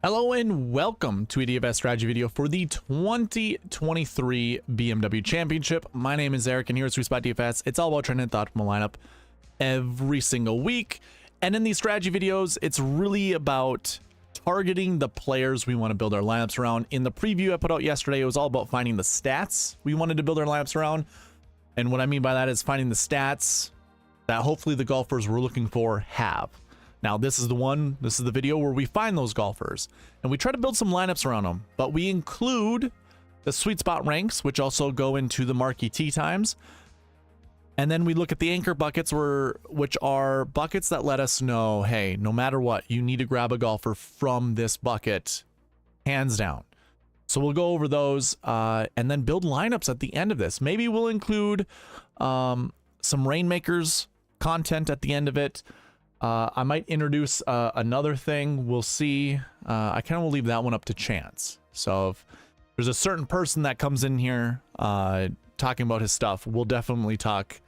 Hello and welcome to a DFS strategy video for the 2023 BMW Championship. My name is Eric and here at SweetSpotDFS, it's all about trying to hit the optimal lineup every single week. And in these strategy videos, it's really about targeting the players we want to build our lineups around. In the preview I put out yesterday, it was all about finding the stats we wanted to build our lineups around. And what I mean by that is finding the stats that hopefully the golfers we're looking for have. Now, this is the video where we find those golfers and we try to build some lineups around them, but we include the sweet spot ranks, which also go into the marquee tee times. And then we look at the anchor buckets, which are buckets that let us know, hey, no matter what, you need to grab a golfer from this bucket, hands down. So we'll go over those and then build lineups at the end of this. Maybe we'll include some Rainmakers content at the end of it. I might introduce another thing. We'll see. I kind of will leave that one up to chance. So if there's a certain person that comes in here talking about his stuff, we'll definitely talk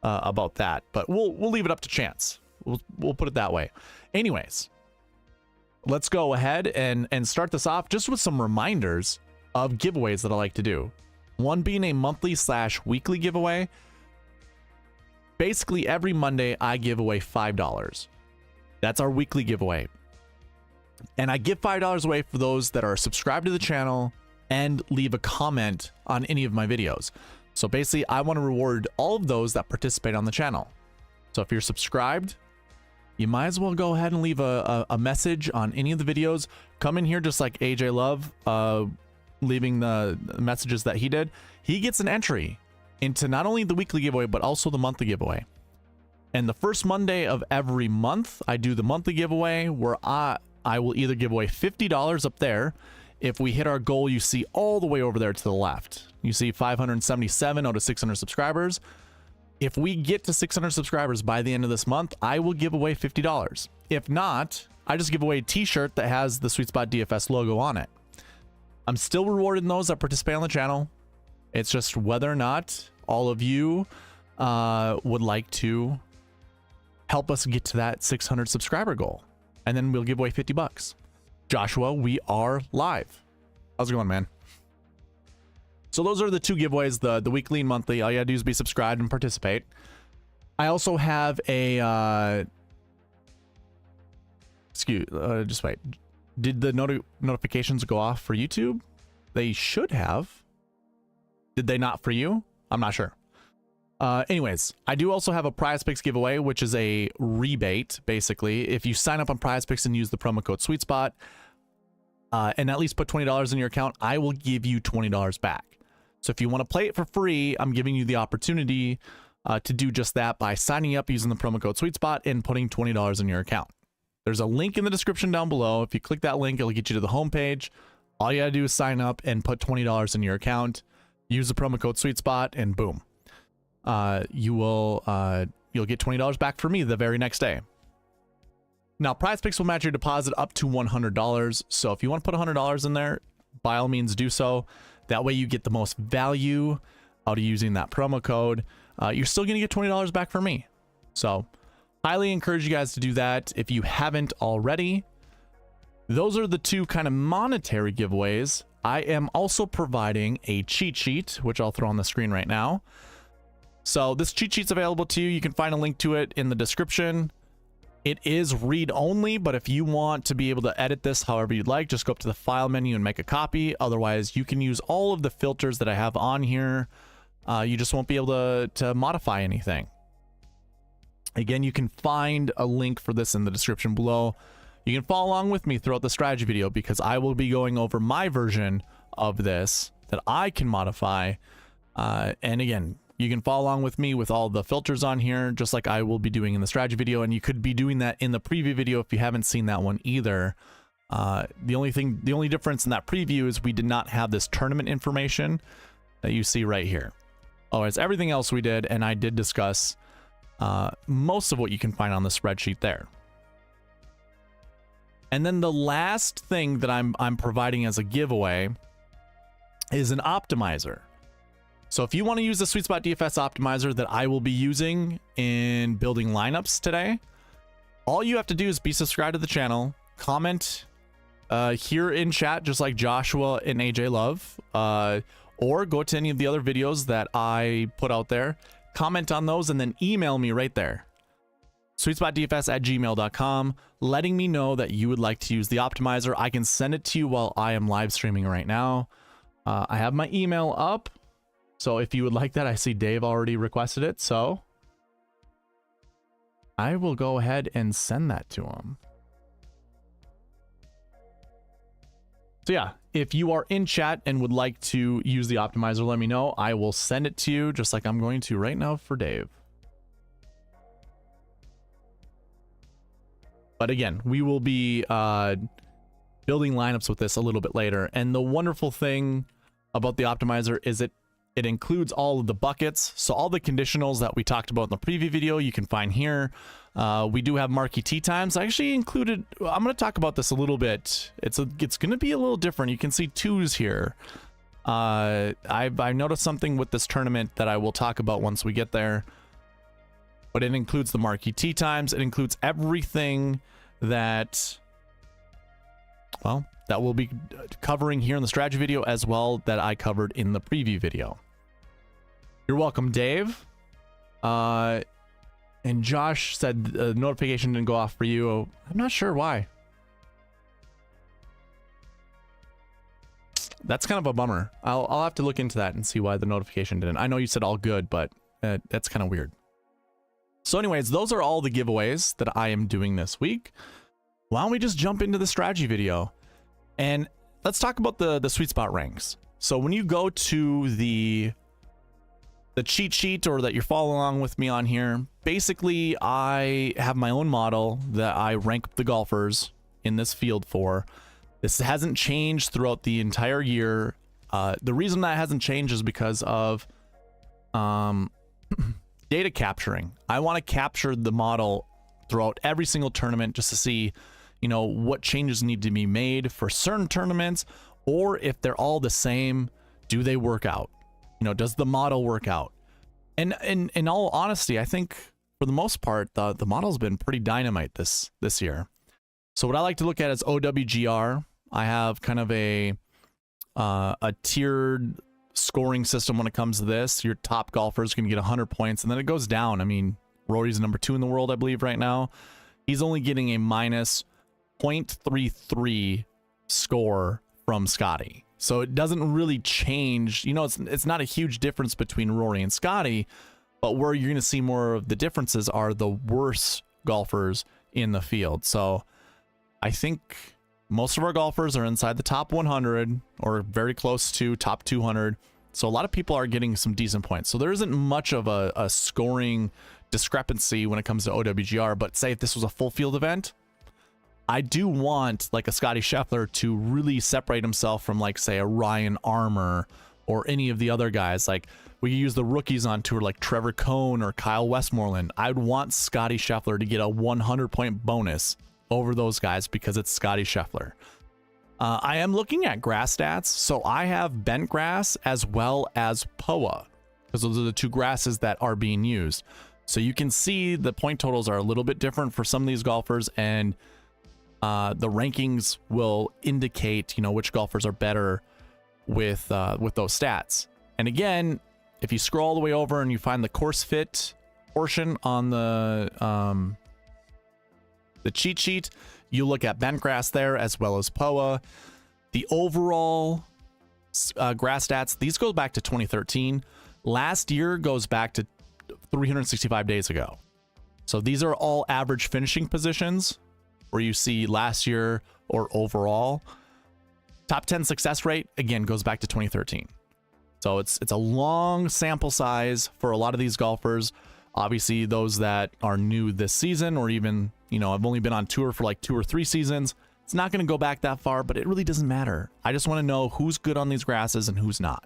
about that. But we'll leave it up to chance. We'll put it that way. Anyways, let's go ahead and start this off just with some reminders of giveaways that I like to do. One being a monthly/weekly giveaway. Basically, every Monday, I give away $5. That's our weekly giveaway. And I give $5 away for those that are subscribed to the channel and leave a comment on any of my videos. So basically, I want to reward all of those that participate on the channel. So if you're subscribed, you might as well go ahead and leave a message on any of the videos. Come in here just like AJ Love, leaving the messages that he did. He gets an entry into not only the weekly giveaway, but also the monthly giveaway. And the first Monday of every month, I do the monthly giveaway where I will either give away $50 up there. If we hit our goal, you see all the way over there to the left. You see 577 out of 600 subscribers. If we get to 600 subscribers by the end of this month, I will give away $50. If not, I just give away a t-shirt that has the SweetSpotDFS logo on it. I'm still rewarding those that participate on the channel. It's just whether or not all of you would like to help us get to that 600 subscriber goal. And then we'll give away $50. Joshua, we are live. How's it going, man? So those are the two giveaways, the weekly and monthly. All you gotta do is be subscribed and participate. I also have a... just wait. Did the notifications go off for YouTube? They should have. Did they not for you? I'm not sure. Anyways, I do also have a Prize Picks giveaway, which is a rebate, basically. If you sign up on Prize Picks and use the promo code SweetSpot, and at least put $20 in your account, I will give you $20 back. So if you want to play it for free, I'm giving you the opportunity to do just that by signing up using the promo code SweetSpot and putting $20 in your account. There's a link in the description down below. If you click that link, it'll get you to the homepage. All you gotta do is sign up and put $20 in your account. Use the promo code SweetSpot and boom. You'll get $20 back from me the very next day. Now, Prize Picks will match your deposit up to $100. So if you want to put $100 in there, by all means do so. That way you get the most value out of using that promo code. You're still going to get $20 back from me. So highly encourage you guys to do that if you haven't already. Those are the two kind of monetary giveaways. I am also providing a cheat sheet, which I'll throw on the screen right now. So this cheat sheet's available to you. You can find a link to it in the description. It is read only, but if you want to be able to edit this however you'd like, just go up to the file menu and make a copy. Otherwise, you can use all of the filters that I have on here. You just won't be able to modify anything. Again, you can find a link for this in the description below. You can follow along with me throughout the strategy video because I will be going over my version of this that I can modify. And again, you can follow along with me with all the filters on here, just like I will be doing in the strategy video. And you could be doing that in the preview video if you haven't seen that one either. The only difference in that preview is we did not have this tournament information that you see right here. Otherwise, everything else we did, and I did discuss most of what you can find on the spreadsheet there. And then the last thing that I'm providing as a giveaway is an optimizer. So if you want to use the SweetSpotDFS optimizer that I will be using in building lineups today, all you have to do is be subscribed to the channel, comment here in chat, just like Joshua and AJ Love, or go to any of the other videos that I put out there, comment on those, and then email me right there. SweetSpotDFS@gmail.com, letting me know that you would like to use the optimizer. I can send it to you while I am live streaming right now. I have my email up, so if you would like that, I see Dave already requested it, so I will go ahead and send that to him. So yeah, if you are in chat and would like to use the optimizer, let me know. I will send it to you just like I'm going to right now for Dave. But again, we will be building lineups with this a little bit later. And the wonderful thing about the optimizer is it includes all of the buckets. So all the conditionals that we talked about in the preview video, you can find here. We do have marquee tee times. I actually included, I'm going to talk about this a little bit. It's going to be a little different. You can see twos here. I noticed something with this tournament that I will talk about once we get there. But it includes the marquee tee times. It includes everything that, well, that we'll be covering here in the strategy video, as well that I covered in the preview video. You're welcome, Dave. And Josh said the notification didn't go off for you. I'm not sure why. That's kind of a bummer. I'll have to look into that and see why the notification didn't. I know you said all good, but that's kind of weird. So anyways, those are all the giveaways that I am doing this week. Why don't we just jump into the strategy video? And let's talk about the SweetSpot ranks. So when you go to the cheat sheet, or that you're following along with me on here, basically I have my own model that I rank the golfers in this field for. This hasn't changed throughout the entire year. The reason that hasn't changed is because of data capturing. I want to capture the model throughout every single tournament just to see, you know, what changes need to be made for certain tournaments, or if they're all the same, do they work out? You know, does the model work out? And in all honesty, I think for the most part, the model's been pretty dynamite this year. So what I like to look at is OWGR. I have kind of a tiered scoring system when it comes to this. Your top golfers can get 100 points, and then it goes down. I mean, Rory's number 2 in the world, I believe, right now. He's only getting a minus 0.33 score from Scotty. So it doesn't really change. You know, it's not a huge difference between Rory and Scotty, but where you're going to see more of the differences are the worst golfers in the field. So I think most of our golfers are inside the top 100 or very close to top 200. So a lot of people are getting some decent points. So there isn't much of a scoring discrepancy when it comes to OWGR. But say if this was a full field event, I do want like a Scotty Scheffler to really separate himself from, like, say, a Ryan Armour or any of the other guys. Like, we use the rookies on tour like Trevor Cohn or Kyle Westmoreland. I'd want Scotty Scheffler to get a 100-point bonus over those guys because it's Scotty Scheffler. I am looking at grass stats, so I have bent grass as well as POA, because those are the two grasses that are being used. So you can see the point totals are a little bit different for some of these golfers, and the rankings will indicate, you know, which golfers are better with those stats. And again, if you scroll all the way over and you find the course fit portion on the cheat sheet, you look at bent grass there as well as POA. The overall grass stats, these go back to 2013. Last year goes back to 365 days ago. So these are all average finishing positions where you see last year or overall. Top 10 success rate, again, goes back to 2013. So it's a long sample size for a lot of these golfers. Obviously, those that are new this season, or even, you know, I've only been on tour for like 2 or 3 seasons, it's not going to go back that far, but it really doesn't matter. I just want to know who's good on these grasses and who's not.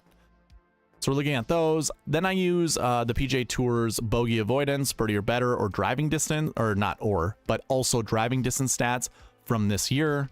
So we're looking at those. Then I use the PGA Tour's bogey avoidance, birdie or better, or driving distance, or not or, but also driving distance stats from this year.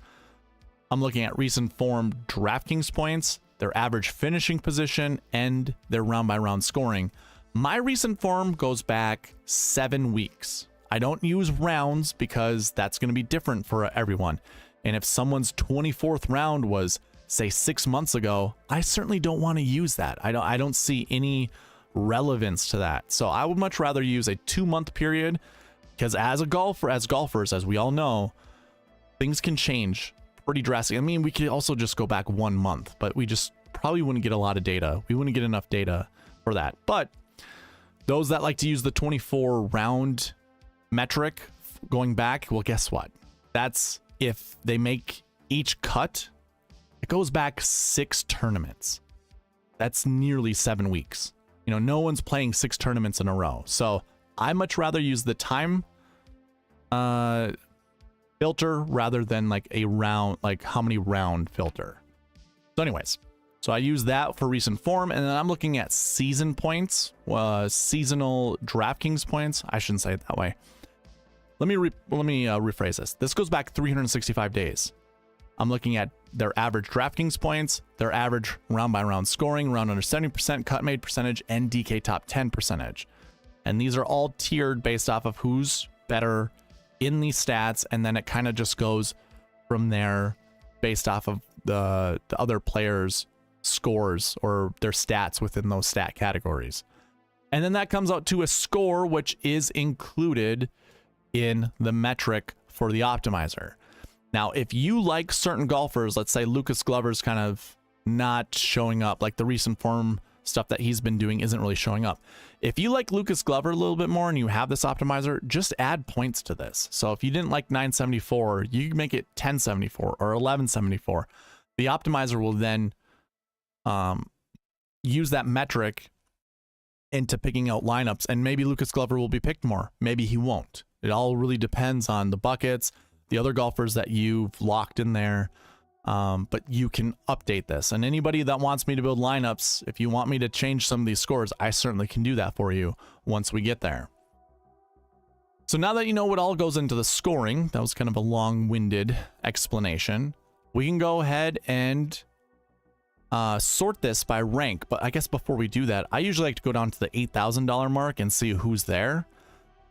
I'm looking at recent form DraftKings points, their average finishing position, and their round by round scoring. My recent form goes back 7 weeks. I don't use rounds because that's going to be different for everyone. And if someone's 24th round was, say, 6 months ago, I certainly don't want to use that. I don't see any relevance to that. So I would much rather use a 2-month period, because as golfers, as we all know, things can change pretty drastically. I mean, we could also just go back 1 month, but we just probably wouldn't get a lot of data. We wouldn't get enough data for that. But those that like to use the 24 round metric going back, well, guess what? That's if they make each cut, it goes back 6 tournaments. That's nearly 7 weeks. You know, no one's playing 6 tournaments in a row. So I much rather use the time filter rather than like a round, like how many round filter. So anyways, so I use that for recent form, and then I'm looking at season points, seasonal DraftKings points. I shouldn't say it that way. Let me rephrase this. This goes back 365 days. I'm looking at their average DraftKings points, their average round by round scoring, round under 70%, cut made percentage, and DK top 10 percentage. And these are all tiered based off of who's better in these stats, and then it kind of just goes from there based off of the other players' scores or their stats within those stat categories. And then that comes out to a score, which is included in the metric for the optimizer. Now, if you like certain golfers, let's say Lucas Glover's kind of not showing up, like the recent form stuff that he's been doing isn't really showing up. If you like Lucas Glover a little bit more and you have this optimizer, just add points to this. So if you didn't like 974, you make it 1074 or 1174. The optimizer will then use that metric into picking out lineups, and maybe Lucas Glover will be picked more. Maybe he won't. It all really depends on the buckets, the other golfers that you've locked in there. But you can update this, and anybody that wants me to build lineups, if you want me to change some of these scores, I certainly can do that for you once we get there. So now that you know what all goes into the scoring, that was kind of a long-winded explanation, we can go ahead and sort this by rank. But I guess before we do that, I usually like to go down to the $8,000 mark and see who's there,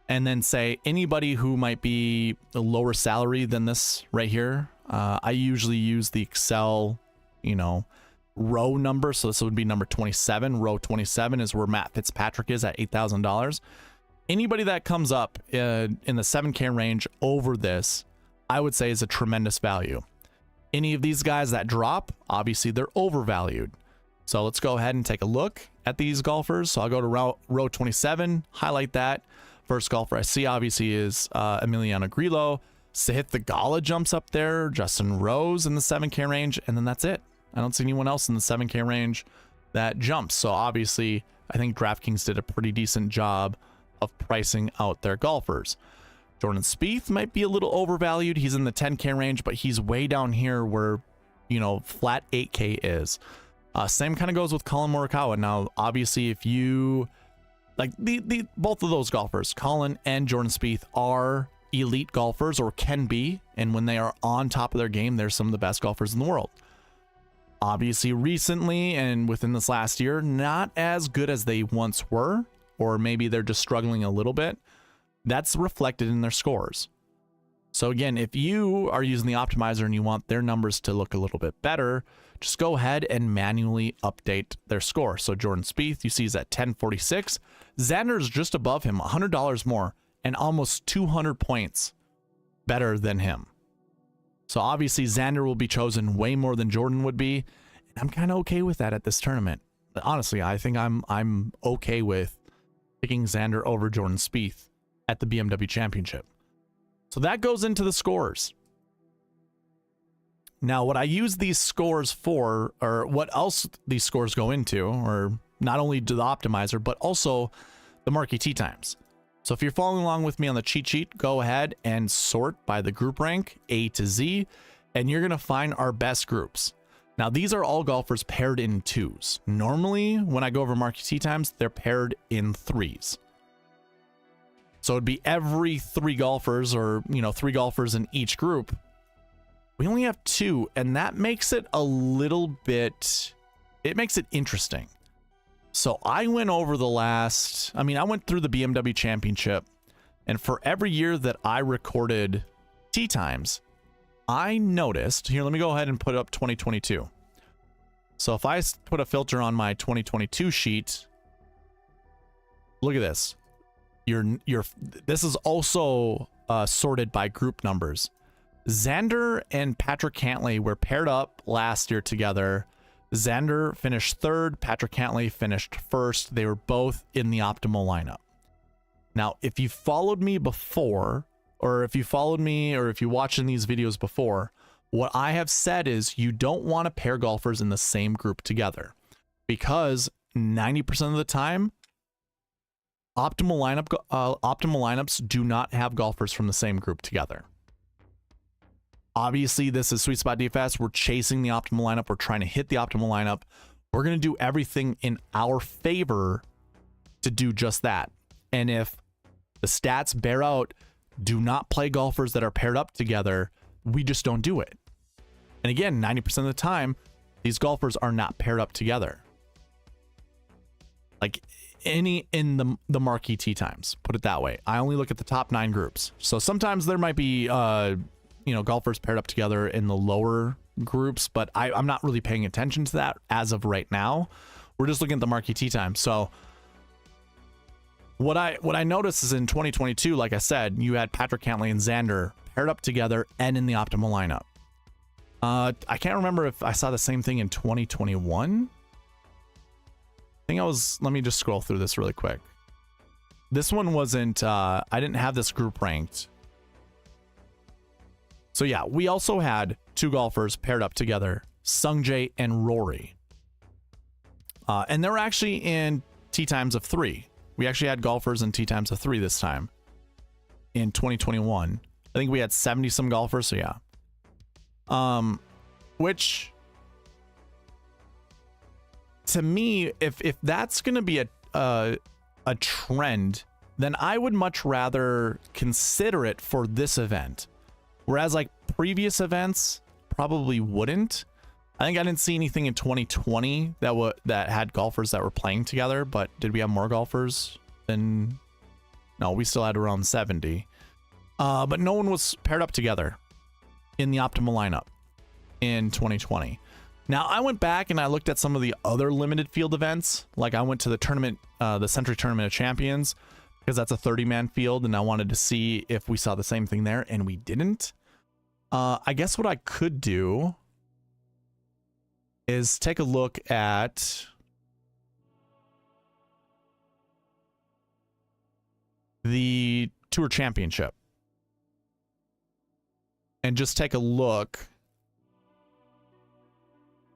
and then say anybody who might be a lower salary than this right here. I usually use the Excel, row number. So this would be number 27. Row 27 is where Matt Fitzpatrick is at $8,000. Anybody that comes up in the 7K range over this, I would say is a tremendous value. Any of these guys that drop, obviously they're overvalued. So let's go ahead and take a look at these golfers. So I'll go to row 27, highlight that. First golfer I see obviously is Emiliano Grillo. Sahith Theegala jumps up there, Justin Rose in the 7K range, and then that's it. I don't see anyone else in the 7K range that jumps. So obviously, I think DraftKings did a pretty decent job of pricing out their golfers. Jordan Spieth might be a little overvalued. He's in the 10K range, but he's way down here where, flat 8K is. Same kind of goes with Colin Morikawa. Now, obviously, if you like both of those golfers, Colin and Jordan Spieth, are elite golfers, or can be, and when they are on top of their game, they're some of the best golfers in the world. Obviously, recently and within this last year, not as good as they once were, or maybe they're just struggling a little bit. That's reflected in their scores. So again, if you are using the optimizer and you want their numbers to look a little bit better, just go ahead and manually update their score. So Jordan Spieth, you see, is at 1046. Xander's just above him, $100 more, and almost 200 points better than him. So obviously Xander will be chosen way more than Jordan would be, and I'm kind of okay with that at this tournament. But honestly, I think I'm okay with picking Xander over Jordan Spieth at the BMW Championship. So that goes into the scores. Now, what I use these scores for, or what else these scores go into, or not only to the optimizer, but also the marquee tee times. So if you're following along with me on the cheat sheet, go ahead and sort by the group rank A to Z, and you're going to find our best groups. Now, these are all golfers paired in twos. Normally, when I go over marquee tee times, they're paired in threes. So it'd be every 3 golfers, or 3 golfers in each group. We only have 2, and that makes it a little bit, it makes it interesting. So I went over I went through the BMW Championship, and for every year that I recorded tee times, I noticed here, let me go ahead and put up 2022. So if I put a filter on my 2022 sheet, look at this. This is also sorted by group numbers. Xander and Patrick Cantlay were paired up last year together. Xander finished third, Patrick Cantlay finished first. They were both in the optimal lineup. Now, if you followed me before, or if you watched in these videos before, what I have said is you don't want to pair golfers in the same group together, because 90% of the time, optimal lineups do not have golfers from the same group together. Obviously, this is SweetSpot DFS. We're chasing the optimal lineup. We're trying to hit the optimal lineup. We're going to do everything in our favor to do just that. And if the stats bear out, do not play golfers that are paired up together, we just don't do it. And again, 90% of the time, these golfers are not paired up together. Like any in the marquee tee times, put it that way. I only look at the top 9 groups. So sometimes there might be golfers paired up together in the lower groups, but I'm not really paying attention to that as of right now. We're just looking at the marquee tee time. So what I noticed is in 2022, like I said, you had Patrick Cantlay and Xander paired up together and in the optimal lineup. I can't remember if I saw the same thing in 2021. Let me just scroll through this really quick. This one wasn't, I didn't have this group ranked. So yeah, we also had 2 golfers paired up together, Sungjae and Rory. And they were actually in tee times of 3. We actually had golfers in tee times of 3 this time in 2021. I think we had 70 some golfers, so yeah. Which to me, if that's going to be a trend, then I would much rather consider it for this event. Whereas like previous events probably wouldn't. I think I didn't see anything in 2020 that had golfers that were playing together, but did we have more golfers than? No, we still had around 70. But no one was paired up together in the optimal lineup in 2020. Now, I went back and I looked at some of the other limited field events. Like I went to the tournament, the Century Tournament of Champions, because that's a 30-man field, and I wanted to see if we saw the same thing there, and we didn't. I guess what I could do is take a look at the Tour Championship and just take a look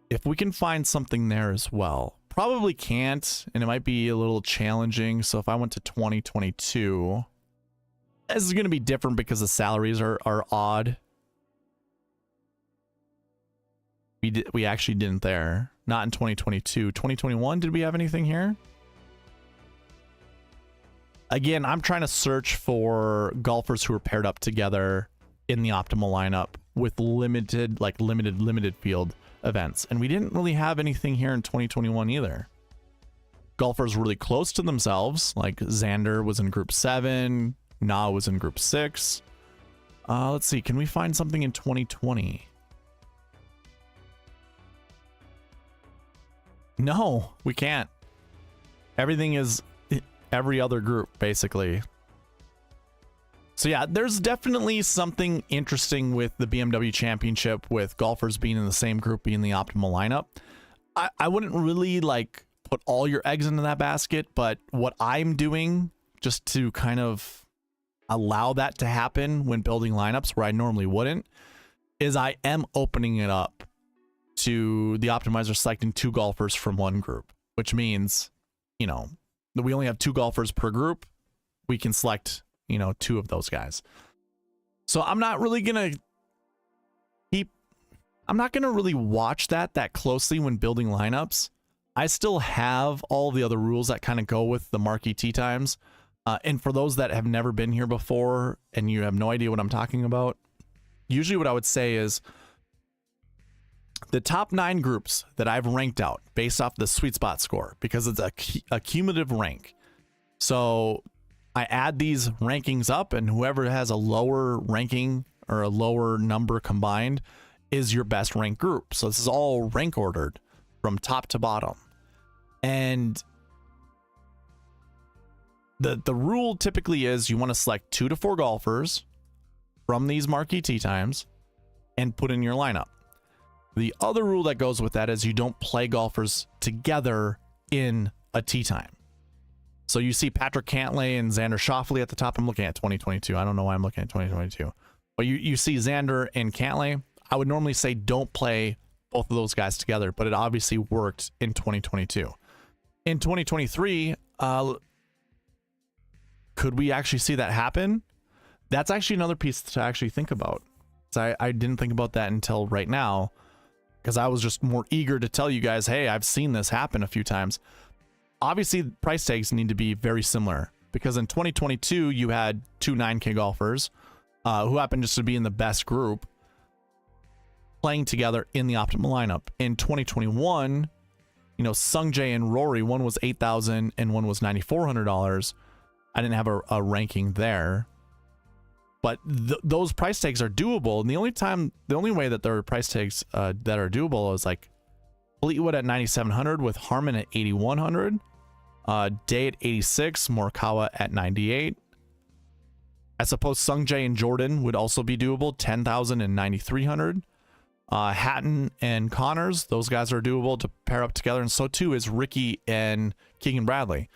if we can find something there as well. Probably can't, and it might be a little challenging. So if I went to 2022, this is going to be different because the salaries are odd. We actually didn't there. Not in 2022. 2021, did we have anything here? Again, I'm trying to search for golfers who are paired up together in the optimal lineup with limited field events. And we didn't really have anything here in 2021 either. Golfers really close to themselves, like Xander was in group 7, Na was in group 6. Let's see, can we find something in 2020? No, we can't. Everything is every other group, basically. So yeah, there's definitely something interesting with the BMW Championship, with golfers being in the same group, being the optimal lineup. I wouldn't really like put all your eggs into that basket, but what I'm doing just to kind of allow that to happen when building lineups where I normally wouldn't, is I am opening it up to the optimizer selecting 2 golfers from one group, which means, you know, that we only have 2 golfers per group. We can select, you know, 2 of those guys. So I'm not really gonna really watch that closely when building lineups. I still have all the other rules that kind of go with the marquee tee times. And for those that have never been here before and you have no idea what I'm talking about, usually what I would say is the top 9 groups that I've ranked out based off the SweetSpot score, because it's a cumulative rank. So I add these rankings up, and whoever has a lower ranking or a lower number combined is your best ranked group. So this is all rank ordered from top to bottom. And the rule typically is you want to select 2 to 4 golfers from these marquee tee times and put in your lineup. The other rule that goes with that is you don't play golfers together in a tee time. So you see Patrick Cantlay and Xander Schauffele at the top. I'm looking at 2022. I don't know why I'm looking at 2022. But you see Xander and Cantlay. I would normally say don't play both of those guys together, but it obviously worked in 2022. In 2023, could we actually see that happen? That's actually another piece to actually think about. So I didn't think about that until right now, because I was just more eager to tell you guys, hey, I've seen this happen a few times. Obviously, price tags need to be very similar, because in 2022, you had 2 9K golfers who happened just to be in the best group playing together in the optimal lineup. In 2021, you know, Sung Jae and Rory, one was $8,000 and one was $9,400. I didn't have a ranking there, but those price tags are doable. And the only way that there are price tags that are doable is like Fleetwood at 9,700 with Harmon at 8,100, Day at 86, Morikawa at 98. I suppose Sung Jae and Jordan would also be doable, 10,000 and 9,300. Hatton and Connors, those guys are doable to pair up together, and so too is Ricky and Keegan Bradley.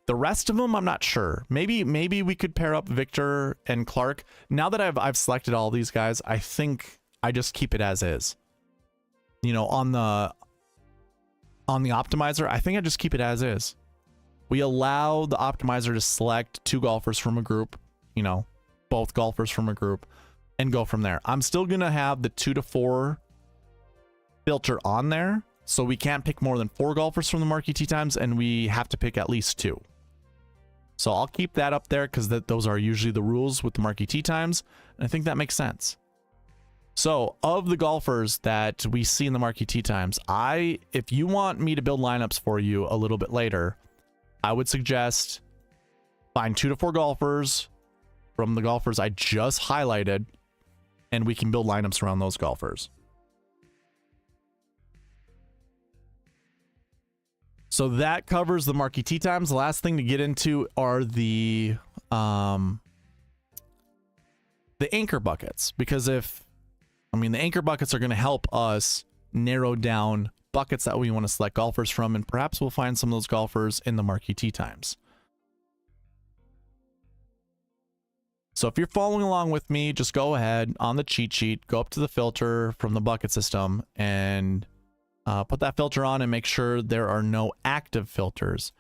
The rest of them, I'm not sure. Maybe we could pair up Victor and Clark. Now that I've selected all these guys, I think I just keep it as is. You know, on the optimizer, I think I just keep it as is. We allow the optimizer to select 2 golfers from a group, you know, both golfers from a group, and go from there. I'm still gonna have the 2 to 4 filter on there, so we can't pick more than 4 golfers from the marquee tee times, and we have to pick at least 2. So I'll keep that up there, because those are usually the rules with the marquee tee times, and I think that makes sense. So of the golfers that we see in the marquee tee times, if you want me to build lineups for you a little bit later, I would suggest find 2 to 4 golfers from the golfers I just highlighted, and we can build lineups around those golfers. So that covers the marquee tee times. The last thing to get into are the anchor buckets, because the anchor buckets are going to help us narrow down buckets that we want to select golfers from, and perhaps we'll find some of those golfers in the marquee tee times. So if you're following along with me, just go ahead on the cheat sheet, go up to the filter from the bucket system, and put that filter on and make sure there are no active filters,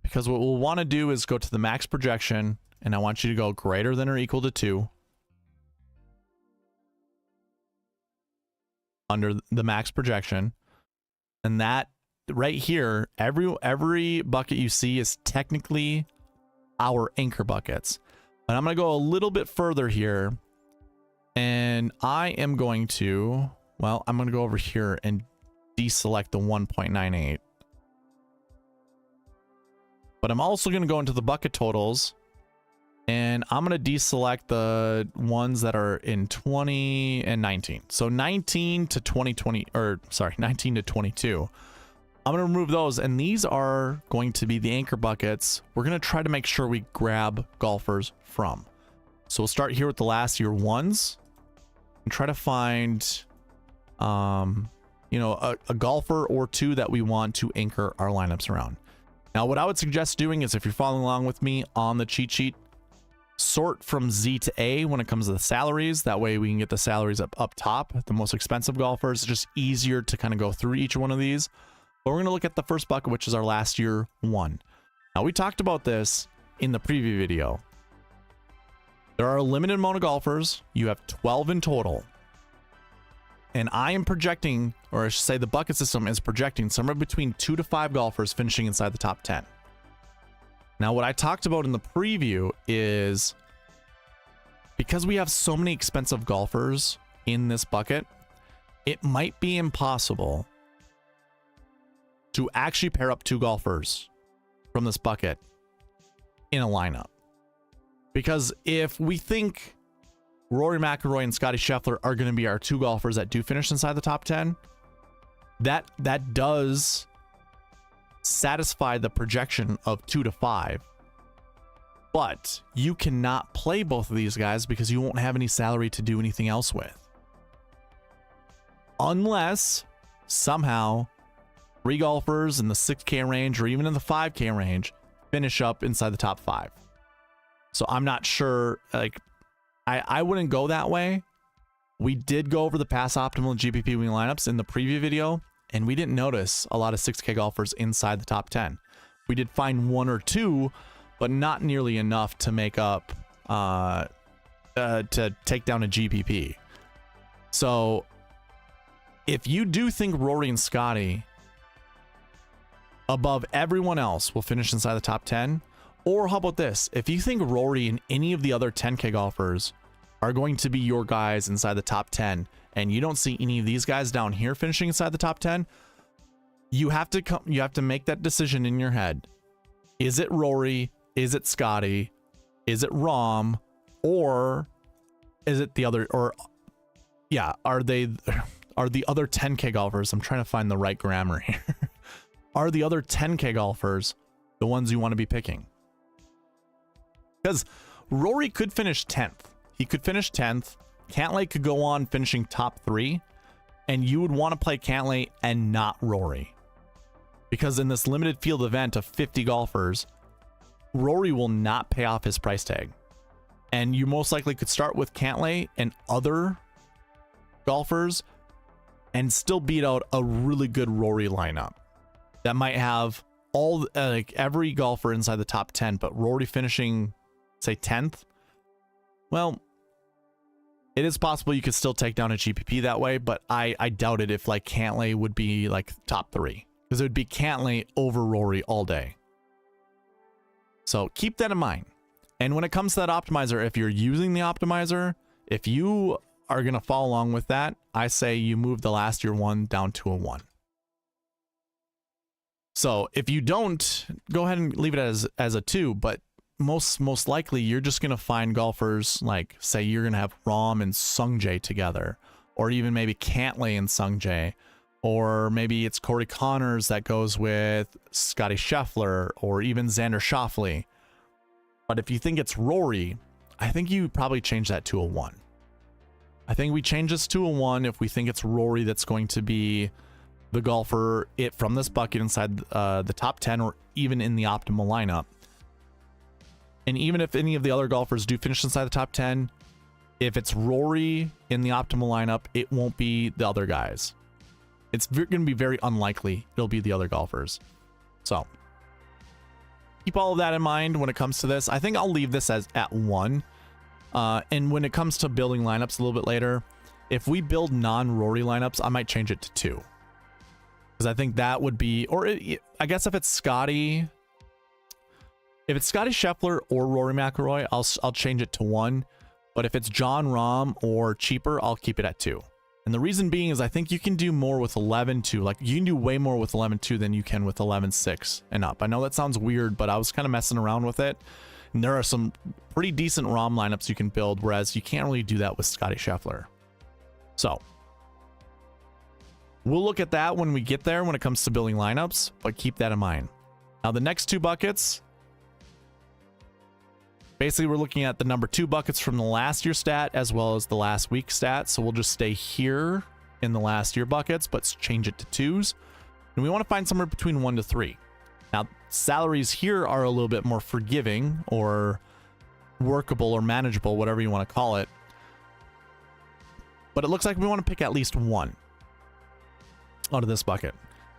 because what we'll want to do is go to the max projection, and I want you to go greater than or equal to 2 under the max projection. And that right here, every bucket you see is technically our anchor buckets. But I'm going to go a little bit further here, and I am going to, I'm going to go over here and deselect the 1.98. But I'm also going to go into the bucket totals, and I'm going to deselect the ones that are in 20 and 19. So 19 to 19 to 22. I'm going to remove those, and these are going to be the anchor buckets we're going to try to make sure we grab golfers from. So we'll start here with the last year ones and try to find a golfer or 2 that we want to anchor our lineups around. Now, what I would suggest doing is, if you're following along with me on the cheat sheet, sort from Z to A when it comes to the salaries. That way we can get the salaries up top, the most expensive golfers. It's just easier to kind of go through each one of these. But we're going to look at the first bucket, which is our last year 1. Now, we talked about this in the preview video. There are a limited amount of golfers. You have 12 in total. And I am projecting, or I should say the bucket system is projecting somewhere between 2 to 5 golfers finishing inside the top 10. Now, what I talked about in the preview is, because we have so many expensive golfers in this bucket, it might be impossible to actually pair up 2 golfers from this bucket in a lineup. Because if we think Rory McIlroy and Scotty Scheffler are going to be our two golfers that do finish inside the top 10. That does satisfy the projection of 2 to 5. But you cannot play both of these guys because you won't have any salary to do anything else with. Unless somehow 3 golfers in the 6K range or even in the 5K range finish up inside the top 5. So I'm not sure, like, I wouldn't go that way. We did go over the pass optimal GPP wing lineups in the preview video, and we didn't notice a lot of 6K golfers inside the top 10. We did find 1 or 2, but not nearly enough to make up, to take down a GPP. So if you do think Rory and Scotty above everyone else will finish inside the top 10, or how about this? If you think Rory and any of the other 10K golfers are going to be your guys inside the top 10, and you don't see any of these guys down here finishing inside the top 10, you have to make that decision in your head. Is it Rory? Is it Scotty? Is it Rom? Or is it the other, or yeah, are the other 10K golfers? I'm trying to find the right grammar here. Are the other 10K golfers the ones you want to be picking? Because Rory could finish 10th. He could finish 10th. Cantlay could go on finishing top 3, and you would want to play Cantlay and not Rory. Because in this limited field event of 50 golfers, Rory will not pay off his price tag. And you most likely could start with Cantlay and other golfers and still beat out a really good Rory lineup that might have all like every golfer inside the top 10, but Rory finishing, say, 10th. Well, it is possible you could still take down a GPP that way, but I doubt it if like Cantlay would be like top 3, because it would be Cantlay over Rory all day. So keep that in mind. And when it comes to that optimizer, if you're using the optimizer, if you are going to follow along with that, I say you move the last year 1 down to a 1. So if you don't, go ahead and leave it as a 2, but most likely you're just going to find golfers like, say, you're going to have Rahm and Sungjae together, or even maybe Cantlay and Sungjae, or maybe it's Corey Connors that goes with Scotty Scheffler, or even Xander Schauffele. But if you think it's Rory, I think you probably change that to a 1. I think we change this to a 1 if we think it's Rory that's going to be the golfer from this bucket inside the top 10, or even in the optimal lineup. And even if any of the other golfers do finish inside the top 10, if it's Rory in the optimal lineup, it won't be the other guys. It's going to be very unlikely it'll be the other golfers. So keep all of that in mind when it comes to this. I think I'll leave this at 1. And when it comes to building lineups a little bit later, if we build non-Rory lineups, I might change it to 2. Because I think that would be, I guess if it's Scotty Scheffler or Rory McIlroy, I'll change it to 1. But if it's Jon Rahm or cheaper, I'll keep it at 2. And the reason being is I think you can do more with 11-2. Like, you can do way more with 11-2 than you can with 11-6 and up. I know that sounds weird, but I was kind of messing around with it. And there are some pretty decent Rahm lineups you can build, whereas you can't really do that with Scotty Scheffler. So we'll look at that when we get there when it comes to building lineups, but keep that in mind. Now, the next 2 buckets, basically we're looking at the number 2 buckets from the last year stat as well as the last week stat. So we'll just stay here in the last year buckets, but change it to 2s. And we want to find somewhere between 1 to 3. Now, salaries here are a little bit more forgiving or workable or manageable, whatever you want to call it. But it looks like we want to pick at least 1 out of this bucket.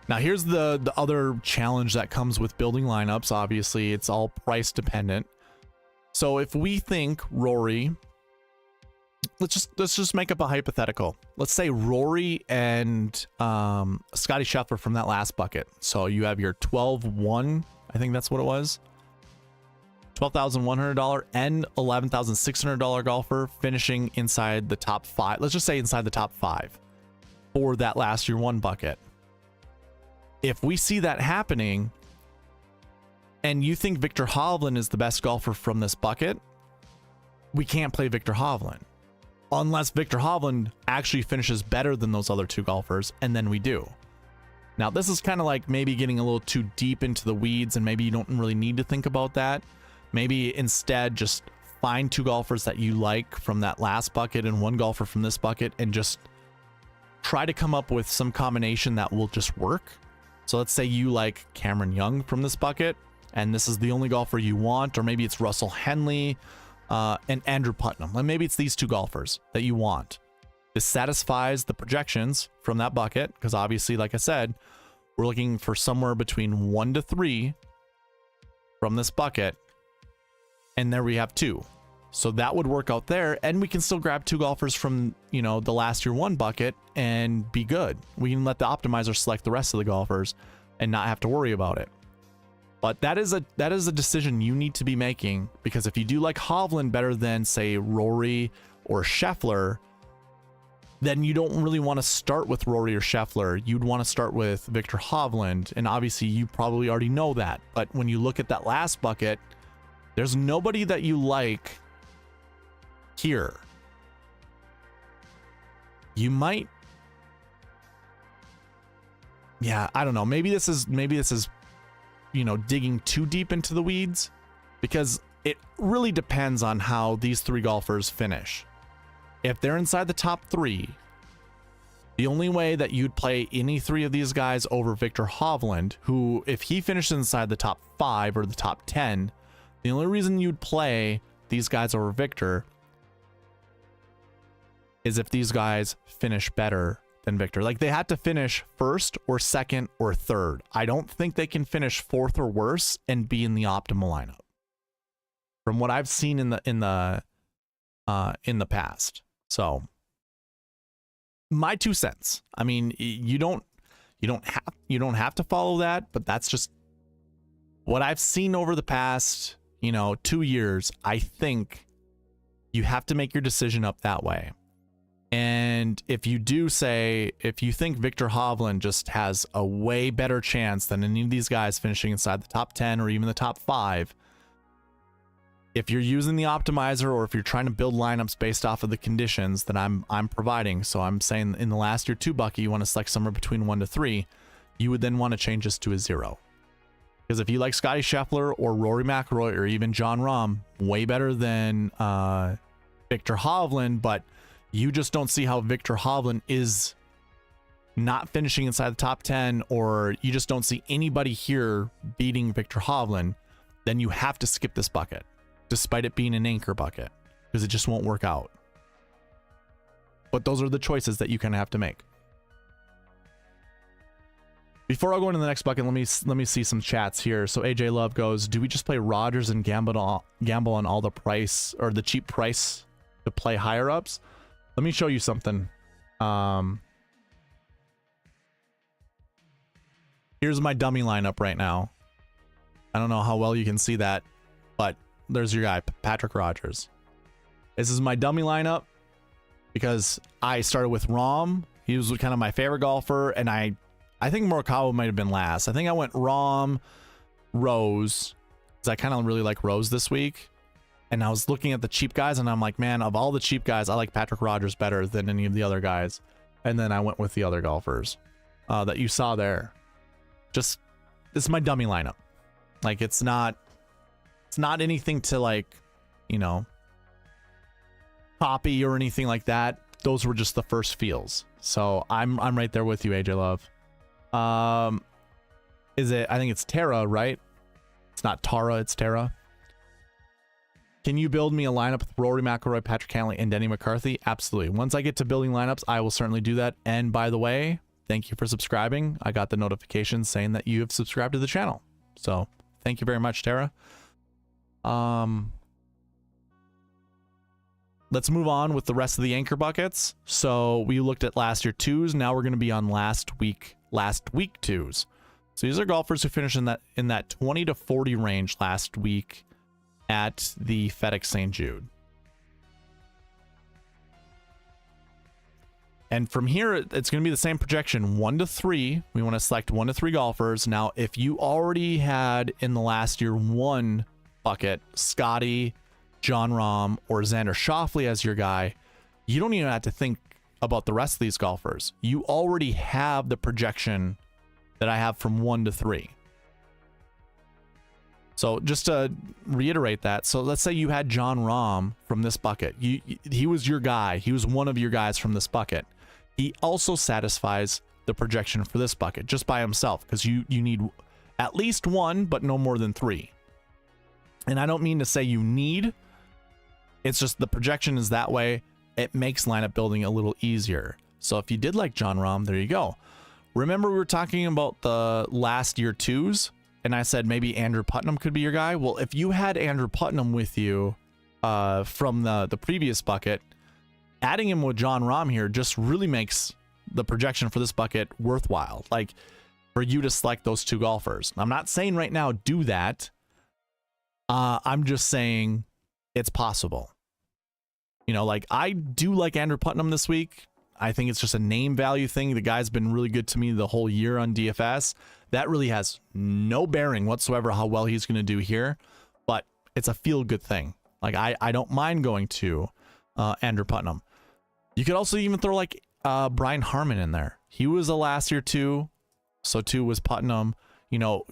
Now, here's the other challenge that comes with building lineups. Obviously, it's all price dependent. So if we think Rory, let's just make up a hypothetical. Let's say Rory and Scotty Scheffler from that last bucket. So you have your 12-1, I think that's what it was, $12,100 and $11,600 golfer finishing inside the top 5. Let's just say inside the top 5 for that last year 1 bucket. If we see that happening, and you think Viktor Hovland is the best golfer from this bucket, we can't play Viktor Hovland. unless Victor Hovland actually finishes better than those other two golfers, and then we do. Now, this is kind of like maybe getting a little too deep into the weeds, and maybe you don't really need to think about that. Maybe instead just find two golfers that you like from that last bucket and one golfer from this bucket, and just try to come up with some combination that will just work. So let's say you like Cameron Young from this bucket, and this is the only golfer you want, or maybe it's Russell Henley and Andrew Putnam. And maybe it's these two golfers that you want. This satisfies the projections from that bucket, because obviously, like I said, we're looking for somewhere between 1 to 3 from this bucket, and there we have 2. So that would work out there, and we can still grab 2 golfers from, you know, the last year 1 bucket and be good. We can let the optimizer select the rest of the golfers and not have to worry about it. But that is a decision you need to be making, because if you do like Hovland better than, say, Rory or Scheffler, then you don't really want to start with Rory or Scheffler. You'd want to start with Victor Hovland, and obviously you probably already know that. But when you look at that last bucket, there's nobody that you like here. You might, yeah, I don't know. Maybe this is, you know, digging too deep into the weeds, because it really depends on how these 3 golfers finish. If they're inside the top 3, the only way that you'd play any 3 of these guys over Victor Hovland, who, if he finishes inside the top 5 or the top 10, the only reason you'd play these guys over Victor is if these guys finish better than Victor. Like, they had to finish 1st or 2nd or 3rd. I don't think they can finish 4th or worse and be in the optimal lineup, from what I've seen in the past. So, my 2 cents. I mean, you don't have to follow that, but that's just what I've seen over the past, you know, 2 years. I think you have to make your decision up that way. And if you do say, if you think Victor Hovland just has a way better chance than any of these guys finishing inside the top 10 or even the top 5, if you're using the optimizer, or if you're trying to build lineups based off of the conditions that I'm providing, so I'm saying in the last year 2 bucket, you want to select somewhere between 1 to 3, you would then want to change this to a 0. Because if you like Scotty Scheffler or Rory McIlroy or even Jon Rahm way better than Victor Hovland, but you just don't see how Victor Hovland is not finishing inside the top 10, or you just don't see anybody here beating Victor Hovland, then you have to skip this bucket, despite it being an anchor bucket, because it just won't work out. But those are the choices that you kind of have to make. Before I go into the next bucket, let me see some chats here. So AJ Love goes, do we just play Rodgers and gamble on all the price, or the cheap price, to play higher ups? Let me show you something. Here's my dummy lineup right now. I don't know how well you can see that, but there's your guy, Patrick Rodgers. This is my dummy lineup because I started with Rahm. He was kind of my favorite golfer, and I think Morikawa might have been last. I think I went Rahm, Rose, because I kind of really like Rose this week. And I was looking at the cheap guys, and I'm like, man, of all the cheap guys, I like Patrick Rodgers better than any of the other guys. And then I went with the other golfers that you saw there. Just, this is my dummy lineup. Like, it's not anything to, like, you know, copy or anything like that. Those were just the first feels. So I'm right there with you, AJ Love. Is it? I think it's Tara, right? It's not Tara, it's Tara. Can you build me a lineup with Rory McIlroy, Patrick Cantlay, and Denny McCarthy? Absolutely. Once I get to building lineups, I will certainly do that. And by the way, thank you for subscribing. I got the notification saying that you have subscribed to the channel. So thank you very much, Tara. Let's move on with the rest of the anchor buckets. So we looked at last year 2s. Now we're going to be on last week 2s. So these are golfers who finished in that 20 to 40 range last week at the FedEx St. Jude. And from here, it's going to be the same projection, 1 to 3. We want to select 1 to 3 golfers. Now, if you already had in the last year 1 bucket, Scotty, Jon Rahm, or Xander Schauffele as your guy, you don't even have to think about the rest of these golfers. You already have the projection that I have from 1 to 3. So just to reiterate that, so let's say you had Jon Rahm from this bucket. He was your guy. He was one of your guys from this bucket. He also satisfies the projection for this bucket just by himself, because you need at least 1, but no more than 3. And I don't mean to say you need, it's just the projection is that way. It makes lineup building a little easier. So if you did like Jon Rahm, there you go. Remember we were talking about the last year 2s, and I said maybe Andrew Putnam could be your guy. Well, if you had Andrew Putnam with you from the previous bucket, adding him with Jon Rahm here just really makes the projection for this bucket worthwhile. Like, for you to select those 2 golfers. I'm not saying right now do that. I'm just saying it's possible. You know, like, I do like Andrew Putnam this week. I think it's just a name value thing. The guy's been really good to me the whole year on DFS. That really has no bearing whatsoever how well he's going to do here, but it's a feel-good thing. Like, I don't mind going to Andrew Putnam. You could also even throw, like, Brian Harmon in there. He was a last year 2, so 2 was Putnam. You know,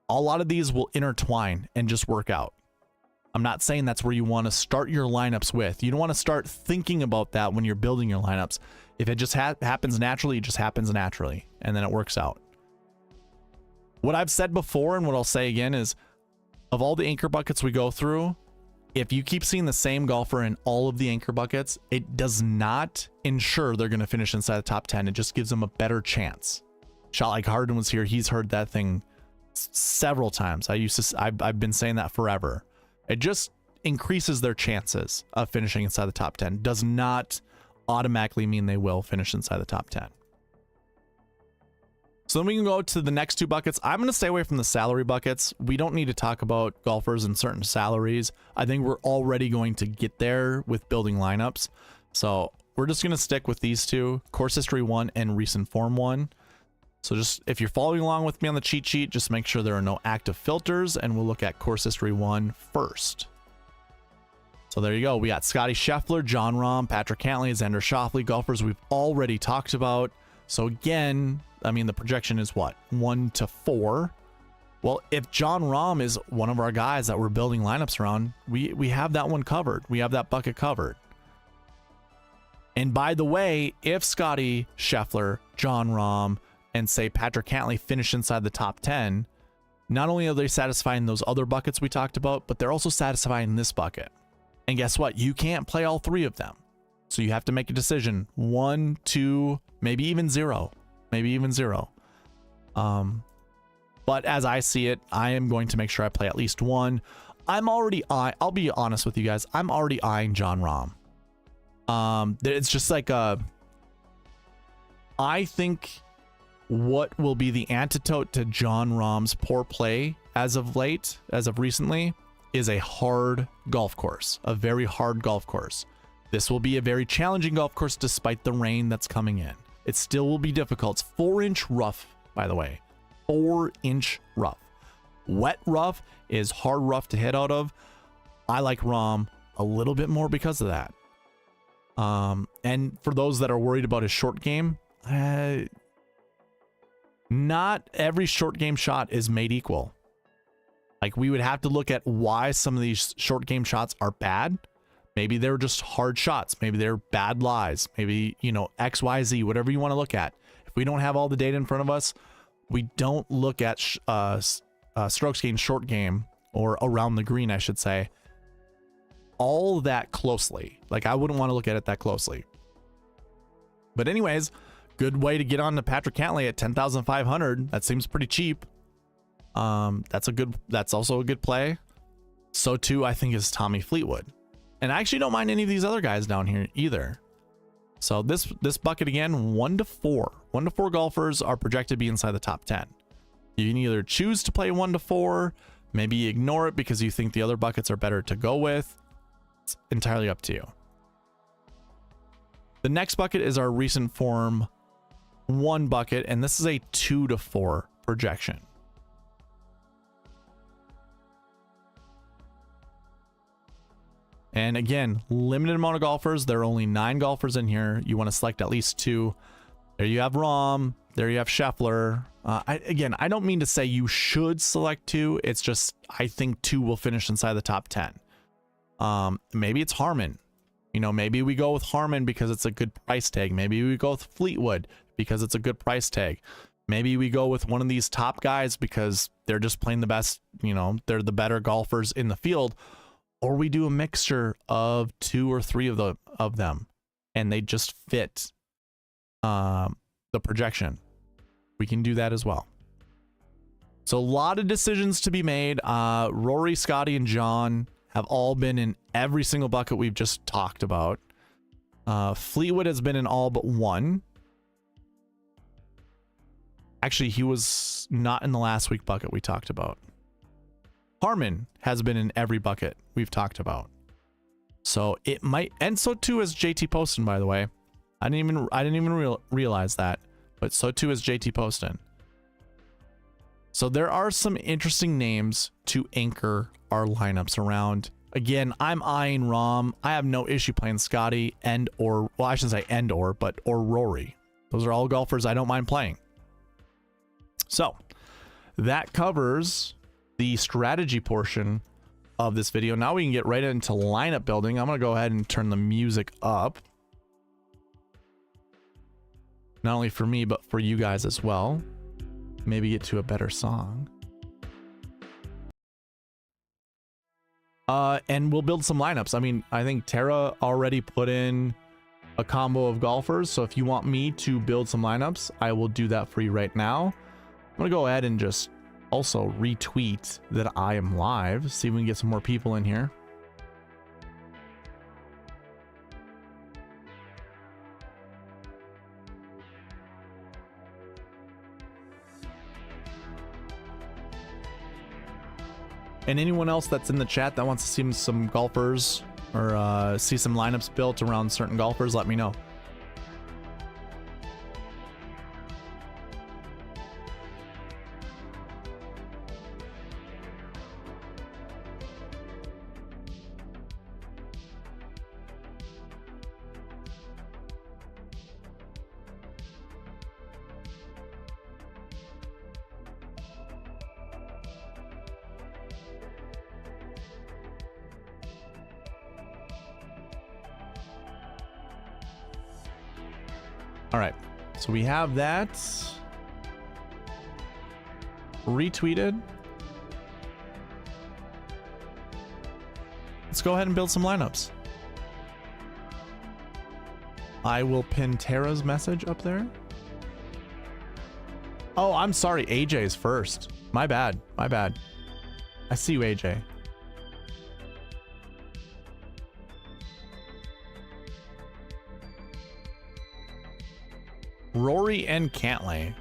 a lot of these will intertwine and just work out. I'm not saying that's where you want to start your lineups with. You don't want to start thinking about that when you're building your lineups. If it just happens naturally, it just happens naturally, and then it works out. What I've said before and what I'll say again is, of all the anchor buckets we go through, if you keep seeing the same golfer in all of the anchor buckets, it does not ensure they're going to finish inside the top 10. It just gives them a better chance. Shot like Harden was here. He's heard that thing several times. I've been saying that forever. It just increases their chances of finishing inside the top 10. Does not automatically mean they will finish inside the top 10. So then we can go to the next 2 buckets. I'm going to stay away from the salary buckets. We don't need to talk about golfers and certain salaries. I think we're already going to get there with building lineups. So we're just going to stick with these 2, course history 1 and recent form 1. So just, if you're following along with me on the cheat sheet, just make sure there are no active filters, and we'll look at course history 1 first. So there you go. We got Scotty Scheffler, Jon Rahm, Patrick Cantlay, Xander Schauffele, golfers we've already talked about. So again, I mean, the projection is what? 1 to 4. Well, if Jon Rahm is one of our guys that we're building lineups around, we have that one covered. We have that bucket covered. And by the way, if Scotty Scheffler, Jon Rahm, and say Patrick Cantlay finish inside the top 10, not only are they satisfying those other buckets we talked about, but they're also satisfying this bucket. And guess what? You can't play all 3 of them. So you have to make a decision. 1, 2, maybe even 0. Maybe even 0. But as I see it, I am going to make sure I play at least 1. I'll be honest with you guys. I'm already eyeing Jon Rahm. It's just like I think what will be the antidote to Jon Rahm's poor play as of recently, is a hard golf course, a very hard golf course. This will be a very challenging golf course despite the rain that's coming in. It still will be difficult. It's 4-inch rough, by the way. 4-inch rough. Wet rough is hard rough to hit out of. I like Rahm a little bit more because of that. And for those that are worried about his short game, not every short game shot is made equal. Like, we would have to look at why some of these short game shots are bad. Maybe they're just hard shots. Maybe they're bad lies. Maybe, you know, X, Y, Z, whatever you want to look at. If we don't have all the data in front of us, we don't look at strokes gained short game, or around the green, I should say, all that closely. Like, I wouldn't want to look at it that closely. But anyways, good way to get on to Patrick Cantlay at 10,500. That seems pretty cheap. That's also a good play. So too, I think, is Tommy Fleetwood. And I actually don't mind any of these other guys down here either. So this bucket again, 1 to 4. 1 to 4 golfers are projected to be inside the top 10. You can either choose to play 1 to 4, maybe ignore it because you think the other buckets are better to go with. It's entirely up to you. The next bucket is our recent form 1 bucket, and this is a 2 to 4 projection. And again, limited amount of golfers. There are only 9 golfers in here. You want to select at least 2. There you have Rahm. There you have Scheffler. Again, I don't mean to say you should select 2. It's just I think 2 will finish inside the top 10. Maybe it's Harman. You know, maybe we go with Harman because it's a good price tag. Maybe we go with Fleetwood because it's a good price tag. Maybe we go with one of these top guys because they're just playing the best, you know, they're the better golfers in the field. Or we do a mixture of 2 or 3 of them and they just fit the projection. We can do that as well. So a lot of decisions to be made. Rory, Scotty, and John have all been in every single bucket we've just talked about. Fleetwood has been in all but 1. Actually, he was not in the last week bucket we talked about. Harman has been in every bucket we've talked about. So it might, and so too is JT Poston, by the way. I didn't even realize that, but so too is JT Poston. So there are some interesting names to anchor our lineups around. Again, I'm eyeing Rahm. I have no issue playing Scotty well, I shouldn't say or Rory. Those are all golfers I don't mind playing. So that covers the strategy portion of this video. Now we can get right into lineup building. I'm going to go ahead and turn the music up. Not only for me, but for you guys as well. Maybe get to a better song. And we'll build some lineups. I mean, I think Tara already put in a combo of golfers. So if you want me to build some lineups, I will do that for you right now. I'm going to go ahead and just also retweet that I am live. See if we can get some more people in here. And anyone else that's in the chat that wants to see some golfers or see some lineups built around certain golfers, let me know. All right, so we have that retweeted. Let's go ahead and build some lineups. I will pin Tara's message up there. Oh, I'm sorry, AJ's first. My bad, my bad. I see you, AJ. Rory and Cantlay.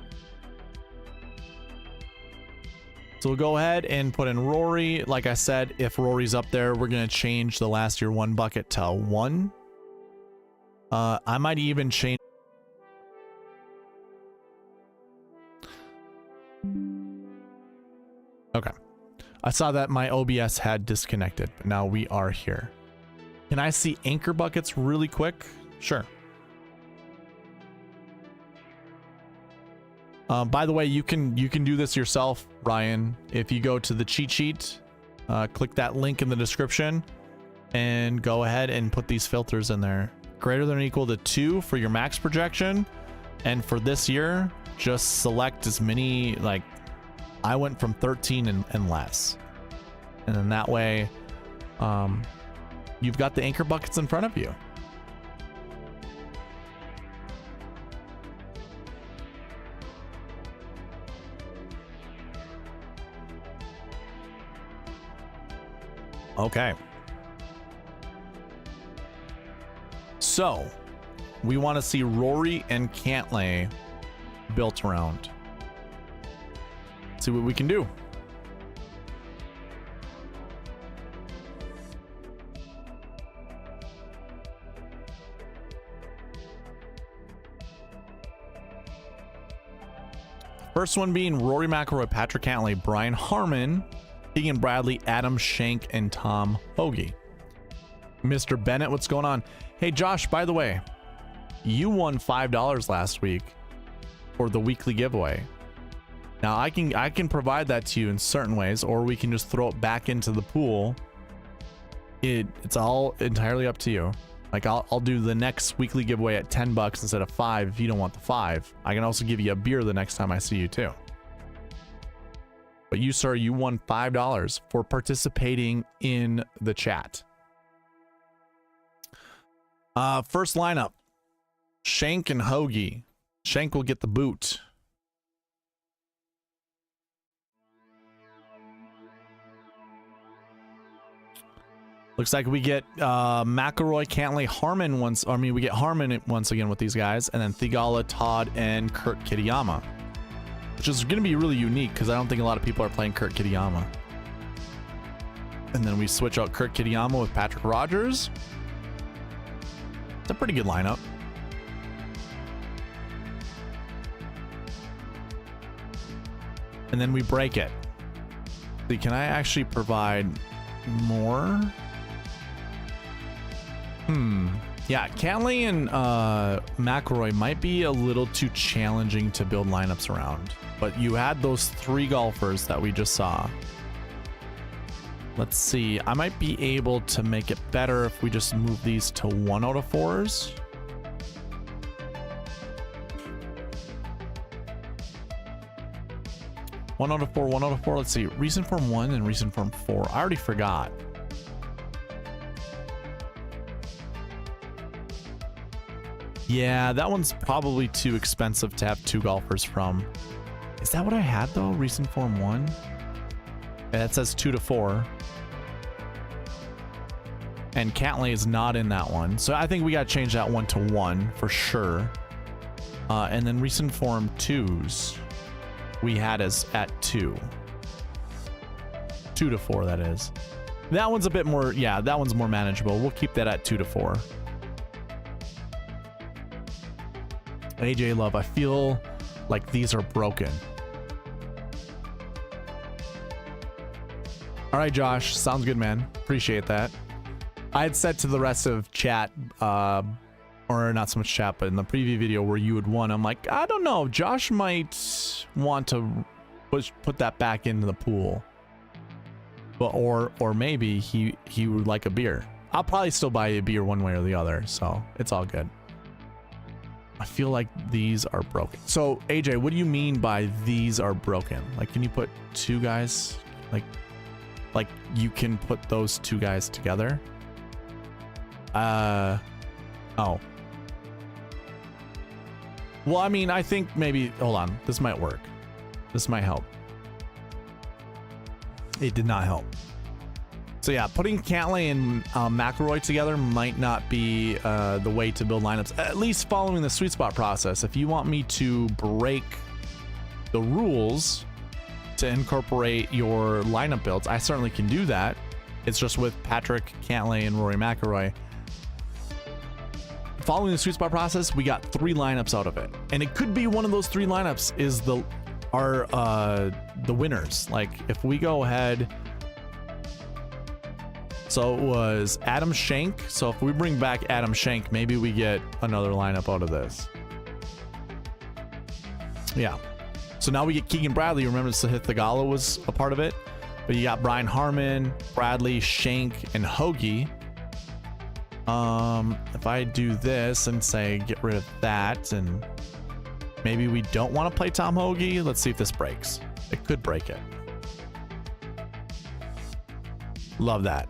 So we'll go ahead and put in Rory. Like I said, if Rory's up there, we're going to change the last year 1 bucket to 1. I might even change. Okay. I saw that my OBS had disconnected, but now we are here. Can I see anchor buckets really quick? Sure. By the way, you can do this yourself, Ryan. If you go to the cheat sheet, click that link in the description and go ahead and put these filters in there. Greater than or equal to 2 for your max projection. And for this year, just select as many, like I went from 13 and less. And then that way, you've got the anchor buckets in front of you. Okay. So, we want to see Rory and Cantlay built around. See what we can do. First one being Rory McIlroy, Patrick Cantlay, Brian Harman, Keegan Bradley, Adam Schenk, and Tom Hoagie. Mr. Bennett, what's going on? Hey, Josh, by the way, you won $5 last week for the weekly giveaway. Now, I can provide that to you in certain ways, or we can just throw it back into the pool. It's all entirely up to you. Like, I'll do the next weekly giveaway at $10 instead of $5 if you don't want the $5. I can also give you a beer the next time I see you too. But you, sir, you won $5 for participating in the chat. First lineup, Shank and Hoagie. Shank will get the boot. Looks like we get McIlroy, Cantlay, Harman once. I mean, we get Harman once again with these guys, and then Thigala, Todd, and Kurt Kitayama, which is going to be really unique because I don't think a lot of people are playing Kurt Kitayama. And then we switch out Kurt Kitayama with Patrick Rogers. It's a pretty good lineup. And then we break it. See, can I actually provide more? Yeah, Cantlay and McIlroy might be a little too challenging to build lineups around, but you had those 3 golfers that we just saw. Let's see, I might be able to make it better if we just move these to 1 out of 4s. One out of four. Let's see, recent form 1 and recent form 4. I already forgot. Yeah, that one's probably too expensive to have 2 golfers from. Is that what I had though? Recent form 1? Yeah, that says 2 to 4. And Cantlay is not in that one. So I think we got to change that one to 1 for sure. And then recent form 2s we had as at 2. 2 to 4, that is. That one's a bit more, yeah, that one's more manageable. We'll keep that at 2 to 4. AJ Love, I feel like these are broken. All right, Josh, sounds good, man. Appreciate that. I had said to the rest of chat, or not so much chat, but in the preview video where you had won, I'm like, I don't know, Josh might want to put that back into the pool, but or maybe he would like a beer. I'll probably still buy you a beer one way or the other, so it's all good. I feel like these are broken. So AJ, what do you mean by these are broken? Like, can you put 2 guys, like you can put those 2 guys together? Oh. Well, I mean, I think maybe, hold on, this might work. This might help. It did not help. So yeah, putting Cantlay and McIlroy together might not be the way to build lineups, at least following the SweetSpot process. If you want me to break the rules to incorporate your lineup builds, I certainly can do that. It's just with Patrick Cantlay and Rory McIlroy. Following the SweetSpot process, we got 3 lineups out of it, and it could be one of those 3 lineups is the winners. Like if we go ahead. So it was Adam Schenk. So if we bring back Adam Schenk, maybe we get another lineup out of this. Yeah. So now we get Keegan Bradley. Remember, Sahith Thigala was a part of it. But you got Brian Harman, Bradley, Schenk, and Hoagie. If I do this and say get rid of that, and maybe we don't want to play Tom Hoagie. Let's see if this breaks. It could break it. Love that.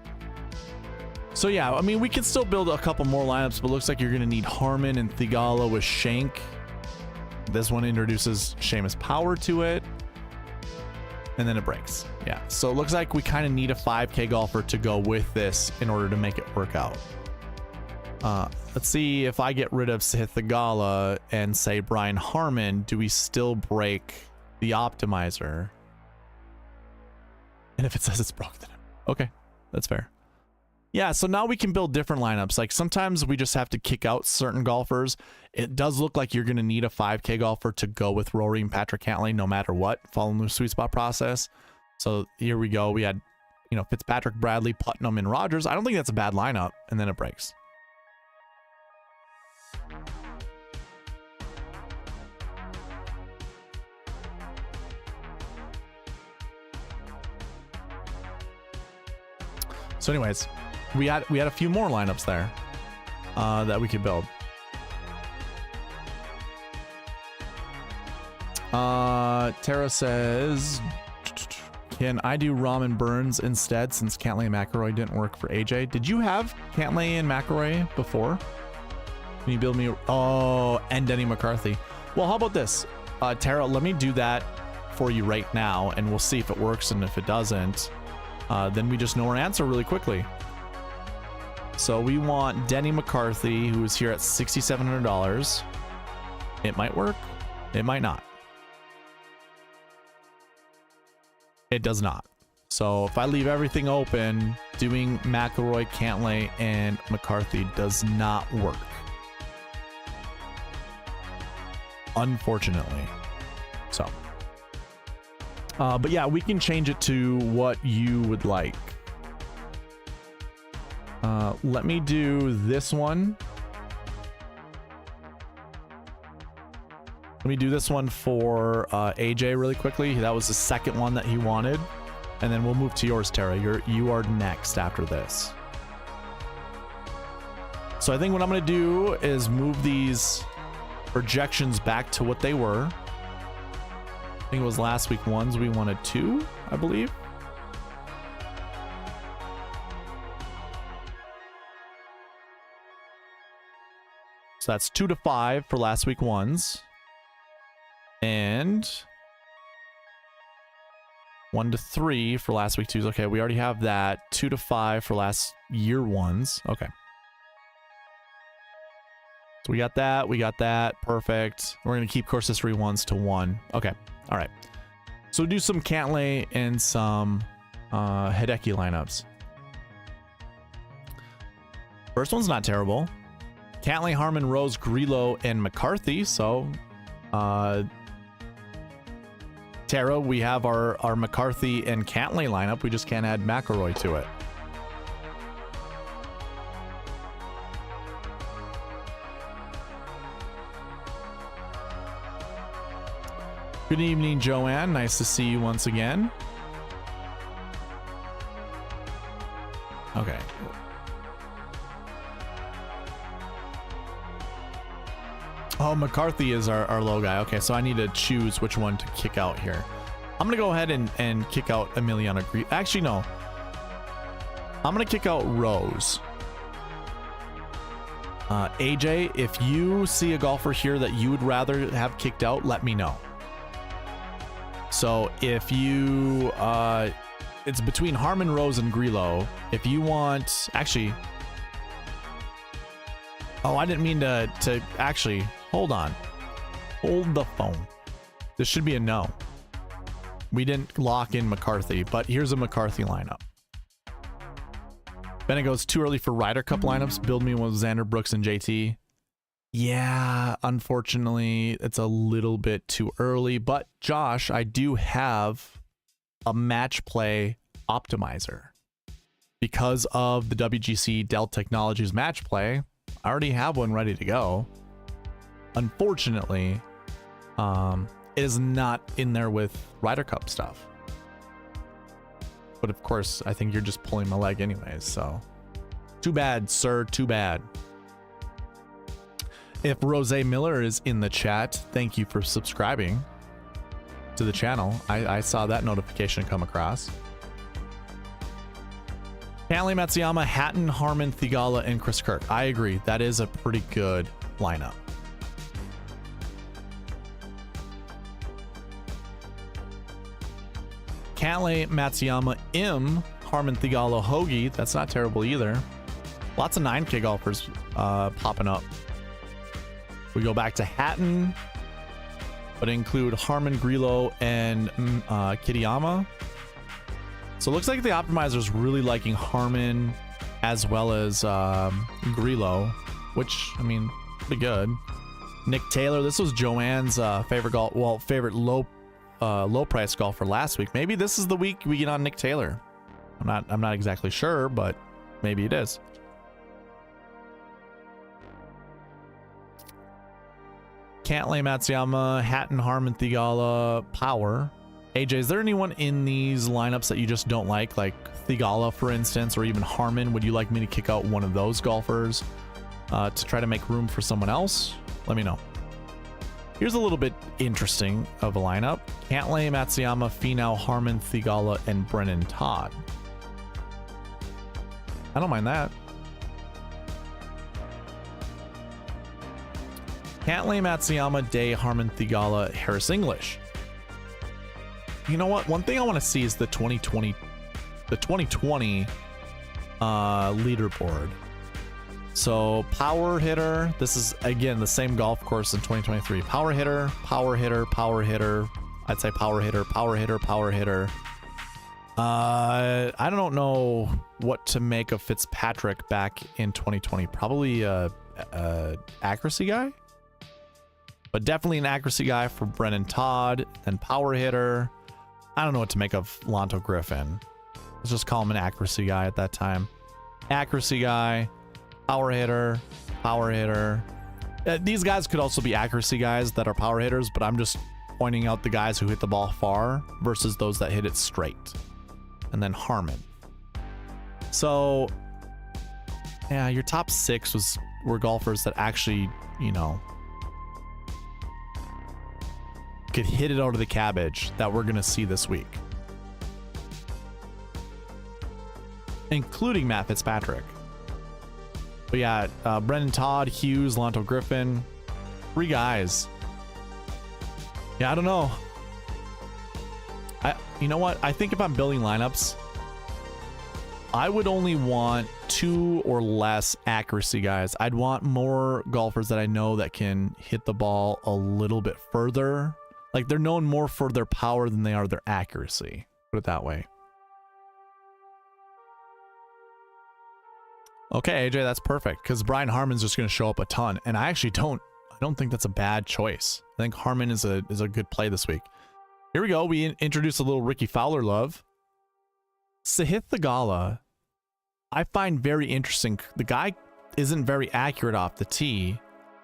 So yeah, I mean, we can still build a couple more lineups, but looks like you're going to need Harman and Thigala with Schenk. This one introduces Seamus Power to it. And then it breaks. Yeah, so it looks like we kind of need a 5K golfer to go with this in order to make it work out. Let's see if I get rid of Sahith Thigala and say Brian Harman, do we still break the optimizer? And if it says it's broken, then okay, that's fair. Yeah, so now we can build different lineups. Like sometimes we just have to kick out certain golfers. It does look like you're going to need a 5K golfer to go with Rory and Patrick Cantlay no matter what, following the SweetSpot process. So here we go. We had you know, Fitzpatrick, Bradley, Putnam, and Rogers. I don't think that's a bad lineup, and then it breaks. So anyways, we had a few more lineups there that we could build. Tara says, can I do Ramen Burns instead since Cantlay and McElroy didn't work for AJ? Did you have Cantlay and McElroy before? Can you build me? Oh, and Denny McCarthy. Well, how about this? Tara, let me do that for you right now, and we'll see if it works, and if it doesn't, then we just know our answer really quickly. So we want Denny McCarthy, who is here at $6,700. It might work. It might not. It does not. So if I leave everything open, doing McElroy, Cantlay, and McCarthy does not work. Unfortunately. So. But yeah, we can change it to what you would like. Let me do this one. Let me do this one for AJ really quickly. That was the second one that he wanted. And then we'll move to yours, Tara. You are next after this. So I think what I'm going to do is move these projections back to what they were. I think it was last week ones. We wanted 2, I believe. So that's 2 to 5 for last week ones. And 1 to 3 for last week 2s. Okay, we already have that. 2 to 5 for last year 1s. Okay. So we got that. We got that. Perfect. We're going to keep course history 1s to 1. Okay. All right. So do some Cantlay and some Hideki lineups. First one's not terrible. Cantlay, Harman, Rose, Grillo, and McCarthy. So Tara, we have our McCarthy and Cantlay lineup. We just can't add McElroy to it. Good evening, Joanne. Nice to see you once again. Okay. Oh, McCarthy is our low guy. Okay, so I need to choose which one to kick out here. I'm going to go ahead and kick out Emiliano Grillo. Actually, no. I'm going to kick out Rose. AJ, if you see a golfer here that you would rather have kicked out, let me know. So if you... it's between Harman, Rose, and Grillo. If you want... Actually... Oh, I didn't mean to actually... Hold on. Hold the phone. This should be a no. We didn't lock in McCarthy, but here's a McCarthy lineup. Then it goes too early for Ryder Cup lineups. Build me one with Xander, Brooks, and JT. Yeah, unfortunately, it's a little bit too early. But Josh, I do have a match play optimizer. Because of the WGC Dell Technologies match play, I already have one ready to go. Unfortunately, it is not in there with Ryder Cup stuff. But of course, I think you're just pulling my leg anyways, so too bad, sir, too bad. If Rose Miller is in the chat, thank you for subscribing to the channel. I saw that notification come across. Cantlay, Matsuyama, Hatton, Harman, Thigala, and Chris Kirk. I agree. That is a pretty good lineup. Cantlay, Matsuyama, Im, Harman, Thigala, Hoagie. That's not terrible either. Lots of 9K golfers popping up. We go back to Hatton, but include Harman, Grillo, and Kitayama. So it looks like the optimizer is really liking Harman as well as Grillo, which, I mean, pretty good. Nick Taylor. This was Joanne's favorite low price golfer last week. Maybe this is the week we get on Nick Taylor. I'm not exactly sure, but maybe it is. Cantlay, Matsuyama, Hatton, Harmon, Thigala, Power. AJ, is there anyone in these lineups that you just don't like Thigala, for instance, or even Harmon? Would you like me to kick out one of those golfers to try to make room for someone else? Let me know. Here's a little bit interesting of a lineup. Cantlay, Matsuyama, Finau, Harmon, Thigala, and Brennan Todd. I don't mind that. Cantlay, Matsuyama, Day, Harmon, Thigala, Harris English. You know what? One thing I want to see is the 2020 leaderboard. So power hitter. This is again the same golf course in 2023. Power hitter, power hitter, power hitter. I'd say power hitter, power hitter, power hitter. I don't know what to make of Fitzpatrick back in 2020. Probably a accuracy guy. But definitely an accuracy guy for Brennan Todd and power hitter. I don't know what to make of Lonto Griffin. Let's just call him an accuracy guy at that time. Accuracy guy, power hitter, power hitter. These guys could also be accuracy guys that are power hitters, but I'm just pointing out the guys who hit the ball far versus those that hit it straight. And then Harmon. So, yeah, your top 6 were golfers that actually, you know, could hit it out of the cabbage that we're gonna see this week, including Matt Fitzpatrick. But yeah, Brennan Todd, Hughes, Lonto Griffin, 3 guys. Yeah, I don't know. You know what? I think if I'm building lineups, I would only want 2 or less accuracy guys. I'd want more golfers that I know that can hit the ball a little bit further. Like, they're known more for their power than they are their accuracy. Put it that way. Okay, AJ, that's perfect, because Brian Harmon's just going to show up a ton, and I actually don't think that's a bad choice. I think Harmon is a good play this week. Here we go. We introduced a little Ricky Fowler love. Sahith Theegala, I find very interesting. The guy isn't very accurate off the tee,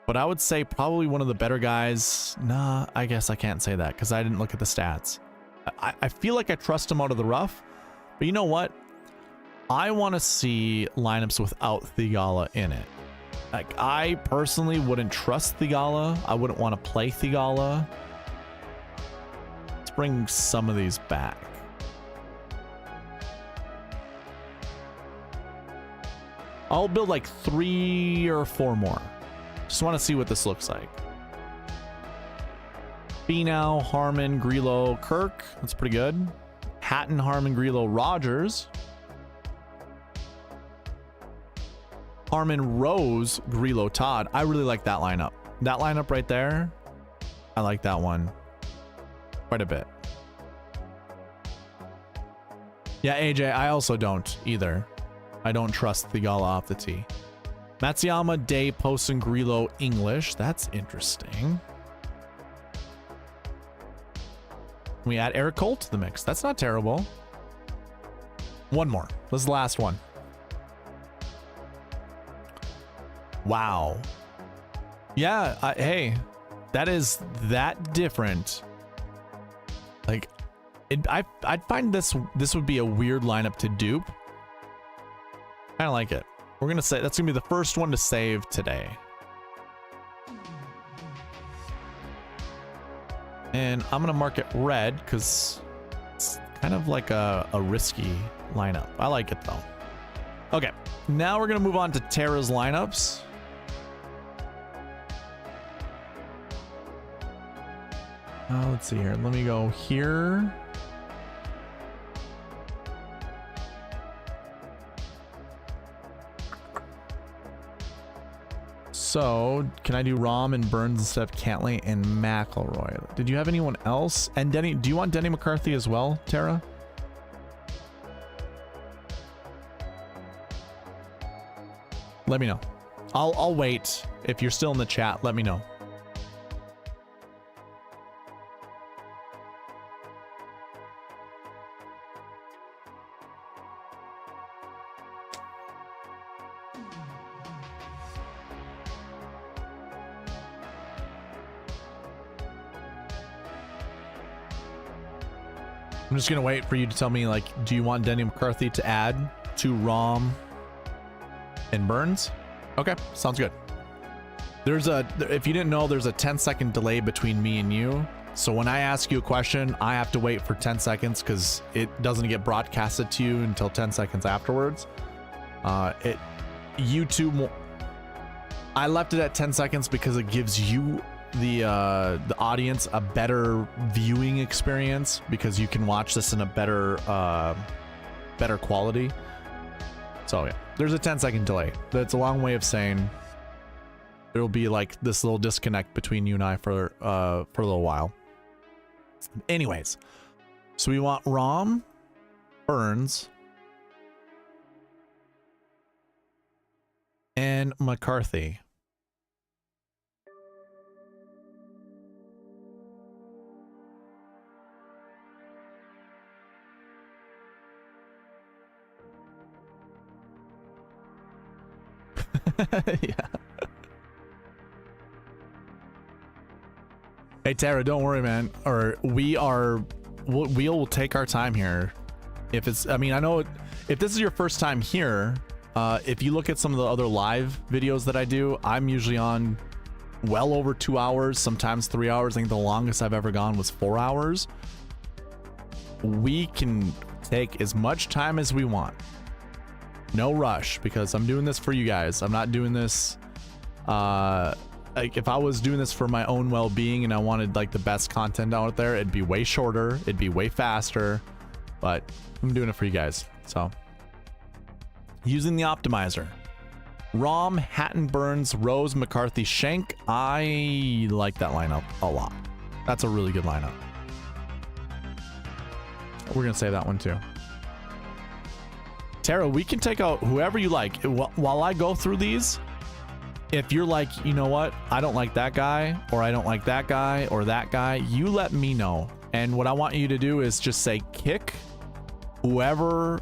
but I would say probably one of the better guys. Nah, I guess I can't say that because I didn't look at the stats. I feel like I trust him out of the rough, but you know what? I want to see lineups without Theegala in it. Like, I personally wouldn't trust Theegala. I wouldn't want to play Theegala. Let's bring some of these back. I'll build like 3 or 4 more. Just want to see what this looks like. Finau, Harmon, Grillo, Kirk. That's pretty good. Hatton, Harmon, Grillo, Rogers. Harmon, Rose, Grillo, Todd. I really like that lineup. That lineup right there, I like that one quite a bit. Yeah, AJ, I also don't either. I don't trust Theegala off the tee. Matsuyama, Day, Poston, Grillo, English. That's interesting. We add Eric Cole to the mix. That's not terrible. One more. This is the last one. Wow. Yeah, hey, that is that different. Like, I'd find this would be a weird lineup to dupe. Kind of like it. We're gonna say that's gonna be the first one to save today. And I'm gonna mark it red because it's kind of like a risky lineup. I like it though. Okay, now we're gonna move on to Tara's lineups. Let's see here. Let me go here. So, can I do Rahm and Burns instead of Cantlay and McIlroy? Did you have anyone else? And Denny, do you want Denny McCarthy as well, Tara? Let me know. I'll wait. If you're still in the chat, let me know. I'm just gonna wait for you to tell me, like, do you want Denny McCarthy to add to Rom and Burns? Okay, sounds good. There's a, if you didn't know, there's a 10-second delay between me and you. So when I ask you a question, I have to wait for 10 seconds because it doesn't get broadcasted to you until 10 seconds afterwards. YouTube, I left it at 10 seconds because it gives you the audience a better viewing experience, because you can watch this in a better quality. So yeah, there's a 10-second delay. That's a long way of saying there'll be like this little disconnect between you and I for a little while. Anyways, so we want Rom, Burns, and McCarthy. Yeah. Hey Tara, don't worry, man. Or we'll take our time here. If it's, I mean, I know if this is your first time here, if you look at some of the other live videos that I do, I'm usually on well over 2 hours, sometimes 3 hours. I think the longest I've ever gone was 4 hours. We can take as much time as we want. No rush, because I'm doing this for you guys. I'm not doing this, like if I was doing this for my own well-being and I wanted like the best content out there, it'd be way shorter, it'd be way faster, but I'm doing it for you guys. So using the optimizer, Rom, Hatton, Burns, Rose, McCarthy, Shank. I like that lineup a lot. That's a really good lineup. We're gonna save that one too. Tara, we can take out whoever you like. While I go through these, if you're like, you know what, I don't like that guy, or I don't like that guy, or that guy, you let me know. And what I want you to do is just say kick whoever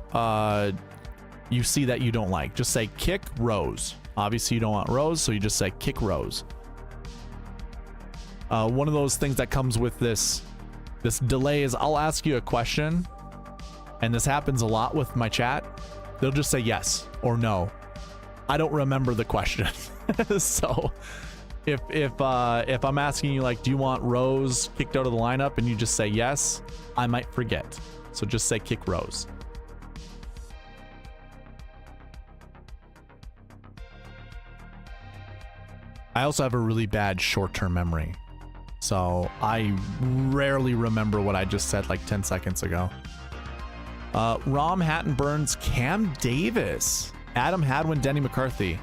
you see that you don't like. Just say kick Rose. Obviously you don't want Rose, so you just say kick Rose. One of those things that comes with this delay is I'll ask you a question, and this happens a lot with my chat. They'll just say yes or no. I don't remember the question. So if I'm asking you, like, do you want Rose kicked out of the lineup, and you just say yes, I might forget. So just say kick Rose. I also have a really bad short-term memory, so I rarely remember what I just said like 10 seconds ago. Rom, Hatton, Burns, Cam Davis, Adam Hadwin, Denny McCarthy.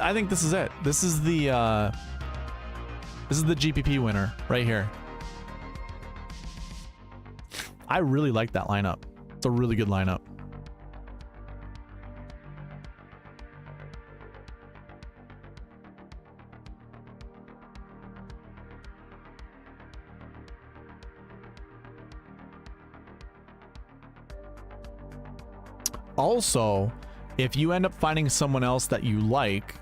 I think this is it. This is the GPP winner right here. I really like that lineup. It's a really good lineup. Also, if you end up finding someone else that you like,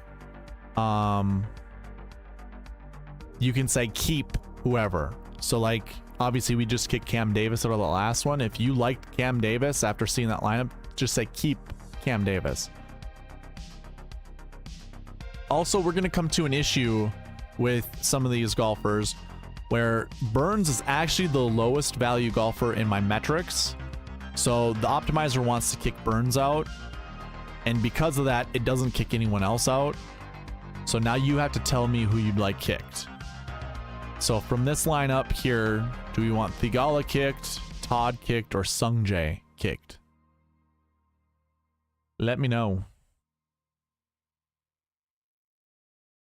you can say keep whoever. So like, obviously we just kicked Cam Davis out of the last one. If you liked Cam Davis after seeing that lineup, just say keep Cam Davis. Also, we're going to come to an issue with some of these golfers where Burns is actually the lowest value golfer in my metrics. So the optimizer wants to kick Burns out, and because of that, it doesn't kick anyone else out. So now you have to tell me who you'd like kicked. So from this lineup here, do we want Thigala kicked, Todd kicked, or Sungjae kicked? Let me know.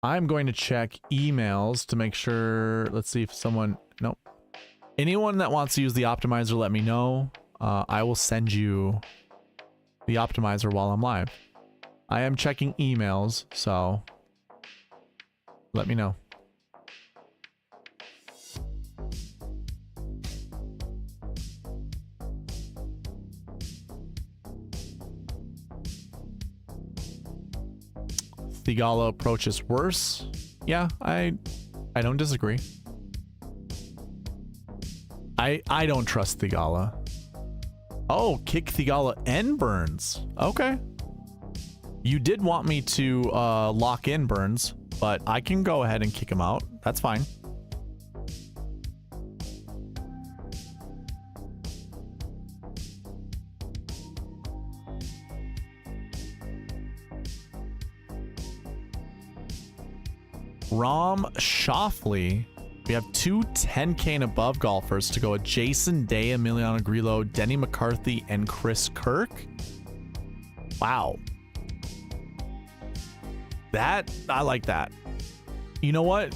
I'm going to check emails to make sure. Let's see if someone... Nope. Anyone that wants to use the optimizer, let me know. I will send you the optimizer while I'm live. I am checking emails, so let me know. Thigala approach is worse. Yeah, I don't disagree. I don't trust Thigala. Oh, kick Thigala and Burns. Okay. You did want me to lock in Burns, but I can go ahead and kick him out. That's fine. Rom Shoffley. We have two 10K and above golfers to go with Jason Day, Emiliano Grillo, Denny McCarthy, and Chris Kirk. Wow. That, I like that. You know what?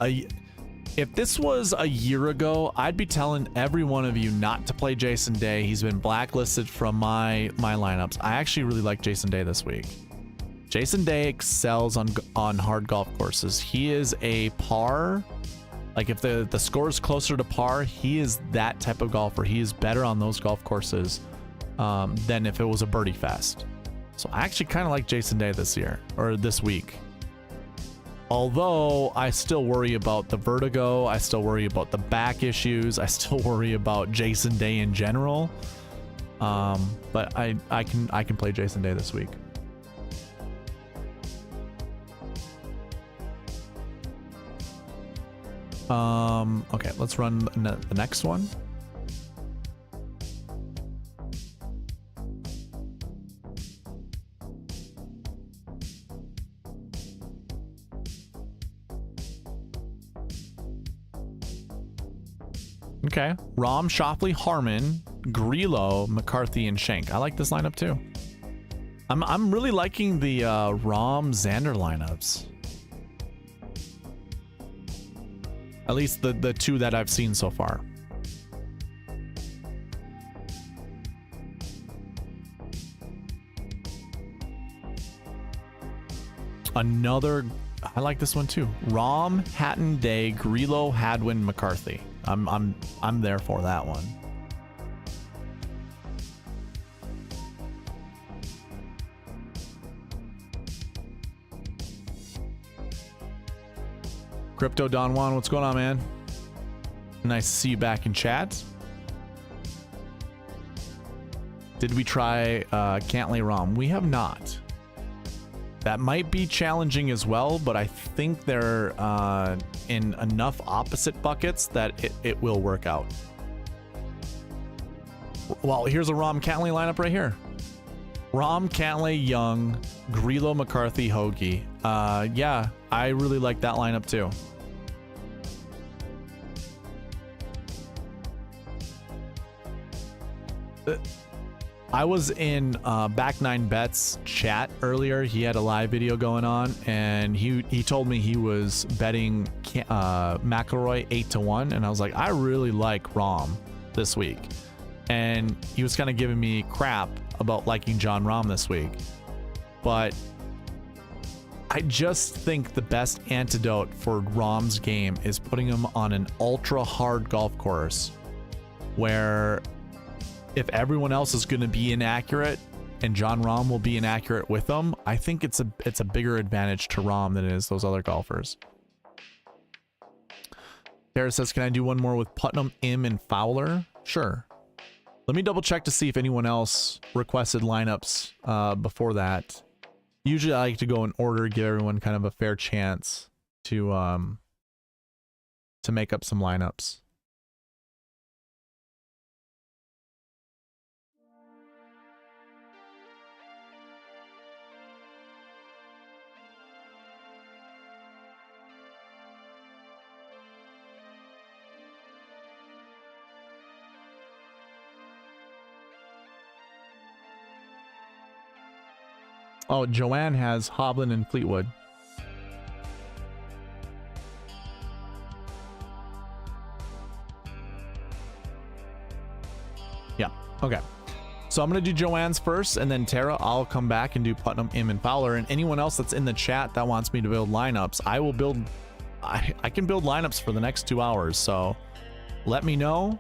If this was a year ago, I'd be telling every one of you not to play Jason Day. He's been blacklisted from my lineups. I actually really like Jason Day this week. Jason Day excels on hard golf courses. He is a par. Like if the score is closer to par, he is that type of golfer. He is better on those golf courses than if it was a birdie fest. So I actually kind of like Jason Day this year or this week. Although I still worry about the vertigo, I still worry about the back issues, I still worry about Jason Day in general. But I can play Jason Day this week. Okay, let's run the next one. Okay, Rom, Shoffley, Harmon, Grillo, McCarthy, and Shank. I like this lineup too. I'm really liking the Rom Xander lineups. At least the two that I've seen so far. Another, I like this one too. Rom, Hatton, Day, Grillo, Hadwin, McCarthy. I'm there for that one. Crypto Don Juan, what's going on, man? Nice to see you back in chat. Did we try Cantlay Rom? We have not. That might be challenging as well, but I think they're in enough opposite buckets that it will work out. Well, here's a Rom Cantlay lineup right here. Rom, Cantlay, Young, Grillo, McCarthy, Hoagie. Yeah, I really like that lineup too. I was in Back Nine Bets chat earlier. He had a live video going on, and he told me he was betting McIlroy 8-1, and I was like, I really like Rom this week. And he was kind of giving me crap about liking John Rahm this week, but I just think the best antidote for Rahm's game is putting him on an ultra hard golf course where if everyone else is going to be inaccurate and John Rahm will be inaccurate with them, I think it's a bigger advantage to Rahm than it is those other golfers. Tara says, can I do one more with Putnam, Im, and Fowler? Sure. Let me double check to see if anyone else requested lineups before that. Usually I like to go in order, give everyone kind of a fair chance to make up some lineups. Oh, Joanne has Hovland and Fleetwood. Yeah, okay. So I'm going to do Joanne's first, and then Tara, I'll come back and do Putnam, Im, and Fowler. And anyone else that's in the chat that wants me to build lineups, I will build... I can build lineups for the next 2 hours, so let me know.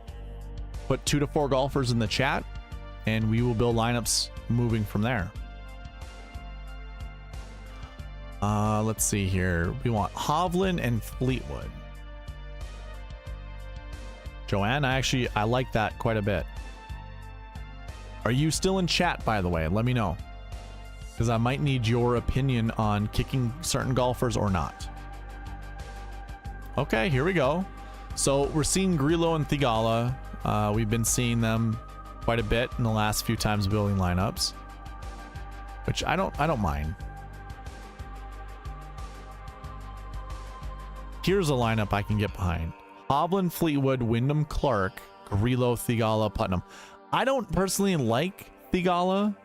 Put 2 to 4 golfers in the chat, and we will build lineups moving from there. Let's see here. We want Hovland and Fleetwood. Joanne, I like that quite a bit. Are you still in chat, by the way? Let me know. Because I might need your opinion on kicking certain golfers or not. Okay, here we go. So we're seeing Grillo and Thigala. We've been seeing them quite a bit in the last few times building lineups, which I don't mind. Here's a lineup I can get behind: Hovland, Fleetwood, Wyndham, Clark, Grillo, Thigala, Putnam. I don't personally like Thigala,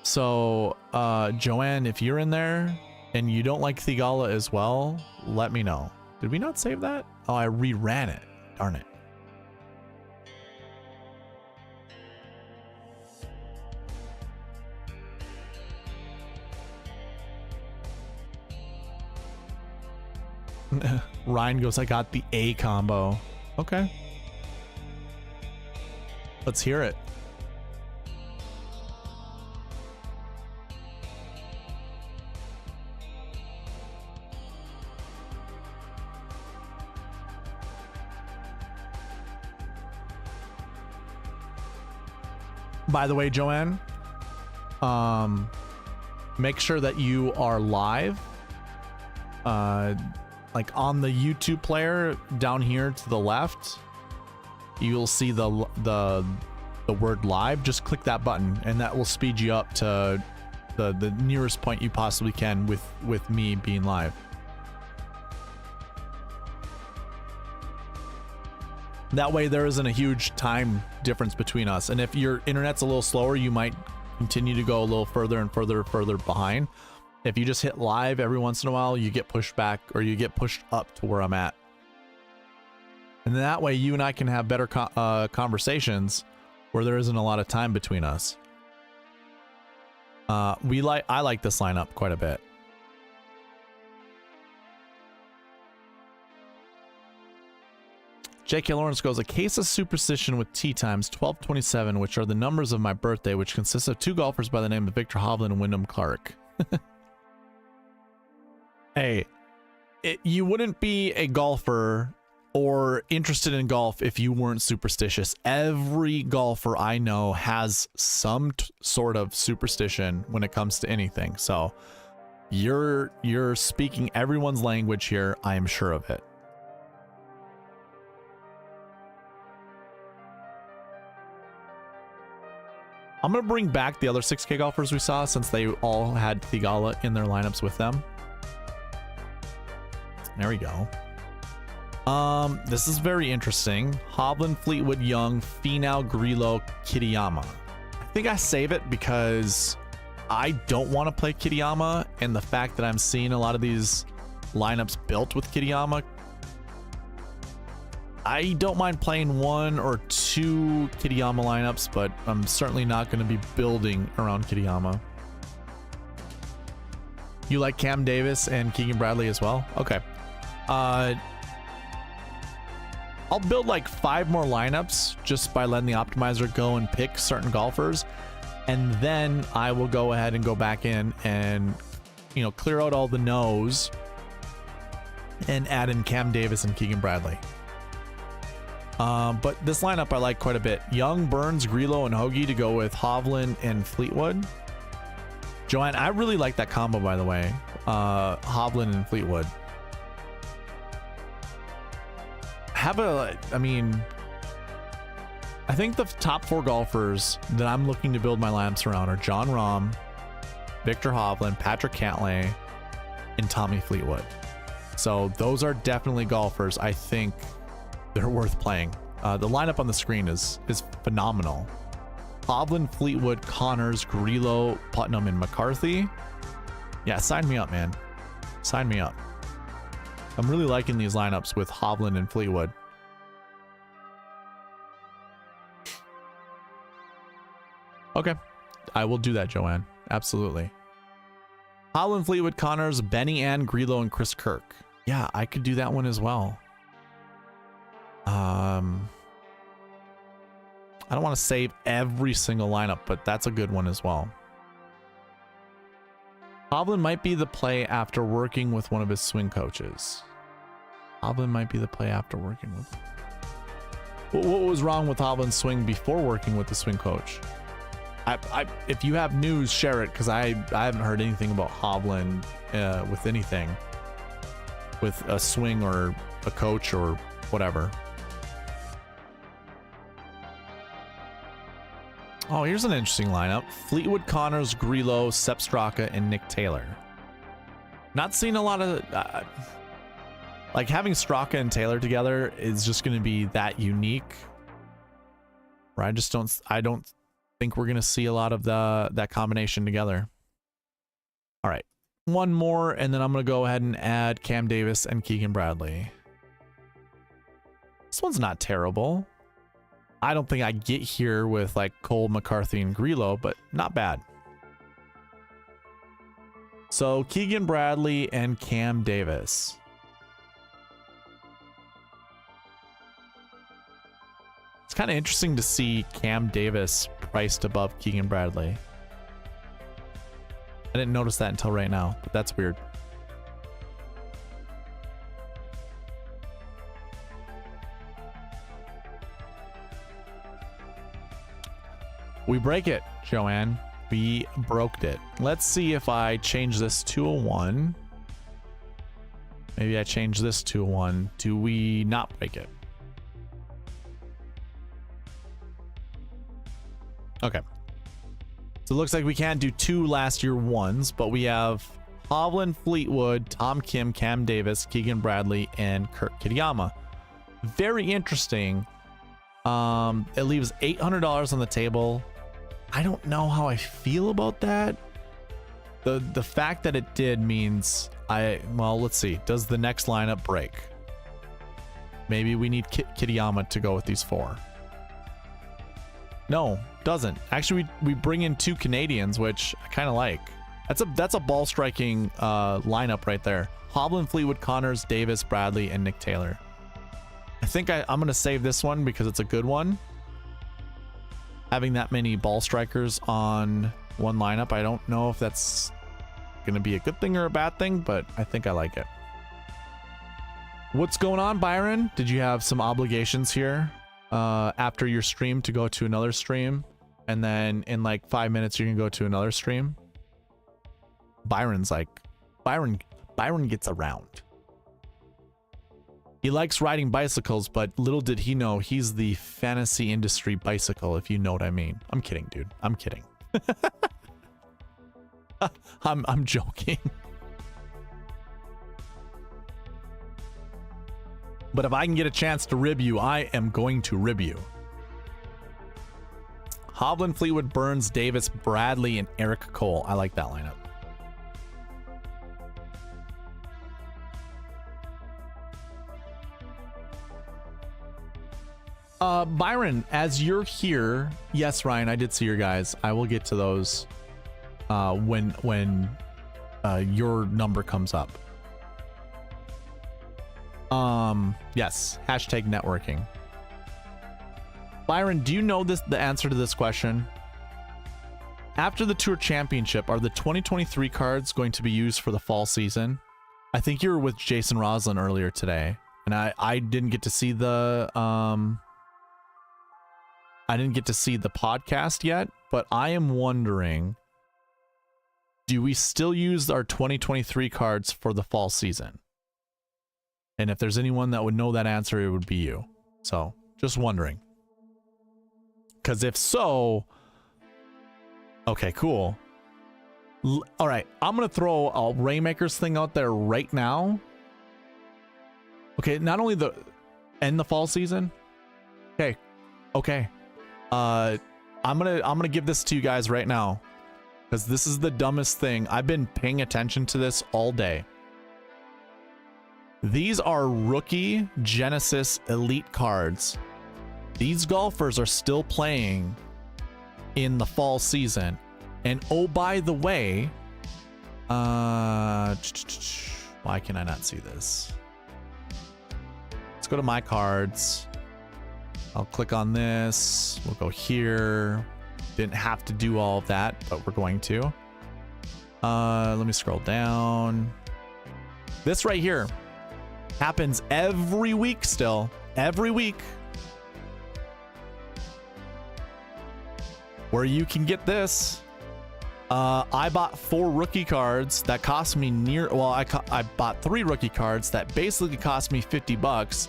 so Joanne, if you're in there and you don't like Thigala as well, let me know. Did we not save that? Oh, I reran it. Darn it. Ryan goes, I got the A combo. Okay. Let's hear it. By the way, Joanne, make sure that you are live. Like on the YouTube player down here to the left, you'll see the word live. Just click that button and that will speed you up to the nearest point you possibly can with me being live. That way there isn't a huge time difference between us. And if your internet's a little slower, you might continue to go a little further and further behind. If you just hit live every once in a while, you get pushed back or you get pushed up to where I'm at. And that way you and I can have better conversations where there isn't a lot of time between us. I like this lineup quite a bit. J.K. Lawrence goes, a case of superstition with tee times 1227, which are the numbers of my birthday, which consists of two golfers by the name of Victor Hovland and Wyndham Clark. Hey, you wouldn't be a golfer or interested in golf if you weren't superstitious. Every golfer I know has some sort of superstition when it comes to anything. So you're speaking everyone's language here. I am sure of it. I'm going to bring back the other 6K golfers we saw since they all had Thigala in their lineups with them. There we go. This is very interesting. Hovland, Fleetwood, Young, Finau, Grillo, Kitayama. I think I save it because I don't want to play Kitayama, and the fact that I'm seeing a lot of these lineups built with Kitayama, I don't mind playing one or two Kitayama lineups, but I'm certainly not going to be building around Kitayama. You like Cam Davis and Keegan Bradley as well? Okay. I'll build like 5 more lineups just by letting the optimizer go and pick certain golfers, and then I will go ahead and go back in and, you know, clear out all the no's and add in Cam Davis and Keegan Bradley. But this lineup I like quite a bit. Young, Burns, Grillo, and Hoagie to go with Hovland and Fleetwood. Joanne, I really like that combo, by the way. Hovland and Fleetwood. I think the top 4 golfers that I'm looking to build my lineups around are Jon Rahm, Victor Hovland, Patrick Cantlay, and Tommy Fleetwood. So those are definitely golfers I think they're worth playing. The lineup on the screen is phenomenal. Hovland, Fleetwood, Connors, Grillo, Putnam, and McCarthy. Yeah, sign me up, man. Sign me up. I'm really liking these lineups with Hovland and Fleetwood. Okay, I will do that, Joanne. Absolutely. Hovland, Fleetwood, Connors, Benny Ann, Grillo, and Chris Kirk. Yeah, I could do that one as well. I don't want to save every single lineup, but that's a good one as well. Hovland might be the play after working with one of his swing coaches. Hovland might be the play after working with. What was wrong with Hovland's swing before working with the swing coach? If you have news, share it, because I haven't heard anything about Hovland with anything, with a swing or a coach or whatever. Oh, here's an interesting lineup: Fleetwood, Connors, Grillo, Sepp Straka, and Nick Taylor. Not seeing a lot of like having Straka and Taylor together is just going to be that unique. Or I don't think we're going to see a lot of that combination together. All right, one more, and then I'm going to go ahead and add Cam Davis and Keegan Bradley. This one's not terrible. I don't think I get here with like Cole, McCarthy, and Grillo, but not bad. So Keegan Bradley and Cam Davis. It's kind of interesting to see Cam Davis priced above Keegan Bradley. I didn't notice that until right now, but that's weird. We break it, Joanne. We broke it. Let's see if I change this to a 1. Maybe I change this to a 1. Do we not break it? Okay. So it looks like we can't do 2 last year 1s, but we have Hovland, Fleetwood, Tom Kim, Cam Davis, Keegan Bradley, and Kurt Kitayama. Very interesting. It leaves $800 on the table. I don't know how I feel about that. The fact that it did means well, let's see. Does the next lineup break? Maybe we need Kitayama to go with these 4. No, doesn't. Actually, we bring in 2 Canadians, which I kind of like. That's a ball striking lineup right there. Hovland, Fleetwood, Connors, Davis, Bradley, and Nick Taylor. I think I'm going to save this one because it's a good one. Having that many ball strikers on one lineup, I don't know if that's going to be a good thing or a bad thing, but I think I like it. What's going on, Byron? Did you have some obligations here after your stream to go to another stream, and then in like 5 minutes you can go to another stream? Byron gets around. He likes riding bicycles, but little did he know he's the fantasy industry bicycle, if you know what I mean. I'm kidding, dude. I'm kidding. I'm joking. But if I can get a chance to rib you, I am going to rib you. Hovland, Fleetwood, Burns, Davis, Bradley, and Eric Cole. I like that lineup. Byron, as you're here, yes, Ryan, I did see your guys. I will get to those when your number comes up. Yes, hashtag networking. Byron, do you know the answer to this question? After the Tour Championship, are the 2023 cards going to be used for the fall season? I think you were with Jason Roslin earlier today, and I didn't get to see the podcast yet, but I am wondering, do we still use our 2023 cards for the fall season? And if there's anyone that would know that answer, it would be you. So, just wondering. Because if so, okay, cool. All right, I'm going to throw a Rainmakers thing out there right now. Okay, not only the fall season. Okay. I'm gonna give this to you guys right now, because this is the dumbest thing. I've been paying attention to this all day. These are rookie Genesis Elite cards. These golfers are still playing in the fall season. And oh, by the way, why can I not see this? Let's go to my cards. I'll click on this. We'll go here. Didn't have to do all of that, but we're going to. Let me scroll down. This right here happens every week still. Every week. where you can get this. I bought 4 rookie cards that cost me I bought 3 rookie cards that basically cost me 50 bucks.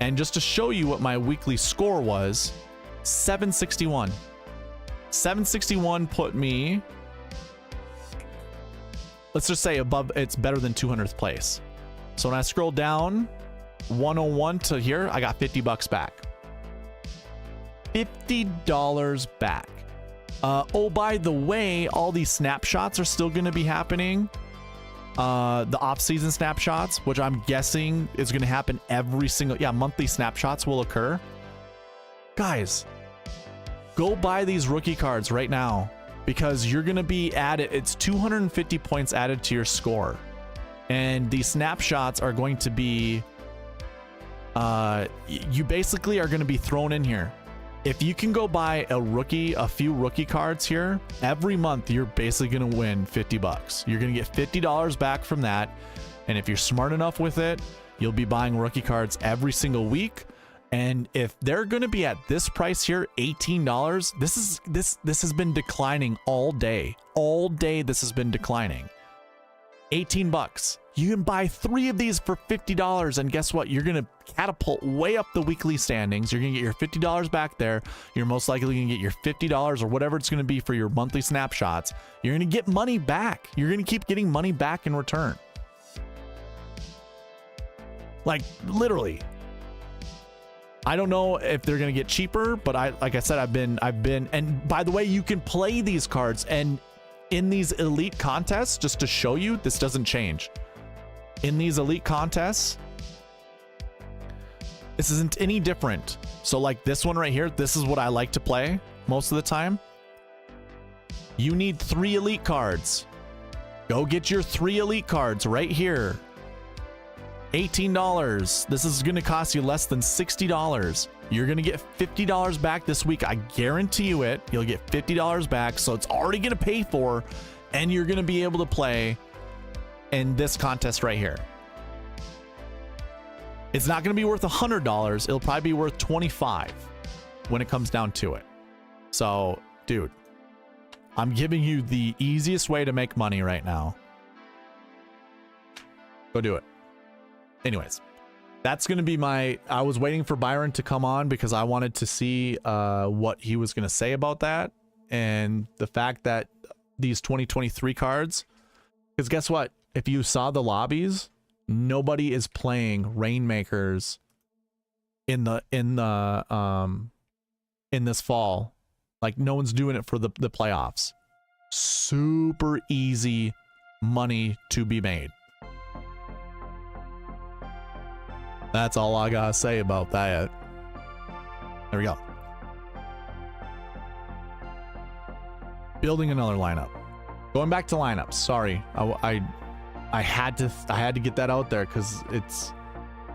And just to show you what my weekly score was, 761. 761 put me, let's just say above, it's better than 200th place. So when I scroll down 101 to here, I got 50 bucks back. $50 back. Oh, by the way, all these snapshots are still going to be happening. The off-season snapshots, which I'm guessing is going to happen every single, monthly snapshots will occur. Guys, go buy these rookie cards right now because you're going to be added. It's 250 points added to your score. And these snapshots are going to be, you basically are going to be thrown in here. If you can go buy a few rookie cards here, every month you're basically going to win 50 bucks. You're going to get $50 back from that. And if you're smart enough with it, you'll be buying rookie cards every single week. And if they're going to be at this price here, $18, this has been declining all day. All day this has been declining. 18 bucks. You can buy 3 of these for $50, and guess what? You're gonna catapult way up the weekly standings. You're gonna get your $50 back there. You're most likely gonna get your $50 or whatever it's gonna be for your monthly snapshots. You're gonna get money back. You're gonna keep getting money back in return. Like literally. I don't know if they're gonna get cheaper, but like I said, I've been, and by the way, you can play these cards, and in these elite contests, just to show you, this doesn't change. In these elite contests, this isn't any different. So like this one right here, this is what I like to play most of the time. You need 3 elite cards. Go get your 3 elite cards right here. $18. This is going to cost you less than $60. You're going to get $50 back this week. I guarantee you it. You'll get $50 back. So it's already going to pay for, and you're going to be able to play in this contest right here. It's not going to be worth $100. It'll probably be worth $25 when it comes down to it. So, dude, I'm giving you the easiest way to make money right now. Go do it. Anyways, that's going to be I was waiting for Byron to come on because I wanted to see what he was going to say about that. And the fact that these 2023 cards, because guess what? If you saw the lobbies, nobody is playing Rainmakers in this fall. Like no one's doing it for the playoffs. Super easy money to be made. That's all I gotta say about that. There we go. Building another lineup. Going back to lineups. Sorry, I had to get that out there because it's,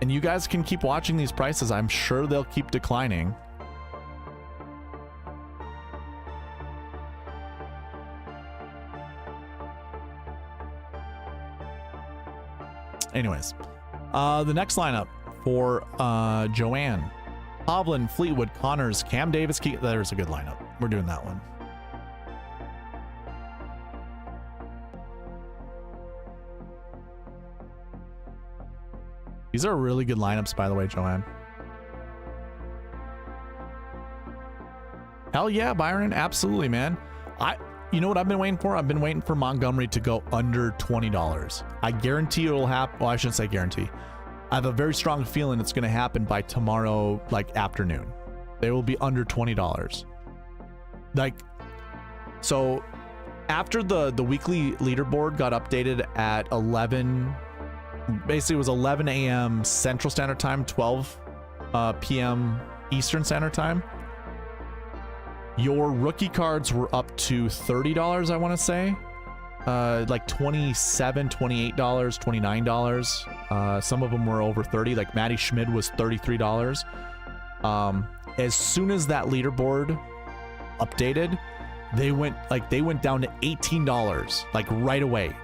and you guys can keep watching these prices. I'm sure they'll keep declining. Anyways, the next lineup for Joanne, Hovland, Fleetwood, Connors, Cam Davis. There's a good lineup. We're doing that one. These are really good lineups, by the way, Joanne. Hell yeah, Byron. Absolutely, man. You know what I've been waiting for? I've been waiting for Montgomery to go under $20. I guarantee it'll happen. Well, I shouldn't say guarantee. I have a very strong feeling it's going to happen by tomorrow, like afternoon. They will be under $20. Like, so after the weekly leaderboard got updated at 11, basically it was 11 a.m. Central Standard Time, 12 p.m. Eastern Standard Time. Your rookie cards were up to $30, I want to say. Like $27, $28, $29. Some of them were over 30. Like Matty Schmid was $33. As soon as that leaderboard updated, they went down to $18. Like right away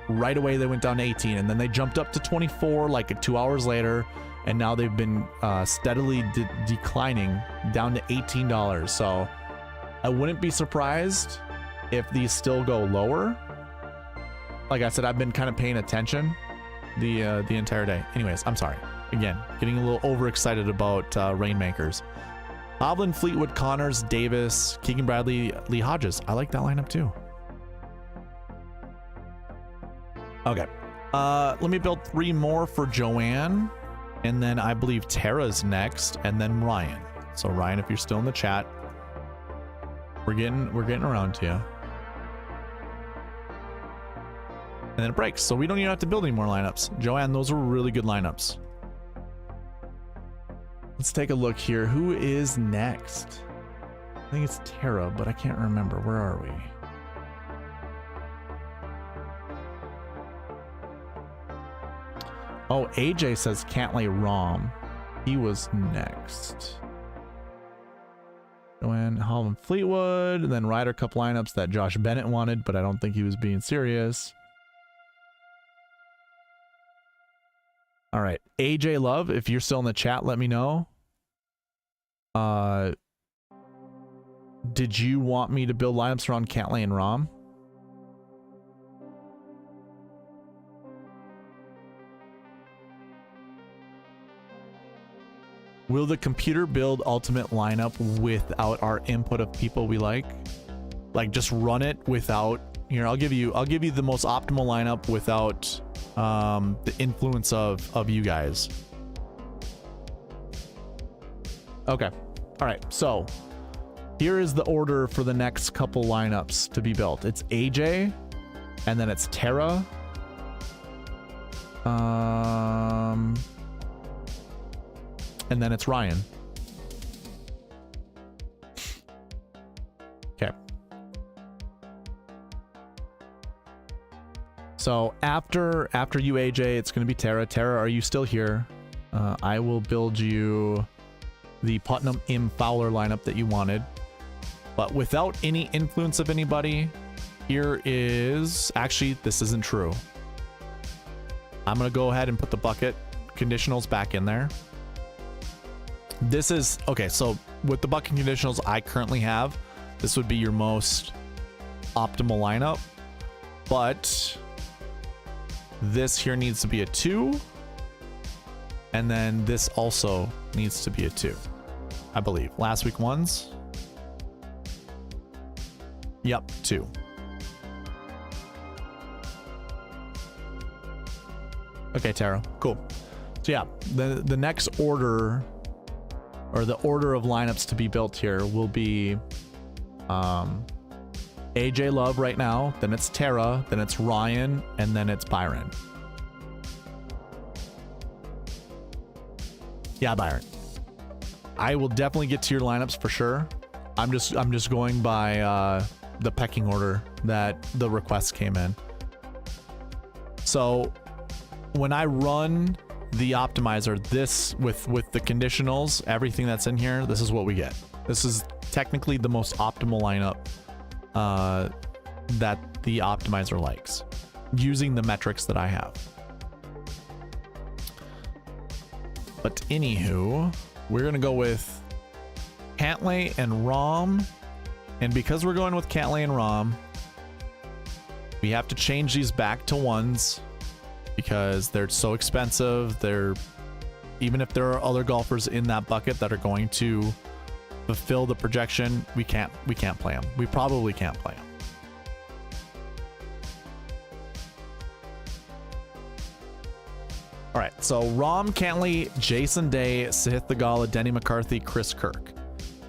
they went down to 18, and then they jumped up to 24 like 2 hours later, and now they've been steadily declining down to $18. So I wouldn't be surprised if these still go lower. Like I said, I've been kind of paying attention the entire day. Anyways, I'm sorry. Again, getting a little overexcited about Rainmakers. Hovland, Fleetwood, Connors, Davis, Keegan Bradley, Lee Hodges. I like that lineup too. Okay. Let me build 3 more for Joanne. And then I believe Tara's next, and then Ryan. So Ryan, if you're still in the chat, we're getting around to you. And then it breaks, so we don't even have to build any more lineups. Joanne, those were really good lineups. Let's take a look here. Who is next? I think it's Tara, but I can't remember. Where are we? Oh, AJ says Cantlay Rom. He was next. Joanne, Holland, Fleetwood, and then Ryder Cup lineups that Josh Bennett wanted, but I don't think he was being serious. All right, AJ Love, if you're still in the chat, let me know. Did you want me to build lineups around Cantlay and Rom? Will the computer build ultimate lineup without our input of people we like? Like just run it without, here, I'll give you the most optimal lineup without the influence of you guys. Okay. All right. So here is the order for the next couple lineups to be built. It's AJ, and then it's Tara. And then it's Ryan. Okay. So after you, AJ, it's going to be Tara. Tara, are you still here? I will build you the Putnam Im Fowler lineup that you wanted, but without any influence of anybody. Here is, actually, this isn't true. I'm going to go ahead and put the bucket conditionals back in there. This is, okay, so with the bucket conditionals I currently have, this would be your most optimal lineup, but this here needs to be a 2, and then this also needs to be a 2, I believe. Last week ones. Yep, 2. Okay, Tara, cool. So yeah, the next order, or the order of lineups to be built here, will be AJ Love right now, then it's Tara, then it's Ryan, and then it's Byron. Yeah, Byron. I will definitely get to your lineups for sure. I'm just going by the pecking order that the requests came in. So when I run the optimizer, this with the conditionals, everything that's in here, this is what we get. This is technically the most optimal lineup that the optimizer likes, using the metrics that I have. But anywho, we're gonna go with Cantlay and Rom, and because we're going with Cantlay and Rom, we have to change these back to 1s because they're so expensive. They're, even if there are other golfers in that bucket that are going to fulfill the projection, we can't play them. We probably can't play them. All right, so Rom, Cantlay, Jason Day, Sahith Theegala, Denny McCarthy, Chris Kirk.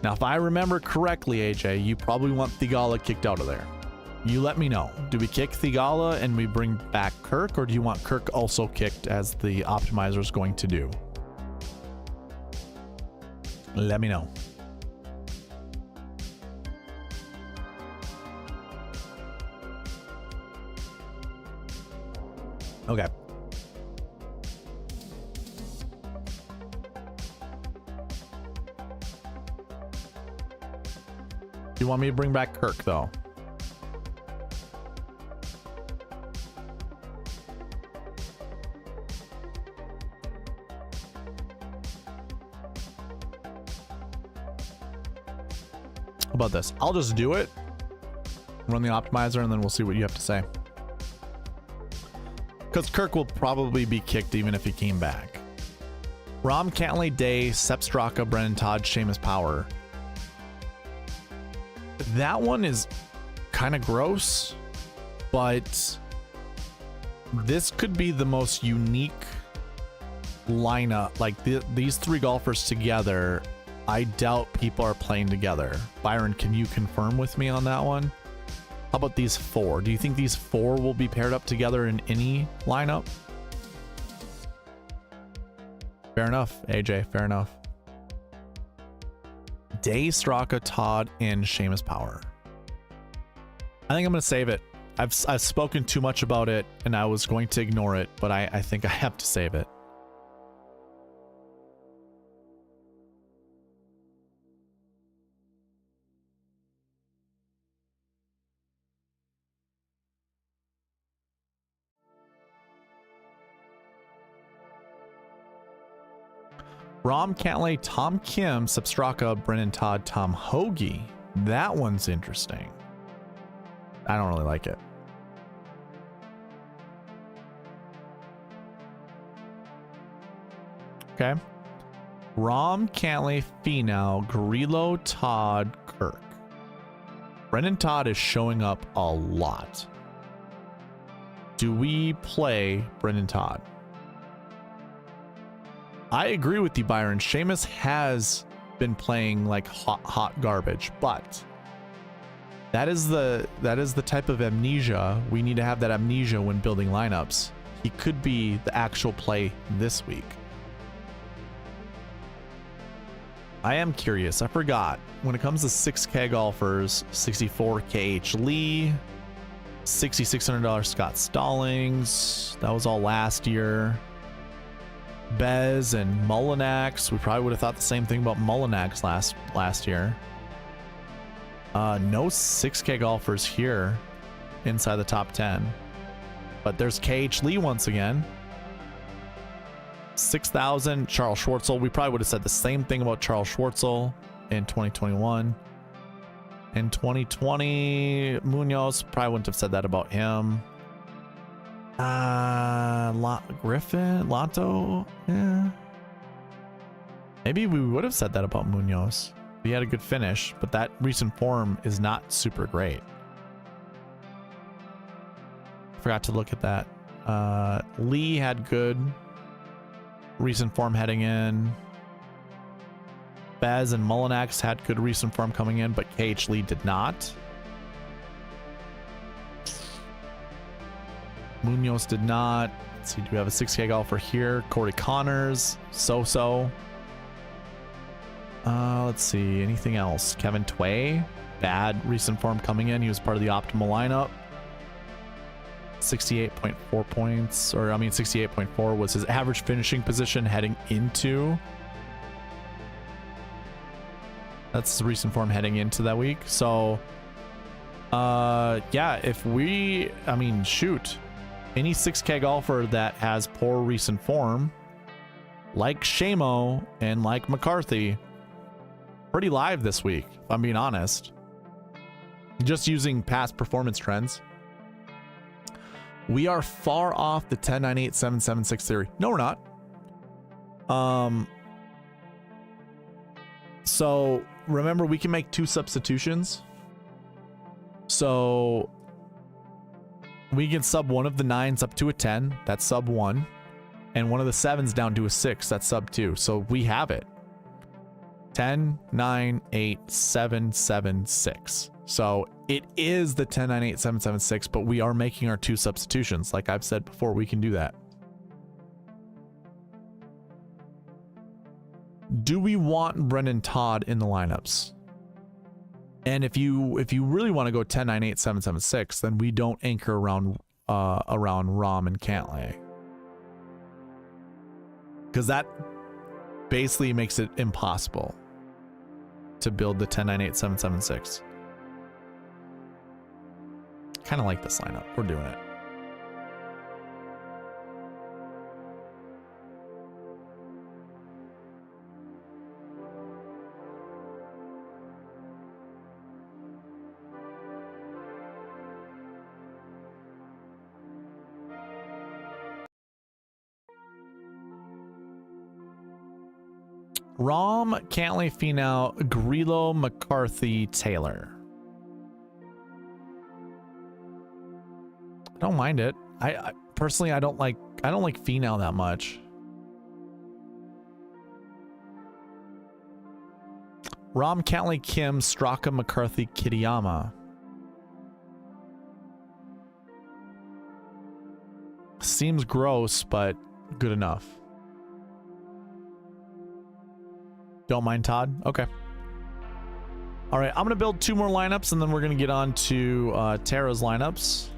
Now, if I remember correctly, AJ, you probably want Theegala kicked out of there. You let me know. Do we kick Theegala and we bring back Kirk, or do you want Kirk also kicked as the optimizer is going to do? Let me know. Okay. You want me to bring back Kirk, though? about this? I'll just do it, run the optimizer, and then we'll see what you have to say. Because Kirk will probably be kicked even if he came back. Rahm, Cantlay, Day, Sepp Straka, Brennan Todd, Seamus Power. That one is kind of gross, but this could be the most unique lineup. Like these three golfers together, I doubt people are playing together. Byron, can you confirm with me on that one? How about these four? Do you think these four will be paired up together in any lineup? Fair enough, AJ, fair enough. Day, Straka, Todd, and Seamus Power. I think I'm going to save it. I've spoken too much about it, and I was going to ignore it, but I think I have to save it. Rahm, Cantlay, Tom Kim, Sepp Straka, Brennan Todd, Tom Hoagie. That one's interesting. I don't really like it. Okay. Rahm, Cantlay, Finau, Grillo, Todd, Kirk. Brennan Todd is showing up a lot. Do we play Brennan Todd? I agree with you, Byron. Seamus has been playing like hot garbage, but that is the type of amnesia. We need to have that amnesia when building lineups. He could be the actual play this week. I am curious. I forgot. When it comes to 6K golfers, 64 KH Lee, $6,600 Scott Stallings. That was all last year. Bez and Mullinax. We probably would have thought the same thing about Mullinax last year. No 6K golfers here inside the top 10. But there's KH Lee once again. 6,000. Charles Schwartzel. We probably would have said the same thing about Charles Schwartzel in 2021. In 2020, Munoz, probably wouldn't have said that about him. Griffin, Lanto, yeah. Maybe we would have said that about Munoz. He had a good finish, but that recent form is not super great. Forgot to look at that. Lee had good recent form heading in. Baz and Mullinax had good recent form coming in, but KH Lee did not. Munoz did not. Let's see, do we have a 6K golfer here? Corey Connors, so-so. Let's see, anything else? Kevin Tway, bad recent form coming in. He was part of the optimal lineup. 68.4 points, or I mean 68.4 was his average finishing position heading into. That's his recent form heading into that week. So, yeah, if we, I mean, shoot. Any 6K golfer that has poor recent form, like Shamo and like McCarthy, pretty live this week, if I'm being honest. Just using past performance trends. We are far off the 10, 9, 8, 7, 7, 6 theory. No, we're not. So remember, we can make 2 substitutions. So we can sub one of the 9s up to a 10. That's sub 1. And one of the 7s down to a 6. That's sub 2. So we have it. 10, 9, 8, 7, 7, 6. So it is the 10, 9, 8, 7, 7, 6, but we are making our 2 substitutions. Like I've said before, we can do that. Do we want Brennan Todd in the lineups? And if you really want to go 10, 9, 8, 7, 7, 6, then we don't anchor around Rahm and Cantlay. Because that basically makes it impossible to build the 10, 9, 8, 7, 7, 6. Kind of like this lineup. We're doing it. Rom, Cantley, Finau, Grillo, McCarthy, Taylor. I don't mind it. I personally I don't like Finau that much. Rom, Cantley, Kim, Straka, McCarthy, Kitayama. Seems gross, but good enough. Don't mind Todd? Okay. All right, I'm going to build 2 more lineups, and then we're going to get on to Tara's lineups.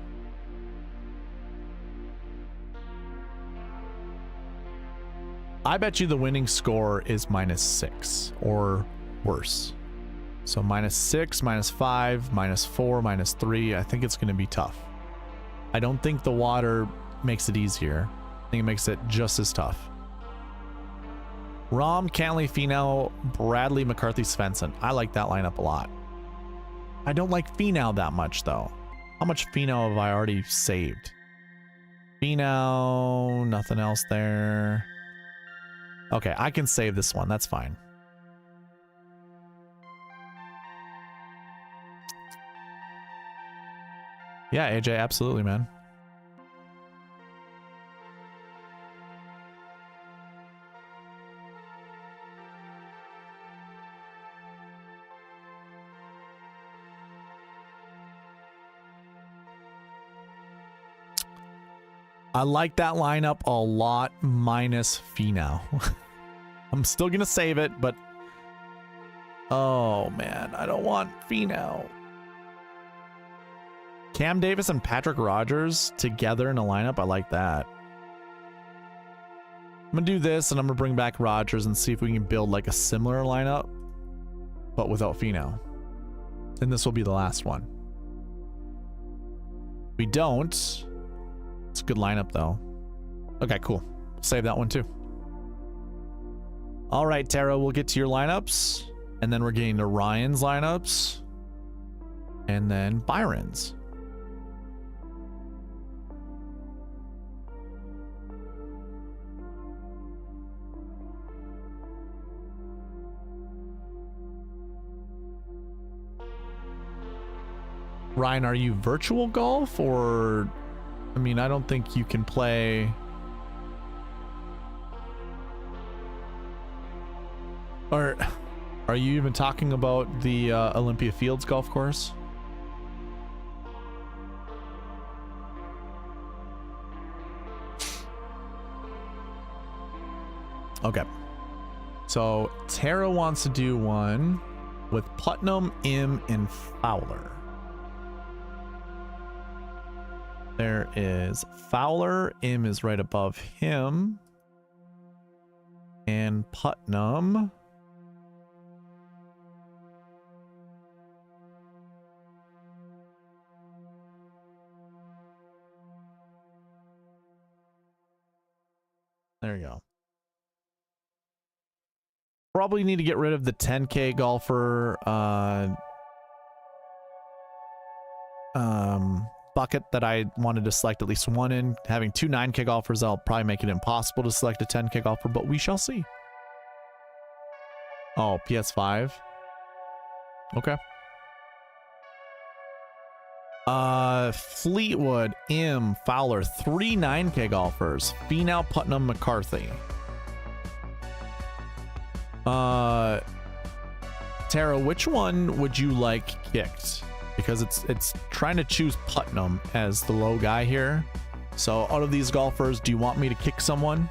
I bet you the winning score is -6 or worse. So -6, -5, -4, -3. I think it's going to be tough. I don't think the water makes it easier. I think it makes it just as tough. Rom, Cantley, Finau, Bradley, McCarthy, Svensson. I like that lineup a lot. I don't like Finau that much, though. How much Finau have I already saved? Finau, nothing else there. Okay, I can save this one. That's fine. Yeah, AJ, absolutely, man. I like that lineup a lot minus Finau. I'm still going to save it, but... Oh, man. I don't want Finau. Cam Davis and Patrick Rogers together in a lineup. I like that. I'm going to do this, and I'm going to bring back Rogers and see if we can build like a similar lineup, but without Finau. And this will be the last one. We don't... It's a good lineup, though. Okay, cool. Save that one, too. All right, Tara, we'll get to your lineups. And then we're getting to Ryan's lineups. And then Byron's. Ryan, are you virtual golf or... I mean, I don't think you can play... Or are you even talking about the Olympia Fields golf course? Okay. So Tara wants to do one with Putnam, Im, and Fowler. There is Fowler. Im is right above him. And Putnam. There you go. Probably need to get rid of the 10K golfer bucket that I wanted to select at least one in. Having 2 9K golfers, I'll probably make it impossible to select a 10K golfer, but we shall see. Oh, PS5. Okay. Fleetwood, Im, Fowler, 3 9K golfers. Finau, Putnam, McCarthy. Tara, which one would you like kicked? Because it's trying to choose Putnam as the low guy here. So out of these golfers, do you want me to kick someone?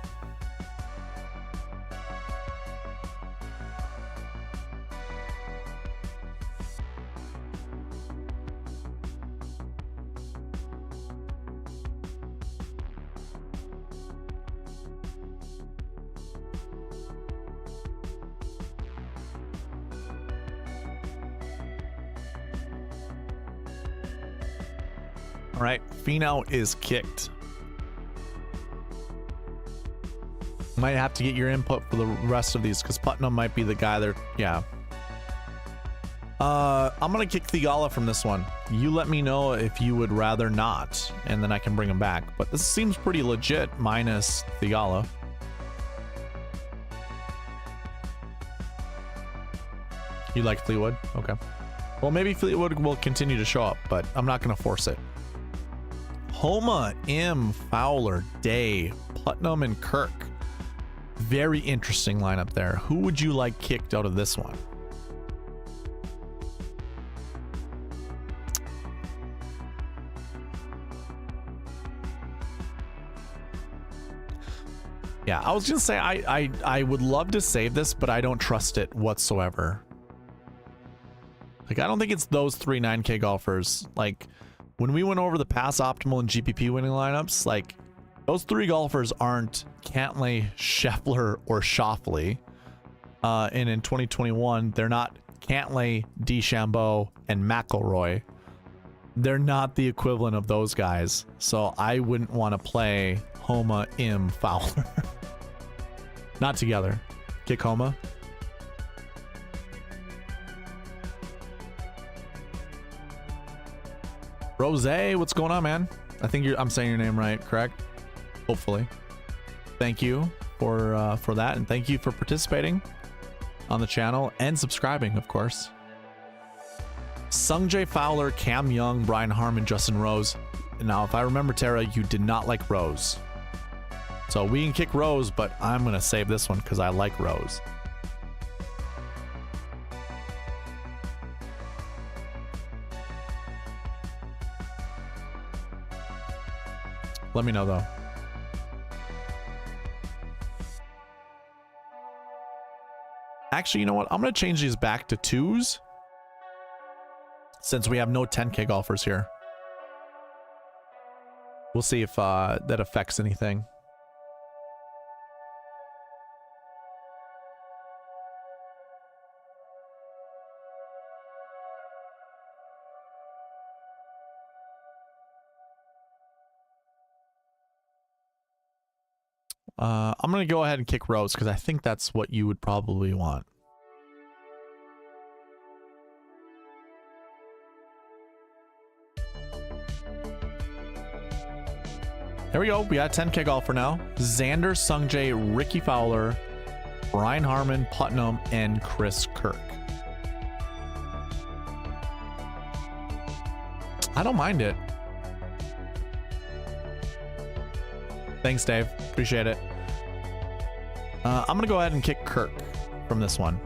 All right, Finau is kicked. Might have to get your input for the rest of these because Putnam might be the guy there. Yeah. I'm gonna kick Theegala from this one. You let me know if you would rather not, and then I can bring him back. But this seems pretty legit minus Theegala. You like Fleetwood? Okay. Well, maybe Fleetwood will continue to show up, but I'm not going to force it. Homa, M, Fowler, Day, Putnam, and Kirk. Very interesting lineup there. Who would you like kicked out of this one? Yeah, I was gonna say I would love to save this, but I don't trust it whatsoever. Like, I don't think it's those 3 9K golfers. Like, when we went over the pass optimal and GPP winning lineups, like, those 3 golfers aren't Cantlay, Scheffler, or Schauffele. And in 2021, they're not Cantlay, DeChambeau, and McIlroy. They're not the equivalent of those guys. So I wouldn't want to play Homa, M, Fowler. Not together. Kick Homa. Rose, what's going on, man? I think I'm saying your name right, correct? Hopefully. Thank you for that, and thank you for participating on the channel and subscribing, of course. Sungjae Fowler, Cam Young, Brian Harman, Justin Rose. Now, if I remember, Tara, you did not like Rose. So we can kick Rose, but I'm going to save this one because I like Rose. Let me know, though. Actually, you know what? I'm going to change these back to 2s since we have no 10K golfers here. We'll see if that affects anything. I'm going to go ahead and kick Rose because I think that's what you would probably want. There we go. We got 10K golfer now. Xander, Sungjae, Ricky Fowler, Brian Harman, Putnam, and Chris Kirk. I don't mind it. Thanks, Dave. Appreciate it. I'm going to go ahead and kick Kirk from this one.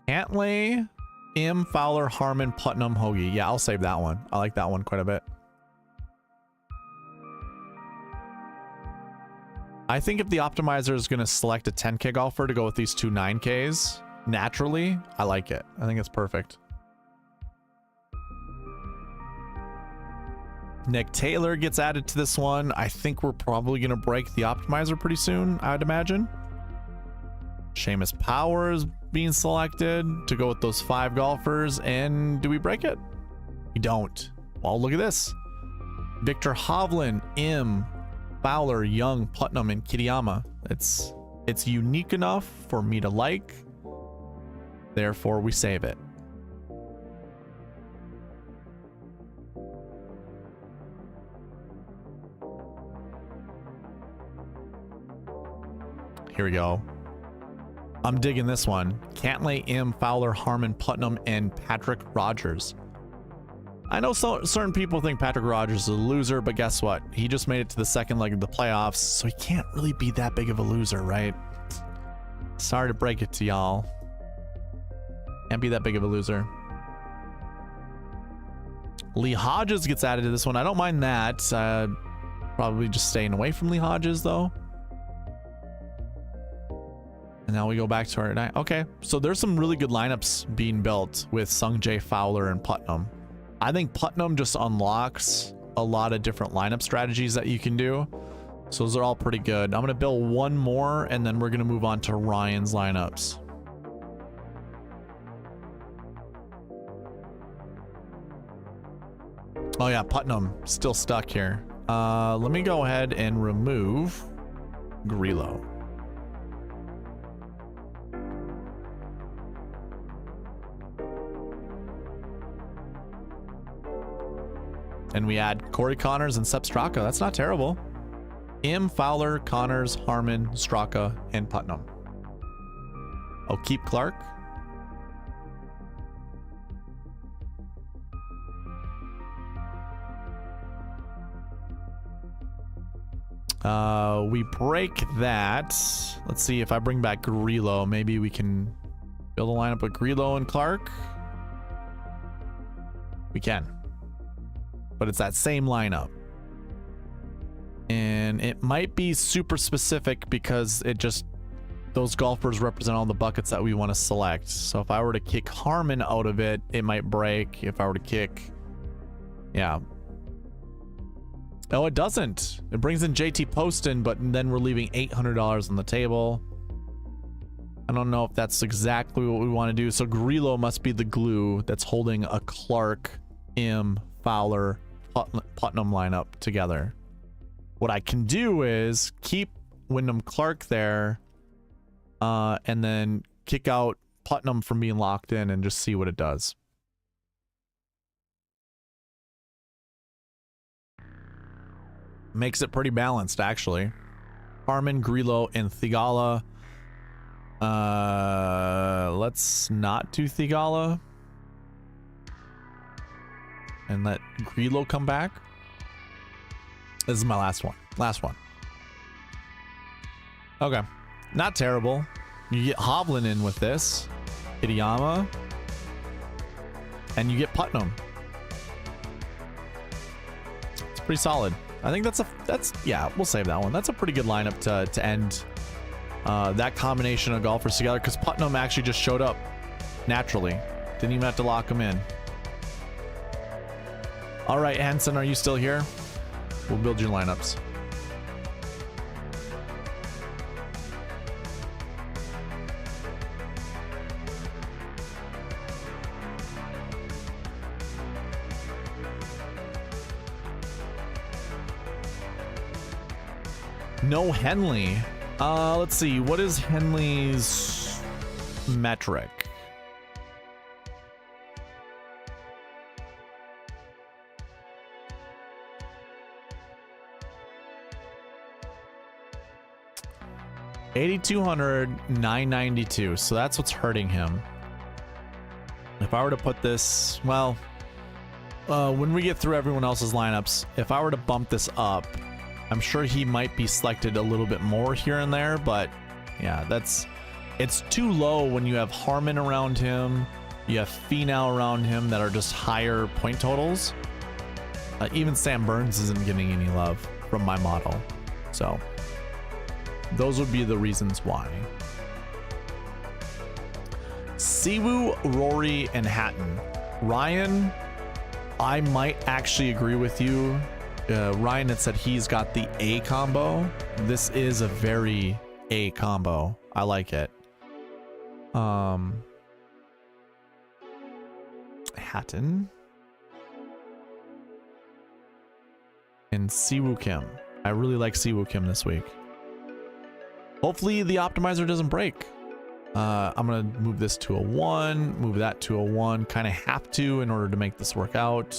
Cantlay, M, Fowler, Harman, Putnam, Hoagie. Yeah, I'll save that one. I like that one quite a bit. I think if the optimizer is going to select a 10K golfer to go with these 2 9Ks, naturally, I like it. I think it's perfect. Nick Taylor gets added to this one. I think we're probably going to break the optimizer pretty soon, I'd imagine. Seamus Power is being selected to go with those 5 golfers. And do we break it? We don't. Well, look at this. Victor Hovland, M, Fowler, Young, Putnam, and Kitayama. It's unique enough for me to like. Therefore, we save it. Here we go. I'm digging this one. Cantlay, M, Fowler, Harman, Putnam, and Patrick Rogers. I know certain people think Patrick Rogers is a loser, but guess what? He just made it to the second leg of the playoffs, so he can't really be that big of a loser, right? Sorry to break it to y'all. Can't be that big of a loser. Lee Hodges gets added to this one. I don't mind that. Probably just staying away from Lee Hodges, though. And now we go back to our night. Okay, so there's some really good lineups being built with Sungjae, Fowler, and Putnam. I think Putnam just unlocks a lot of different lineup strategies that you can do. So those are all pretty good. I'm going to build one more, and then we're going to move on to Ryan's lineups. Oh yeah, Putnam still stuck here. Let me go ahead and remove Grillo. And we add Corey Connors and Sepp Straka. That's not terrible. Im, Fowler, Connors, Harman, Straka, and Putnam. I'll keep Clark. We break that. Let's see if I bring back Grillo. Maybe we can build a lineup with Grillo and Clark. We can. But it's that same lineup. And it might be super specific because it just, those golfers represent all the buckets that we want to select. So if I were to kick Harman out of it, it might break. If I were to kick, yeah. Oh, it doesn't. It brings in JT Poston, but then we're leaving $800 on the table. I don't know if that's exactly what we want to do. So Grillo must be the glue that's holding a Clark, Im, Fowler, Putnam lineup together. What I can do is keep Wyndham Clark there, and then kick out Putnam from being locked in and just see what it does. Makes it pretty balanced, actually. Harman, Grillo, and Thigala. Let's not do Thigala. And let Grillo come back. This is my last one. Last one. Okay. Not terrible. You get Hovland in with this. Kitayama. And you get Putnam. It's pretty solid. I think that's yeah, we'll save that one. That's a pretty good lineup to end that combination of golfers together, because Putnam actually just showed up naturally. Didn't even have to lock him in. All right, Henson, are you still here? We'll build your lineups. No Henley. Let's see. What is Henley's metric? $8,200, $992. So that's what's hurting him. If I were to put this, well, when we get through everyone else's lineups, if I were to bump this up, I'm sure he might be selected a little bit more here and there, but yeah, it's too low when you have Harman around him, you have Finau around him that are just higher point totals. Even Sam Burns isn't getting any love from my model. So those would be the reasons why. Siwoo, Rory, and Hatton. Ryan, I might actually agree with you. Ryan had said he's got the A combo. This is a very A combo. I like it. Hatton and Siwoo Kim. I really like Siwoo Kim this week. Hopefully the optimizer doesn't break. I'm gonna move this to a 1, move that to a 1. Kind of have to in order to make this work out.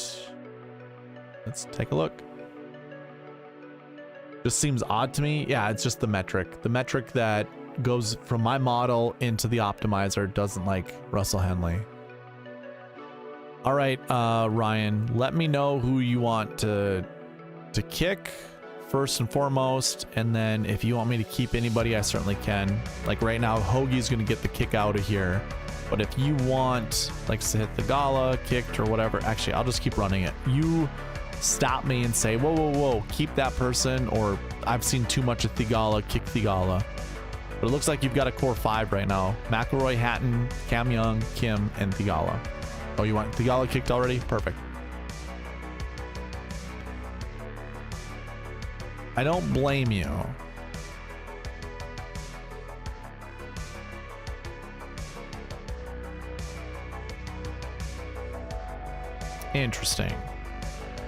Let's take a look. Just seems odd to me. Yeah, it's just the metric. The metric that goes from my model into the optimizer doesn't like Russell Henley. All right, Ryan, let me know who you want to kick first and foremost, and then if you want me to keep anybody, I certainly can. Like right now, Hoagie's gonna get the kick out of here. But if you want, like, to hit the gala, kicked, or whatever, actually, I'll just keep running it. You stop me and say, whoa, whoa, whoa, keep that person, or I've seen too much of Thigala, kick Thigala. But it looks like you've got a core 5 right now. McIlroy, Hatton, Cam Young, Kim, and Thigala. Oh, you want Thigala kicked already? Perfect. I don't blame you. Interesting.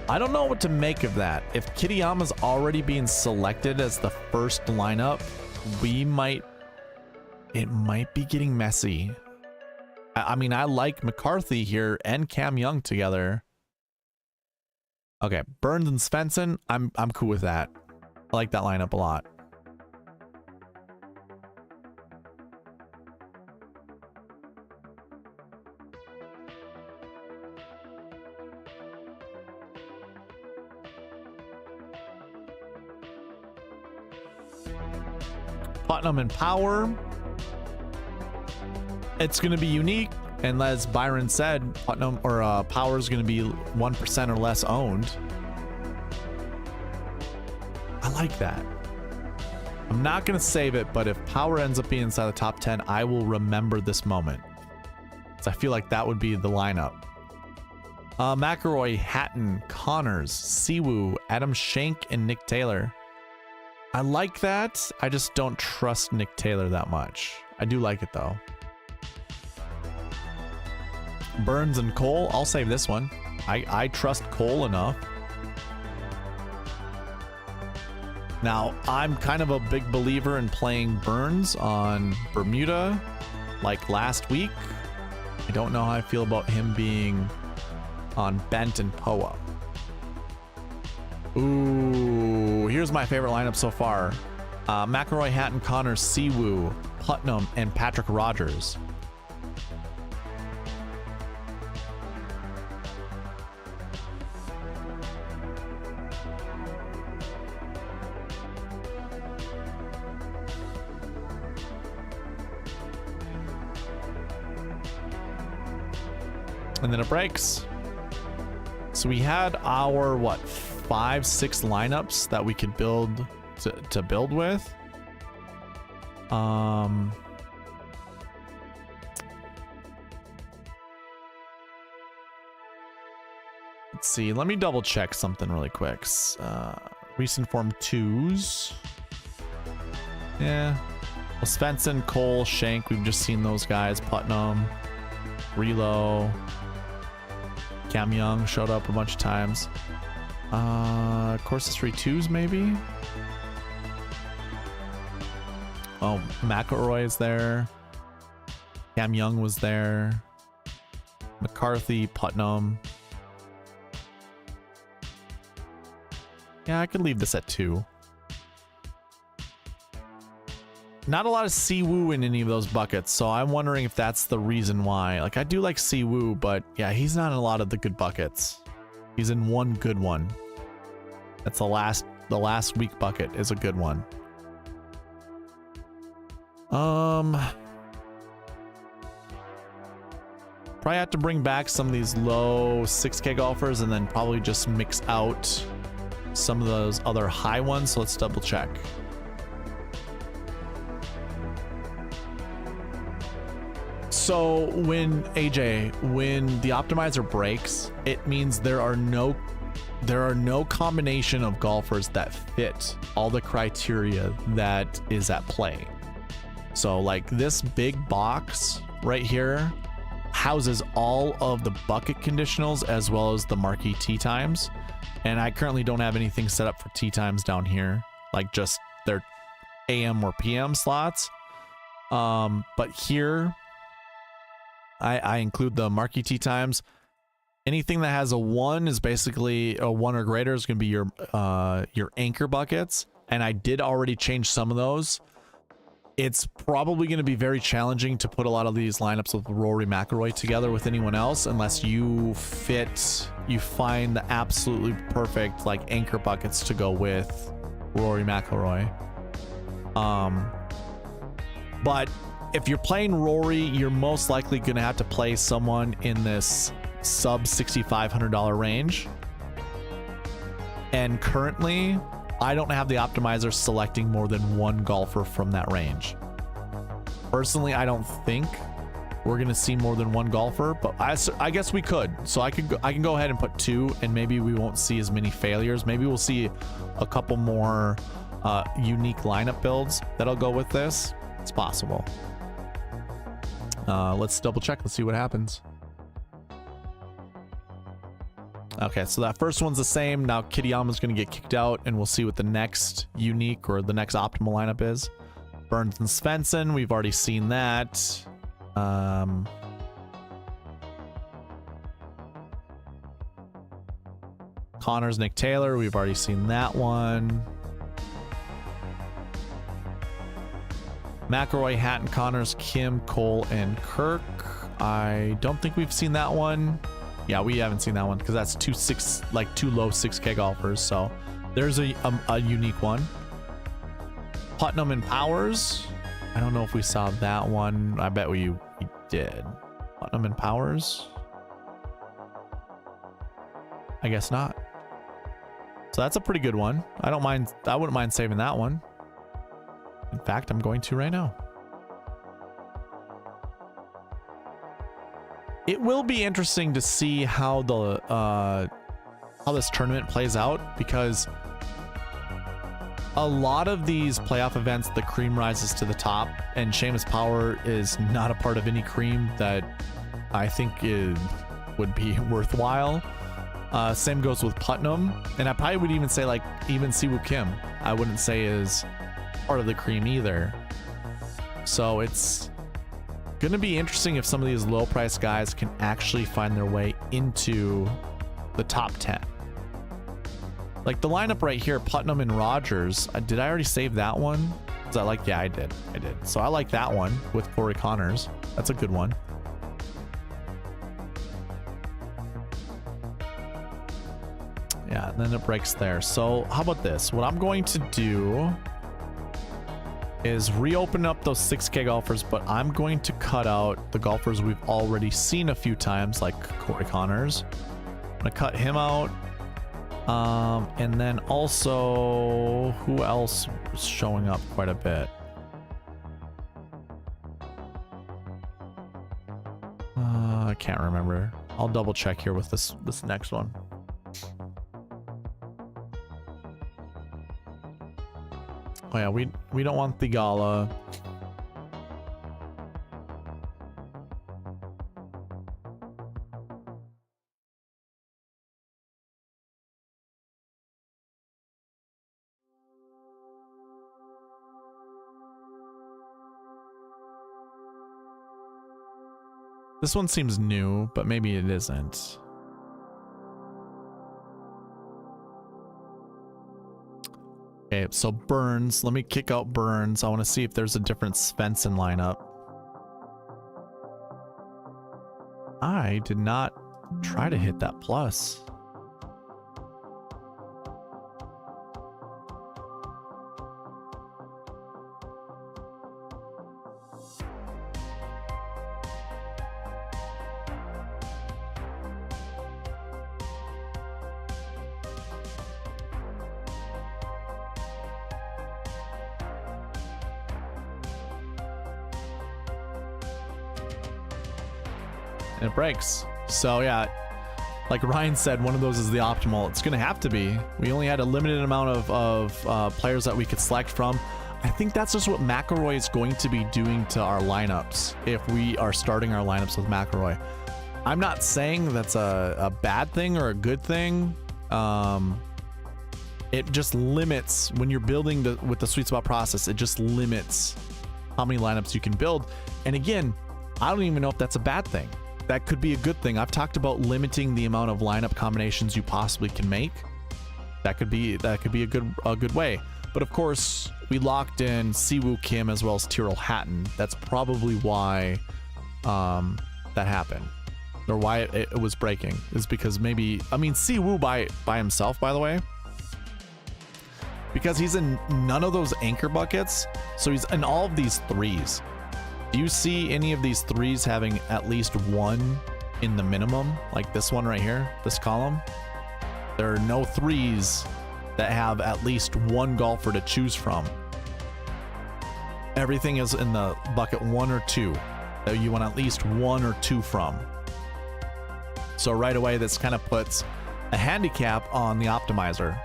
I don't know what to make of that. If Kitayama's already being selected as the first lineup, it might be getting messy. I mean, I like McCarthy here and Cam Young together. Okay, Burns and Svensson, I'm cool with that. I like that lineup a lot. Putnam and Power. It's going to be unique, and as Byron said, Putnam or Power is going to be 1% or less owned. I like that. I'm not going to save it, but if Power ends up being inside the top 10, I will remember this moment. So I feel like that would be the lineup. McIlroy, Hatton, Connors, Siwoo, Adam Schenk, and Nick Taylor. I like that. I just don't trust Nick Taylor that much. I do like it though. Burns and Cole. I'll save this one. I trust Cole enough. Now, I'm kind of a big believer in playing Burns on Bermuda like last week. I don't know how I feel about him being on Bent and Poa. Ooh, here's my favorite lineup so far. McIlroy, Hatton, Connors, Siwoo, Putnam, and Patrick Rogers. And then it breaks. So we had our, what, 5-6 lineups that we could build to build with. Let's see. Let me double check something really quick. Recent form 2s. Yeah. Well, Svensson, Cole, Schenk. We've just seen those guys. Putnam, Relo. Cam Young showed up a bunch of times. Course history 2s maybe. Oh, McIlroy is there. Cam Young was there. McCarthy, Putnam. Yeah, I could leave this at 2. Not a lot of Siwoo in any of those buckets, so I'm wondering if that's the reason why. Like, I do like Siwoo, but yeah, he's not in a lot of the good buckets. He's in one good one. That's the last week bucket is a good one. Probably have to bring back some of these low 6K golfers and then probably just mix out some of those other high ones. So let's double check. So when the optimizer breaks, it means there are no combination of golfers that fit all the criteria that is at play. So like this big box right here houses all of the bucket conditionals as well as the marquee tee times. And I currently don't have anything set up for tee times down here, like just their AM or PM slots. But here I include the marquee tee times. Anything that has a 1 is basically a 1 or greater is going to be your anchor buckets. And I did already change some of those. It's probably going to be very challenging to put a lot of these lineups with Rory McIlroy together with anyone else unless you find the absolutely perfect like anchor buckets to go with Rory McIlroy. But if you're playing Rory, you're most likely going to have to play someone in this sub $6,500 range. And currently, I don't have the optimizer selecting more than one golfer from that range. Personally, I don't think we're going to see more than one golfer, but I guess we could. So I can go ahead and put 2, and maybe we won't see as many failures. Maybe we'll see a couple more unique lineup builds that'll go with this. It's possible. Let's double check. Let's see what happens. Okay, so that first one's the same. Now Kitayama's going to get kicked out, and we'll see what the next unique or the next optimal lineup is. Burns and Svensson, we've already seen that. Connors, Nick Taylor. We've already seen that one. McIlroy, Hatton, Connors, Kim, Cole, and Kirk. I don't think we've seen that one. Yeah, we haven't seen that one because that's two low 6K golfers. So there's a unique one. Putnam and Powers. I don't know if we saw that one. I bet we did. Putnam and Powers. I guess not. So that's a pretty good one. I wouldn't mind saving that one. In fact, I'm going to right now. It will be interesting to see how this tournament plays out, because a lot of these playoff events, the cream rises to the top, and Seamus Power is not a part of any cream that I think would be worthwhile. Same goes with Putnam, and I probably would even say even Siwoo Kim I wouldn't say is part of the cream either. So it's gonna be interesting if some of these low price guys can actually find their way into the top 10. Like the lineup right here, Putnam and Rogers. Did I already save that one? Yeah, I did. So I like that one with Corey Connors. That's a good one. Yeah, and then it breaks there. So how about this? What I'm going to do is reopen up those 6K golfers, but I'm going to cut out the golfers we've already seen a few times, like Corey Connors. I'm gonna cut him out. And then also, who else is showing up quite a bit? I can't remember. I'll double check here with this next one. Oh yeah, we don't want the Gala. This one seems new, but maybe it isn't. Okay, so Burns. Let me kick out Burns. I want to see if there's a different Svensson lineup. I did not try to hit that plus. And it breaks. So yeah, like Ryan said, one of those is the optimal. It's gonna have to be. We only had a limited amount of players that we could select from. I think that's just what McIlroy is going to be doing to our lineups if we are starting our lineups with McIlroy. I'm not saying that's a bad thing or a good thing. It just limits when you're building with the sweet spot process. It just limits how many lineups you can build. And again, I don't even know if that's a bad thing. That could be a good thing. I've talked about limiting the amount of lineup combinations you possibly can make. That could be a good way. But of course, we locked in Siwoo Kim as well as Tyrrell Hatton. That's probably why that happened, or why it was breaking. Is because maybe, I mean, Siwoo by himself, by the way, because he's in none of those anchor buckets, so he's in all of these threes. Do you see any of these threes having at least one in the minimum? Like this one right here, this column? There are no threes that have at least one golfer to choose from. Everything is in the bucket 1 or 2 that you want at least 1 or 2 from. So right away, this kind of puts a handicap on the optimizer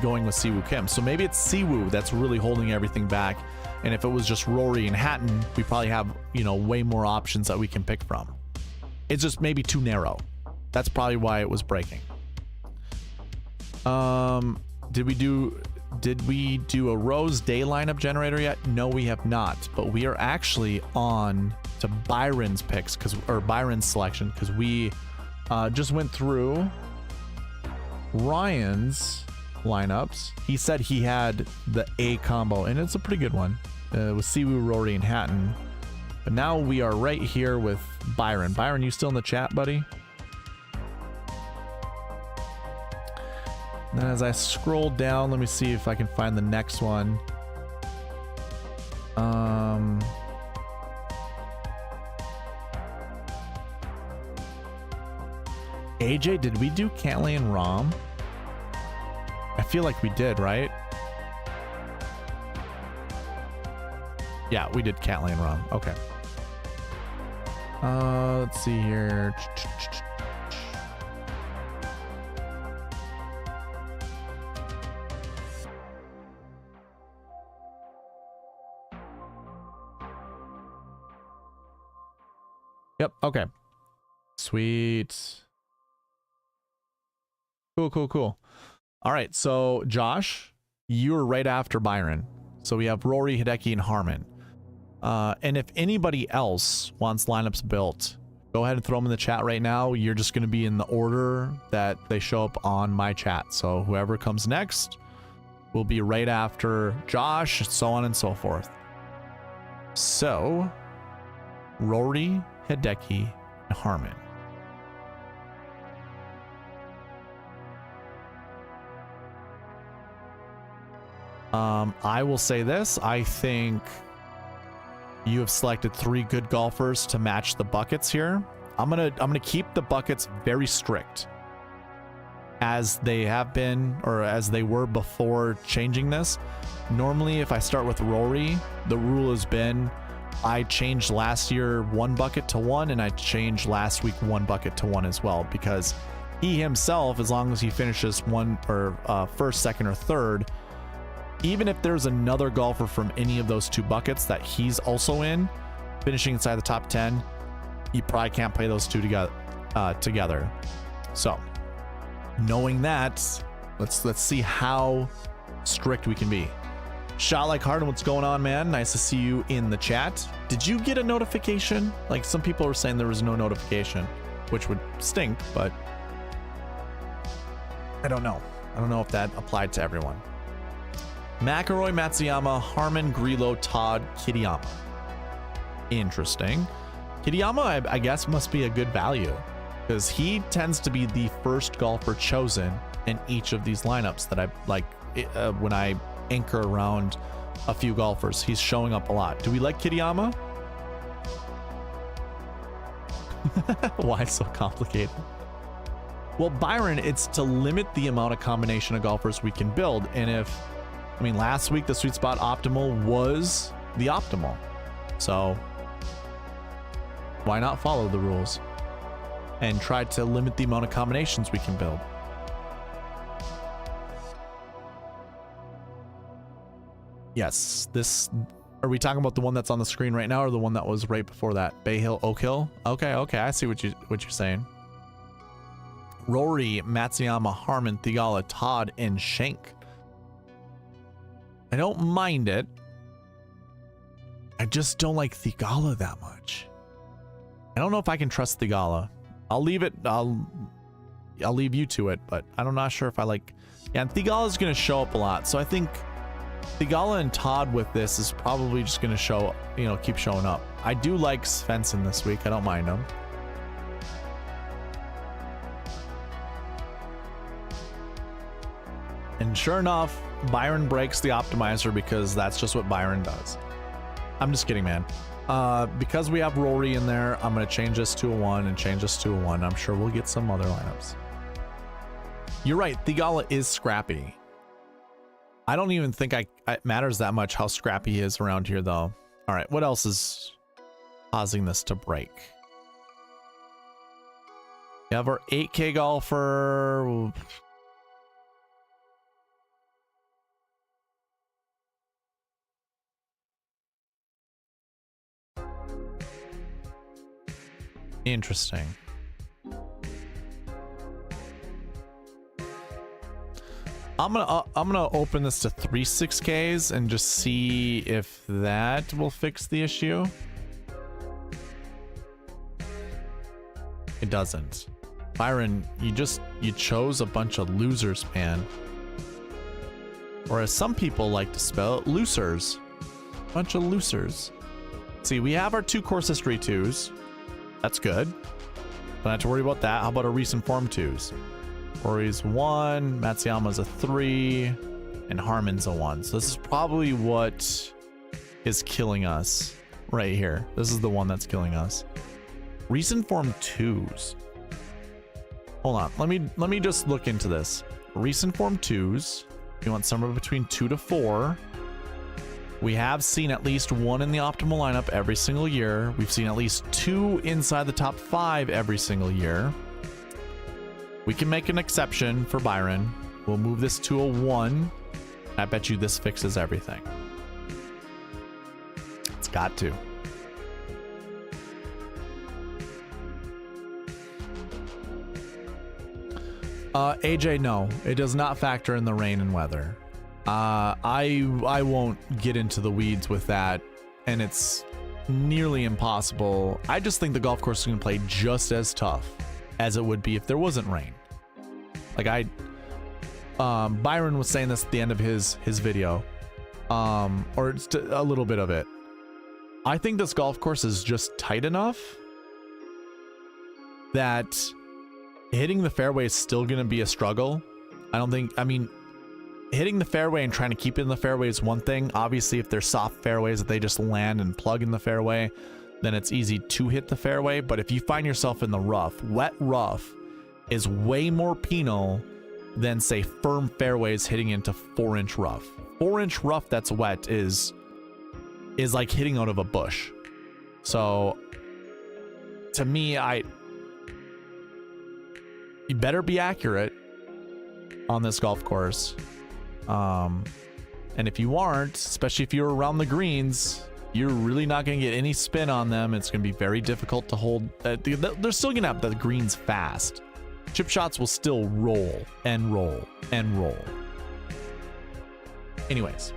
going with Siwoo Kim. So maybe it's Siwoo that's really holding everything back. And if it was just Rory and Hatton, we probably have, way more options that we can pick from. It's just maybe too narrow. That's probably why it was breaking. Did we do a Rose Day lineup generator yet? No, we have not. But we are actually on to Byron's picks, or Byron's selection, because we just went through Ryan's lineups. He said he had the A combo, and it's a pretty good one with Siwoo, Rory, and Hatton. But now we are right here with Byron. Byron, you still in the chat, buddy? And then as I scroll down, let me see if I can find the next one. AJ, did we do Cantley and Rom? I feel like we did, right? Yeah, we did Cantley and Rom. Okay. Let's see here. Yep, okay. Sweet. Cool. All right, so Josh, you're right after Byron. So we have Rory, Hideki, and Harman. And if anybody else wants lineups built, go ahead and throw them in the chat right now. You're just going to be in the order that they show up on my chat. So whoever comes next will be right after Josh, so on and so forth. So, Rory, Hideki, and Harman. I will say this. I think you have selected 3 good golfers to match the buckets here. I'm gonna keep the buckets very strict, as they have been, or as they were before changing this. Normally, if I start with Rory, the rule has been I changed last year 1 bucket to 1, and I changed last week 1 bucket to 1 as well, because he himself, as long as he finishes 1 or first, second, or third, even if there's another golfer from any of those 2 buckets that he's also in, finishing inside the top 10, you probably can't play those 2 together. So, knowing that, let's see how strict we can be. Shot Like Harden, what's going on, man? Nice to see you in the chat. Did you get a notification? Like, some people were saying there was no notification, which would stink, but I don't know. I don't know if that applied to everyone. McElroy, Matsuyama, Harman, Grillo, Todd, Kitayama. Interesting. Kitayama, I guess, must be a good value, because he tends to be the first golfer chosen in each of these lineups that I like. When I anchor around a few golfers, he's showing up a lot. Do we like Kitayama? Why so complicated? Well, Byron, it's to limit the amount of combination of golfers we can build. And I mean, last week the SweetSpot Optimal was the optimal. So why not follow the rules and try to limit the amount of combinations we can build? Yes, this, are we talking about the one that's on the screen right now, or the one that was right before that? Bay Hill, Oak Hill? Okay, I see what you're saying. Rory, Matsuyama, Harman, Theegala, Todd, and Schenk. I don't mind it. I just don't like Theegala that much. I don't know if I can trust Theegala. I'll leave it. I'll leave you to it, but I'm not sure if I like. Yeah, and Theegala is going to show up a lot, so I think Theegala and Todd with this is probably just going to show, keep showing up. I do like Svensson this week. I don't mind him. And sure enough, Byron breaks the optimizer, because that's just what Byron does. I'm just kidding, man. Because we have Rory in there, I'm going to change this to a 1 and change this to a 1. I'm sure we'll get some other lineups. You're right. Theegala is scrappy. I don't even think it matters that much how scrappy he is around here, though. All right, what else is causing this to break? We have our 8K golfer. Interesting. I'm gonna open this to 3 6Ks and just see if that will fix the issue. It doesn't. Byron, you You chose a bunch of losers, man. Or as some people like to spell it, losers. Bunch of losers. See, we have our 2 course history 2s. That's good. Don't have to worry about that. How about our recent form 2s? Rory's 1, Matsuyama's a 3, and Harmon's a 1. So this is probably what is killing us right here. This is the one that's killing us. Recent form 2s. Hold on. Let me just look into this. Recent form 2s. You want somewhere between 2 to 4. We have seen at least 1 in the optimal lineup every single year. We've seen at least 2 inside the top 5 every single year. We can make an exception for Byron. We'll move this to a 1. I bet you this fixes everything. It's got to. AJ, no, it does not factor in the rain and weather. I won't get into the weeds with that, and it's nearly impossible. I just think the golf course is going to play just as tough as it would be if there wasn't rain. Like Byron was saying this at the end of his video, or just a little bit of it. I think this golf course is just tight enough that hitting the fairway is still going to be a struggle. I mean, hitting the fairway and trying to keep it in the fairway is one thing. Obviously, if there's soft fairways that they just land and plug in the fairway, then it's easy to hit the fairway. But if you find yourself in the rough, wet rough is way more penal than, say, firm fairways hitting into 4-inch rough. 4-inch rough that's wet is like hitting out of a bush. So to me, you better be accurate on this golf course. And if you aren't, especially if you're around the greens, you're really not going to get any spin on them. It's going to be very difficult to hold. They're still going to have the greens fast. Chip shots will still roll and roll and roll. Anyways,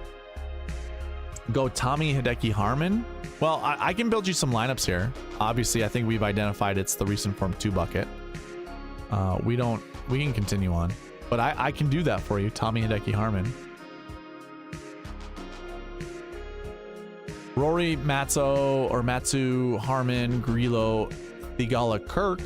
go Tommy Hideki Harmon. Well, I can build you some lineups here. Obviously, I think we've identified it's the recent form 2 bucket. We can continue on, but I can do that for you. Tommy Hideki Harmon. Rory, Matsu, Harmon, Grillo, Thigala, Kirk.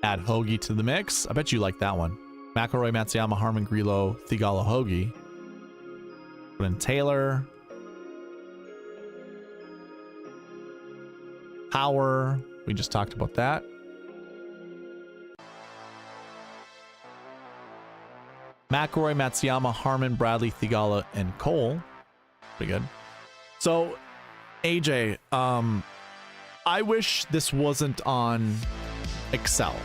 Add Hoagie to the mix. I bet you like that one. McIlroy, Matsuyama, Harmon, Grillo, Thigala, Hoagie. Put in Taylor. Power. We just talked about that. McIlroy, Matsuyama, Harmon, Bradley, Thigala, and Cole. Pretty good. So, AJ, I wish this wasn't on Excel.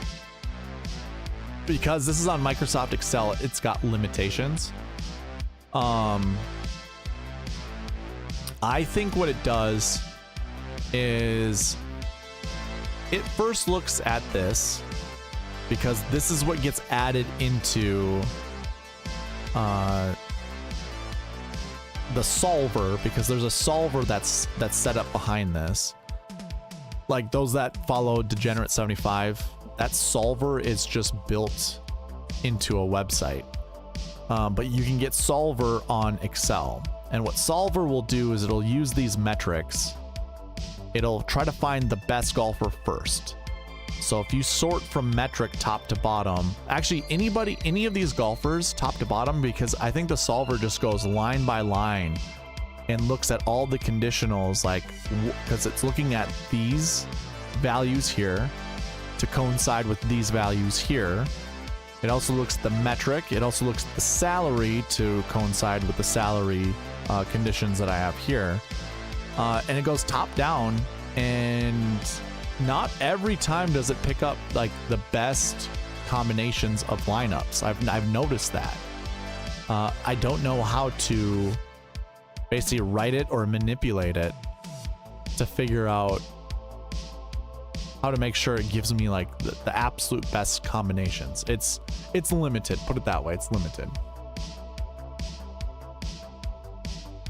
Because this is on Microsoft Excel, it's got limitations. I think what it does is it first looks at this, because this is what gets added into the solver, because there's a solver that's set up behind this. Like those that follow Degenerate 75, that solver is just built into a website. But you can get solver on Excel, and what solver will do is it'll use these metrics. It'll try to find the best golfer first. So if you sort from metric top to bottom, actually any of these golfers top to bottom, because I think the solver just goes line by line and looks at all the conditionals, like, because it's looking at these values here to coincide with these values here. It also looks at the metric. It also looks at the salary to coincide with the salary conditions that I have here. And it goes top down, and not every time does it pick up like the best combinations of lineups. I've noticed that. I don't know how to basically write it or manipulate it to figure out how to make sure it gives me like the absolute best combinations. It's limited, put it that way, it's limited.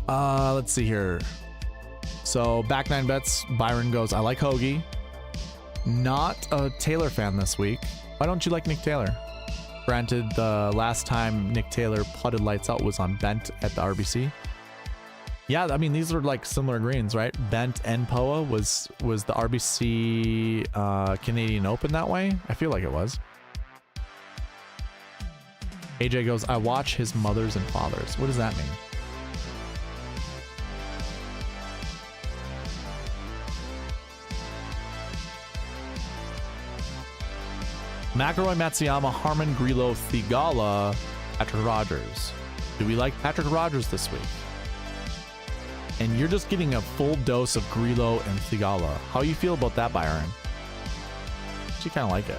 Let's see here. So back 9 bets, Byron goes, I like Hoagie. Not a Taylor fan this week. Why don't you like Nick Taylor? Granted, the last time Nick Taylor putted lights out was on Bent at the RBC. Yeah, I mean, these are like similar greens, right? Bent and POA was the RBC Canadian Open that way? I feel like it was. AJ goes, I watch his mothers and fathers. What does that mean? McIlroy, Matsuyama, Harman, Grillo, Thigala, Patrick Rogers. Do we like Patrick Rogers this week? And you're just getting a full dose of Grillo and Thigala. How you feel about that, Byron? She kind of like it.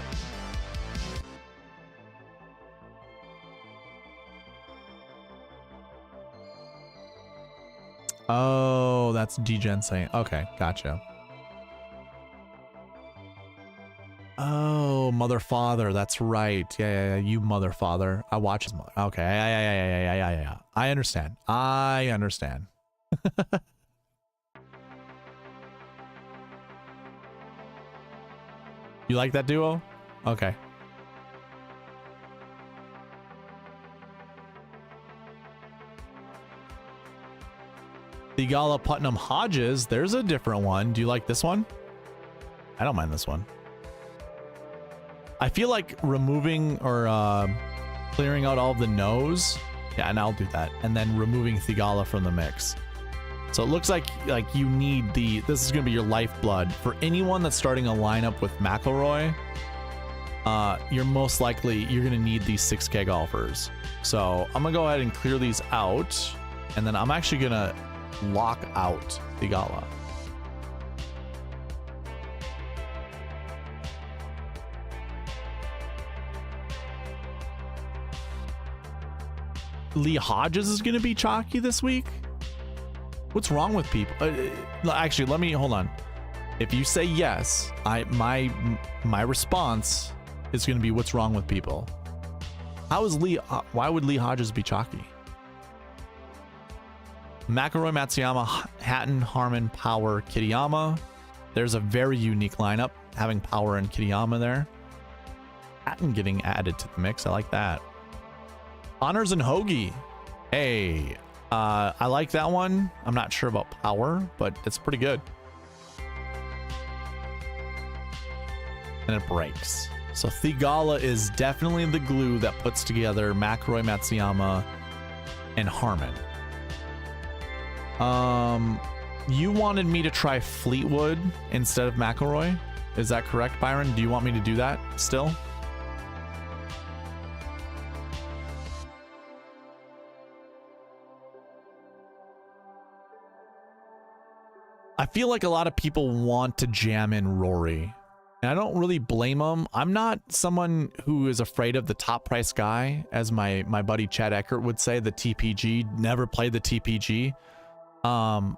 Oh, that's D-Gen saying. Okay, gotcha. Oh, mother father. That's right. Yeah. You mother father. I watch his mother. Okay. Yeah. I understand. You like that duo? Okay. Thigala, Putnam, Hodges. There's a different one. Do you like this one? I don't mind this one. I feel like removing or clearing out all of the no's. Yeah, and I'll do that. And then removing Thigala from the mix. So it looks like you need this is going to be your lifeblood. For anyone that's starting a lineup with McIlroy, you're most likely, you're going to need these 6K golfers. So I'm going to go ahead and clear these out. And then I'm actually going to lock out Thigala. Lee Hodges is going to be chalky this week? What's wrong with people? Actually, let me hold on. If you say yes, my response is going to be what's wrong with people. How is why would Lee Hodges be chalky? McIlroy, Matsuyama, Hatton, Harman, Power, Kitayama. There's a very unique lineup having Power and Kitayama there. Hatton getting added to the mix. I like that. Honors and Hoagie. Hey, I like that one. I'm not sure about Power, but it's pretty good. And it breaks. So Thigala is definitely the glue that puts together McIlroy, Matsuyama, and Harman. You wanted me to try Fleetwood instead of McIlroy. Is that correct, Byron? Do you want me to do that still? I feel like a lot of people want to jam in Rory, and I don't really blame them. I'm not someone who is afraid of the top price guy, as my buddy Chad Eckert would say, the TPG. Never play the TPG. I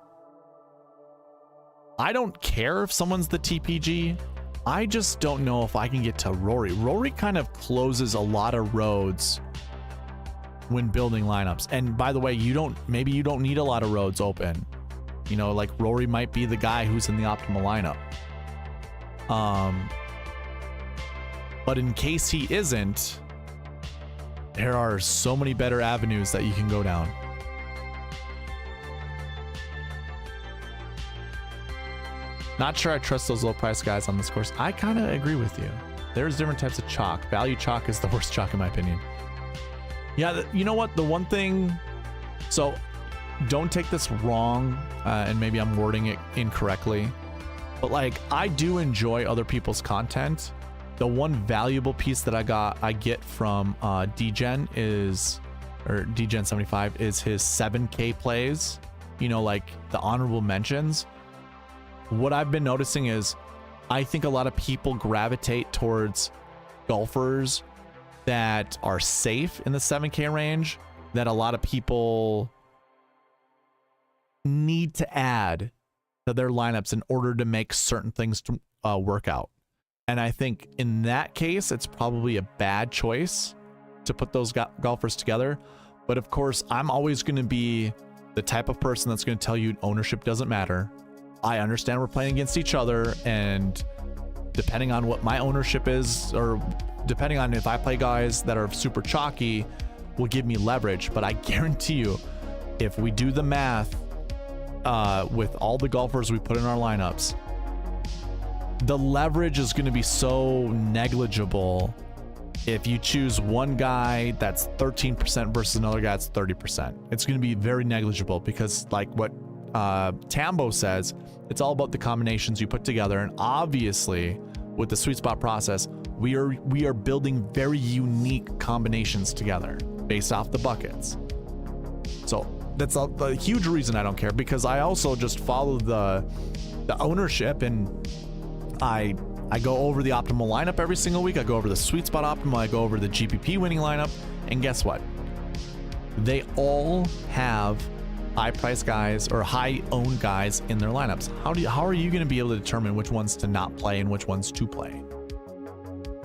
don't care if someone's the TPG. I just don't know if I can get to Rory. Rory kind of closes a lot of roads when building lineups. And by the way, maybe you don't need a lot of roads open. You know, like Rory might be the guy who's in the optimal lineup. But in case he isn't, there are so many better avenues that you can go down. Not sure I trust those low price guys on this course. I kind of agree with you. There's different types of chalk. Value chalk is the worst chalk in my opinion. Yeah, you know what? The one thing, so don't take this wrong, and maybe I'm wording it incorrectly, but like I do enjoy other people's content. The one valuable piece that I get from DGen is, or DGen75, is his 7K plays. You know, like the honorable mentions. What I've been noticing is I think a lot of people gravitate towards golfers that are safe in the 7K range, that a lot of people need to add to their lineups in order to make certain things to work out. And I think in that case, it's probably a bad choice to put those golfers together. But of course, I'm always going to be the type of person that's going to tell you ownership doesn't matter. I understand we're playing against each other, and depending on what my ownership is, or depending on if I play guys that are super chalky, will give me leverage. But I guarantee you, if we do the math with all the golfers we put in our lineups, the leverage is going to be so negligible if you choose one guy that's 13% versus another guy that's 30%. It's going to be very negligible, because like what Tambo says, it's all about the combinations you put together. And obviously with the sweet spot process, we are building very unique combinations together based off the buckets. So that's a huge reason I don't care, because I also just follow the ownership, and I go over the optimal lineup every single week. I go over the sweet spot optimal. I go over the GPP winning lineup. And guess what? They all have high price guys or high owned guys in their lineups. How are you going to be able to determine which ones to not play and which ones to play?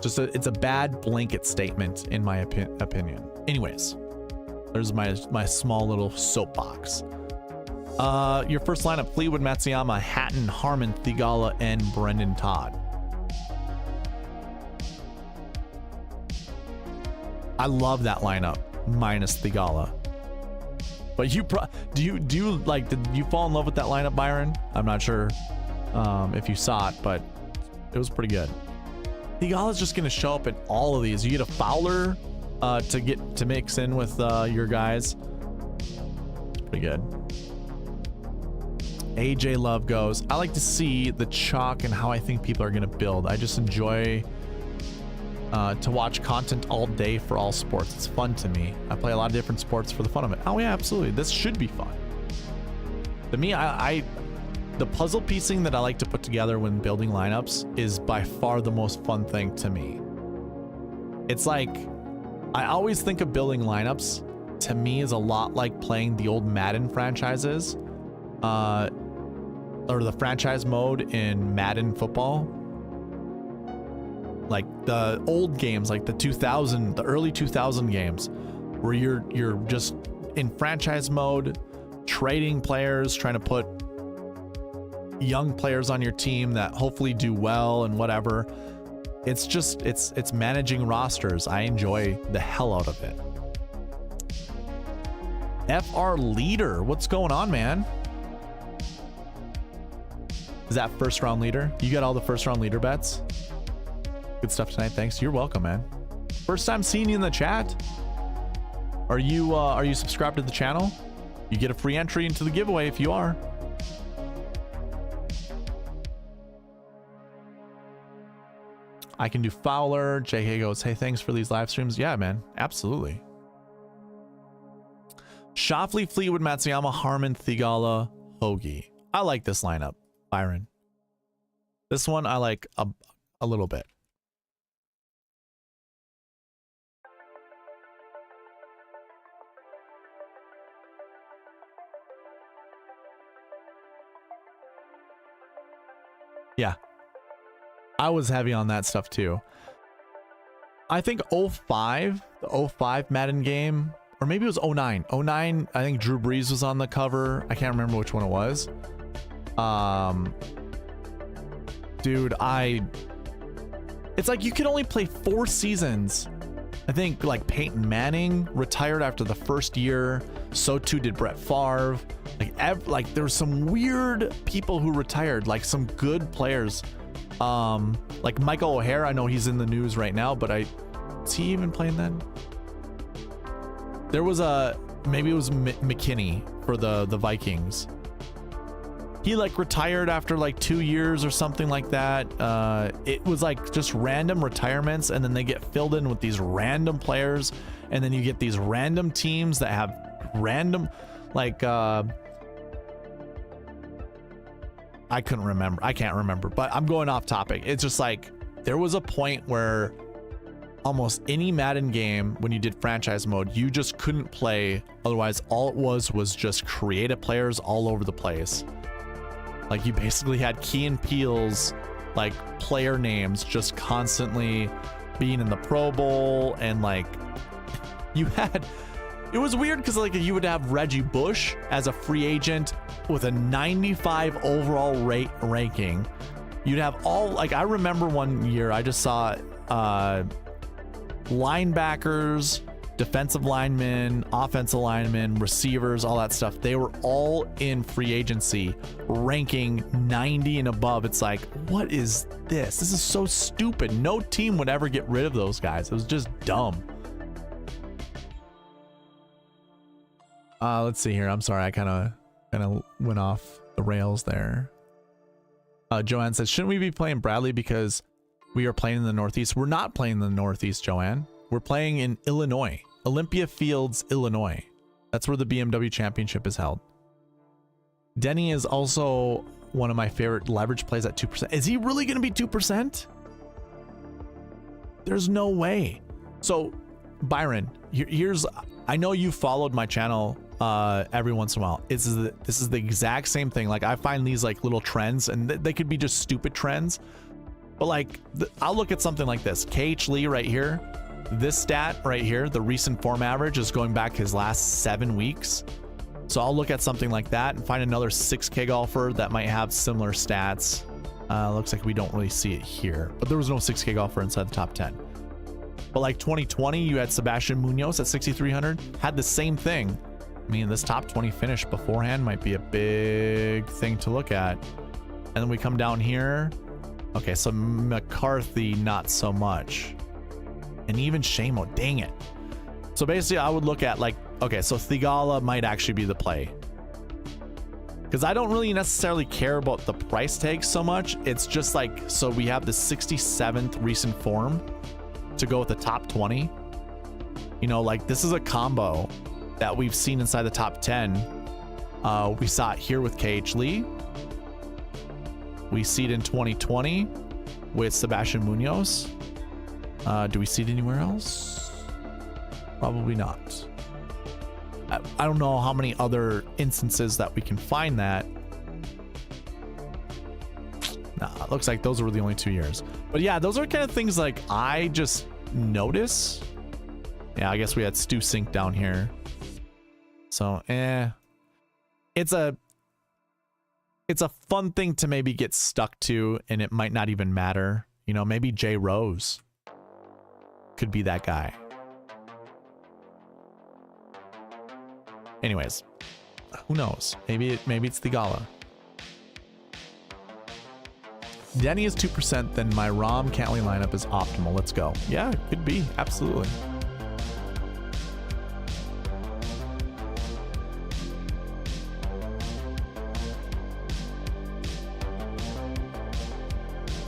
It's a bad blanket statement in my opinion. Anyways, there's my small little soapbox. Your first lineup: Fleetwood, Matsuyama, Hatton, Harmon, Thigala, and Brendan Todd. I love that lineup minus Thigala. But do you like, did you fall in love with that lineup, Byron? I'm not sure if you saw it, but it was pretty good. Thigala's just going to show up in all of these. You get a Fowler to mix in with your guys. Pretty good. AJ Love goes, I like to see the chalk and how I think people are going to build. I just enjoy to watch content all day for all sports. It's fun to me. I play a lot of different sports for the fun of it. Oh yeah, absolutely. This should be fun. To me, the puzzle piecing that I like to put together when building lineups is by far the most fun thing to me. It's like, I always think of building lineups, to me, is a lot like playing the old Madden franchises, or the franchise mode in Madden football. Like the old games, like the early 2000 games, where you're just in franchise mode, trading players, trying to put young players on your team that hopefully do well and whatever. It's just, it's managing rosters. I enjoy the hell out of it. FR Leader, what's going on, man? Is that first round leader? You got all the first round leader bets? Good stuff tonight. Thanks. You're welcome, man. First time seeing you in the chat. Are you subscribed to the channel? You get a free entry into the giveaway if you are. I can do Fowler. JK goes, hey, thanks for these live streams. Yeah, man. Absolutely. Shoffley, Fleetwood, Matsuyama, Harmon, Thigala, Hoagie. I like this lineup, Byron. This one I like a little bit. Yeah, I was heavy on that stuff too. I think 05, the 05 Madden game, or maybe it was 09. 09, I think Drew Brees was on the cover. I can't remember which one it was. Dude, it's like you can only play 4 seasons. I think like Peyton Manning retired after the first year. So too did Brett Favre. Like there were some weird people who retired, like some good players. Like Michael O'Hare, I know he's in the news right now, but is he even playing then? There was maybe it was McKinney for the Vikings. He like retired after like 2 years or something like that. It was like just random retirements, and then they get filled in with these random players, and then you get these random teams that have random, like I can't remember, but I'm going off topic. It's just like there was a point where almost any Madden game, when you did franchise mode, you just couldn't play. Otherwise, all it was just creative players all over the place. Like you basically had Key and Peele's like player names just constantly being in the Pro Bowl, and like you had, it was weird because like you would have Reggie Bush as a free agent with a 95 overall ranking, you'd have all, like, I remember one year I just saw linebackers, defensive linemen, offensive linemen, receivers, all that stuff. They were all in free agency ranking 90 and above. It's like, what is this? This is so stupid. No team would ever get rid of those guys. It was just dumb. Let's see here. I'm sorry. I kind of went off the rails there. Joanne says, shouldn't we be playing Bradley because we are playing in the Northeast? We're not playing in the Northeast, Joanne. We're playing in Illinois. Olympia Fields, Illinois. That's where the BMW Championship is held. Denny is also one of my favorite leverage plays at 2%. Is he really going to be 2%? There's no way. So, Byron, here's... I know you followed my channel every once in a while. This is the exact same thing. Like, I find these like little trends, and they could be just stupid trends. But like, I'll look at something like this. KH Lee right here. This stat right here, the recent form average is going back his last 7 weeks. So I'll look at something like that and find another 6K golfer that might have similar stats. Looks like we don't really see it here, but there was no 6K golfer inside the top 10. But like 2020, you had Sebastian Munoz at 6,300, had the same thing. I mean, this top 20 finish beforehand might be a big thing to look at. And then we come down here. Okay, so McCarthy, not so much. And even Shamo, dang it. So basically, I would look at like, okay, so Thigala might actually be the play. Because I don't really necessarily care about the price tag so much. It's just like, so we have the 67th recent form to go with the top 20. You know, like this is a combo that we've seen inside the top 10. We saw it here with KH Lee. We see it in 2020 with Sebastian Munoz. Do we see it anywhere else? Probably not. I don't know how many other instances that we can find that. Nah, it looks like those were the only 2 years. But yeah, those are kind of things like I just notice. Yeah, I guess we had Stu Sink down here. So, it's a fun thing to maybe get stuck to, and it might not even matter. You know, maybe Jay Rose could be that guy. Anyways, who knows? Maybe it's Thigala. Denny is 2%, then my Rom Cantley lineup is optimal. Let's go. Yeah, it could be. Absolutely.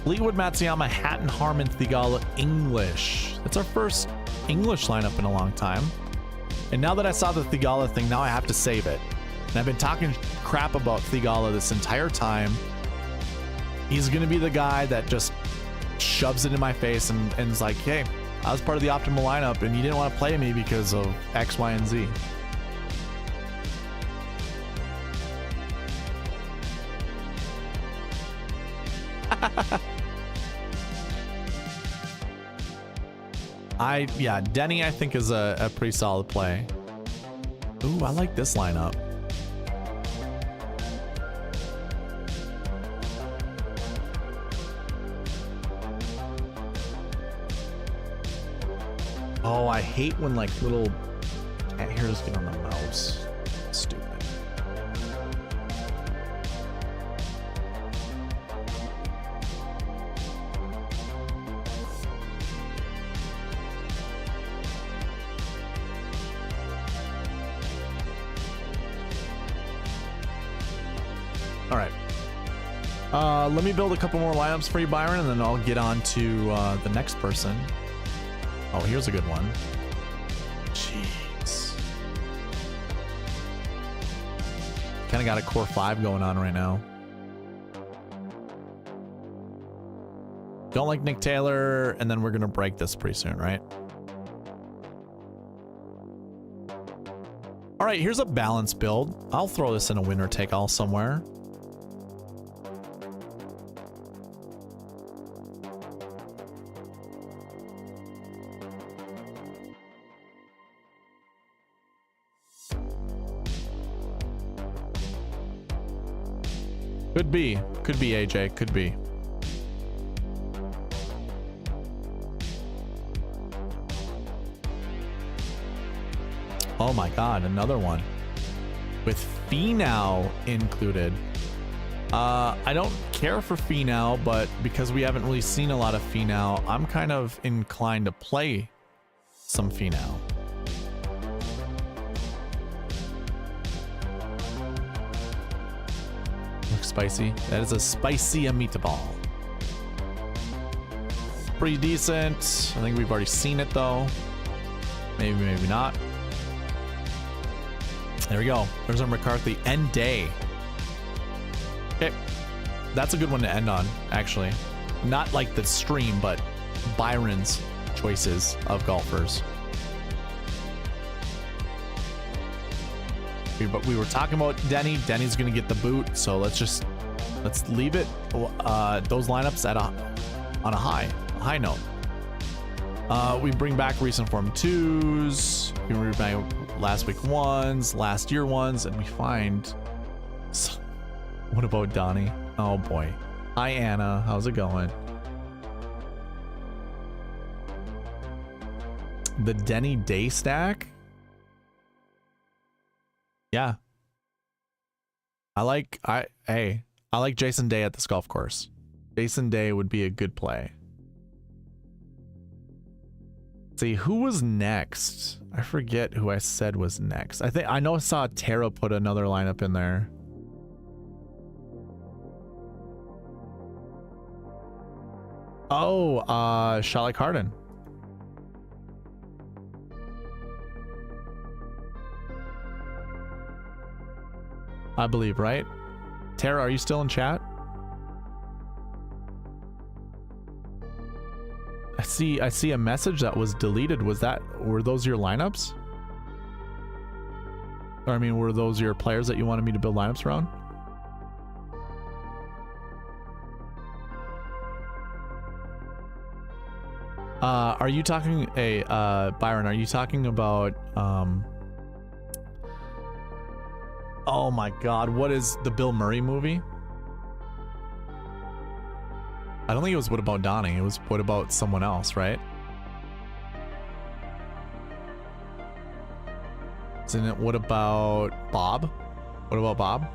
Fleetwood, Matsuyama, Hatton, Harmon, Thigala, English. That's our first English lineup in a long time. And now that I saw the Thigala thing, now I have to save it. And I've been talking crap about Thigala this entire time. He's going to be the guy that just shoves it in my face and is like, hey, I was part of the optimal lineup and you didn't want to play me because of X, Y, and Z. Yeah, Denny I think is a pretty solid play. Ooh, I like this lineup. Oh, I hate when like little can't hear us get on the mouse. Stupid. All right. Let me build a couple more lineups for you, Byron, and then I'll get on to the next person. Oh, here's a good one. Jeez. Kind of got a core 5 going on right now. Don't like Nick Taylor, and then we're going to break this pretty soon, right? All right, here's a balanced build. I'll throw this in a winner take all somewhere. Could be AJ, could be. Oh my God, another one with Finau included. I don't care for Finau, but because we haven't really seen a lot of Finau, I'm kind of inclined to play some Finau. Looks spicy. That is a spicy meatball. Pretty decent. I think we've already seen it though. Maybe, maybe not. There we go. There's our McCarthy end day. Okay. That's a good one to end on, actually. Not like the stream, but Byron's choices of golfers. But we were talking about Denny. Denny's going to get the boot, so let's leave it those lineups at on a high note. We bring back recent form 2s. We bring back last week 1s, last year 1s, and we find. What about Donnie? Oh boy. Hi Anna, how's it going? The Denny Day stack? Yeah. I like Jason Day at this golf course. Jason Day would be a good play. Let's see, who was next? I forget who I said was next. I know I saw Tara put another lineup in there. Oh, Charlotte Cardin. I believe, right? Tara, are you still in chat? I see a message that was deleted. Were those your lineups? Or I mean, were those your players that you wanted me to build lineups around? Are you talking Byron, are you talking about oh my God, what is the Bill Murray movie? I don't think it was What About Donnie, it was What About someone else, right? Isn't it What About Bob? What About Bob?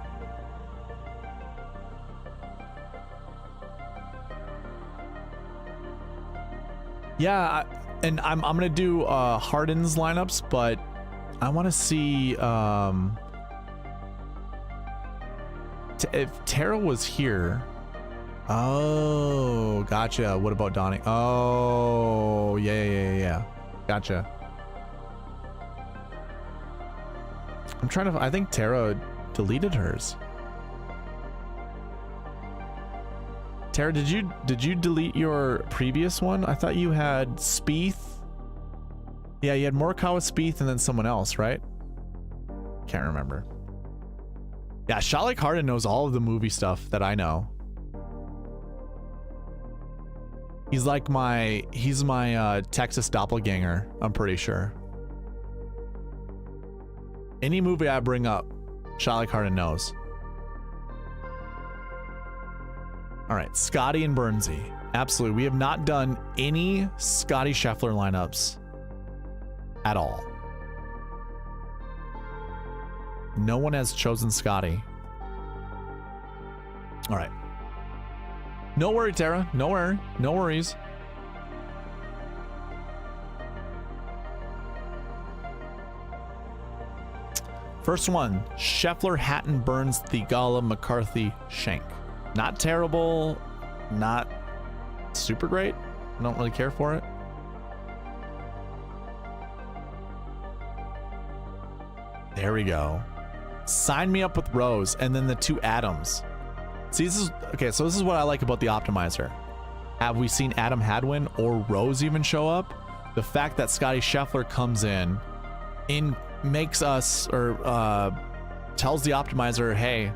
Yeah, and I'm gonna do Harden's lineups, but I want to see if Tara was here. Oh, gotcha. What about Donnie? Oh, yeah. Gotcha. I'm trying to. I think Tara deleted hers. Tara, did you delete your previous one? I thought you had Spieth. Yeah, you had Morikawa, Spieth, and then someone else, right? Can't remember. Yeah, Charlotte Cardin knows all of the movie stuff that I know. He's like my Texas doppelganger, I'm pretty sure. Any movie I bring up, Charlotte Cardin knows. All right, Scotty and Burnsy. Absolutely. We have not done any Scotty Scheffler lineups at all. No one has chosen Scotty. All right. No worry, Tara. No worry. No worries. First one, Scheffler, Hatton, Burns, Theegala, McCarthy, Schenk. Not terrible, not super great. I don't really care for it. There we go. Sign me up with Rose and then the two Adams. See, this is okay. So this is what I like about the optimizer. Have we seen Adam Hadwin or Rose even show up? The fact that Scotty Scheffler comes in makes us or tells the optimizer, hey,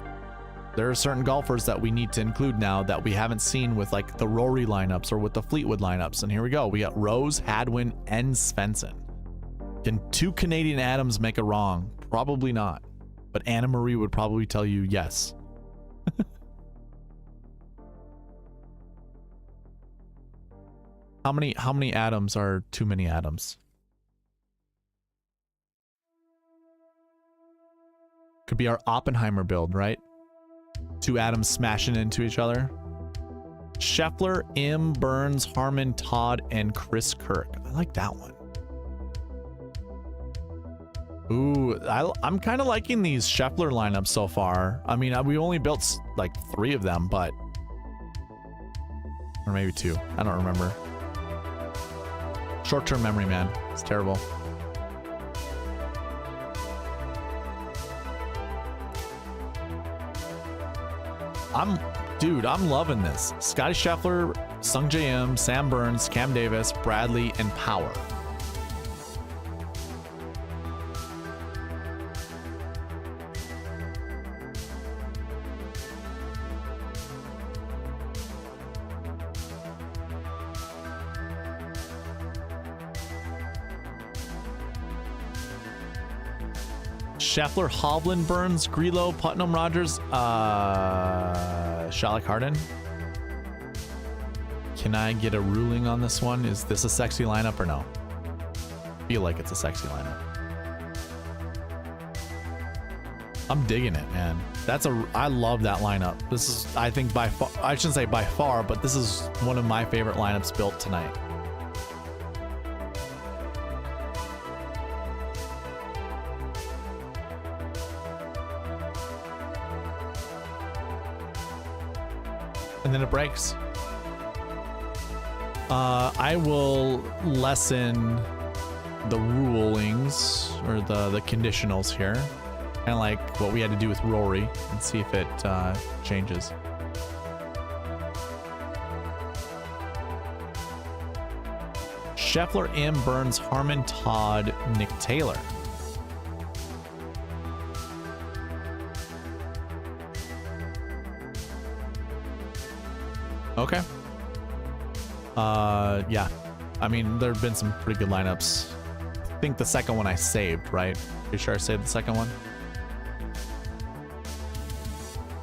there are certain golfers that we need to include now that we haven't seen with like the Rory lineups or with the Fleetwood lineups. And here we go. We got Rose, Hadwin, and Svensson. Can two Canadian Adams make a wrong? Probably not. But Anna Marie would probably tell you yes. How many Adams are too many Adams? Could be our Oppenheimer build, right? Two atoms smashing into each other. Scheffler, M, Burns, Harman, Todd, and Chris Kirk. I like that one. Ooh, I'm kind of liking these Scheffler lineups so far. I mean, we only built like 3 of them, but... Or maybe 2. I don't remember. Short-term memory, man. It's terrible. Dude, I'm loving this. Scotty Scheffler, Sung J M, Sam Burns, Cam Davis, Bradley, and Power. Scheffler, Hovland, Burns, Grillo, Putnam, Rogers, Shalak Harden. Can I get a ruling on this one? Is this a sexy lineup or no? I feel like it's a sexy lineup. I'm digging it, man. I love that lineup. This is, I think by far, I shouldn't say by far, but this is one of my favorite lineups built tonight. And then it breaks. I will lessen the rulings or the conditionals here, kind of like what we had to do with Rory, and see if it changes. Scheffler, M, Burns, Harman, Todd, Nick Taylor. Okay. Yeah. I mean, there have been some pretty good lineups. I think the second one I saved, right? Pretty sure I saved the second one.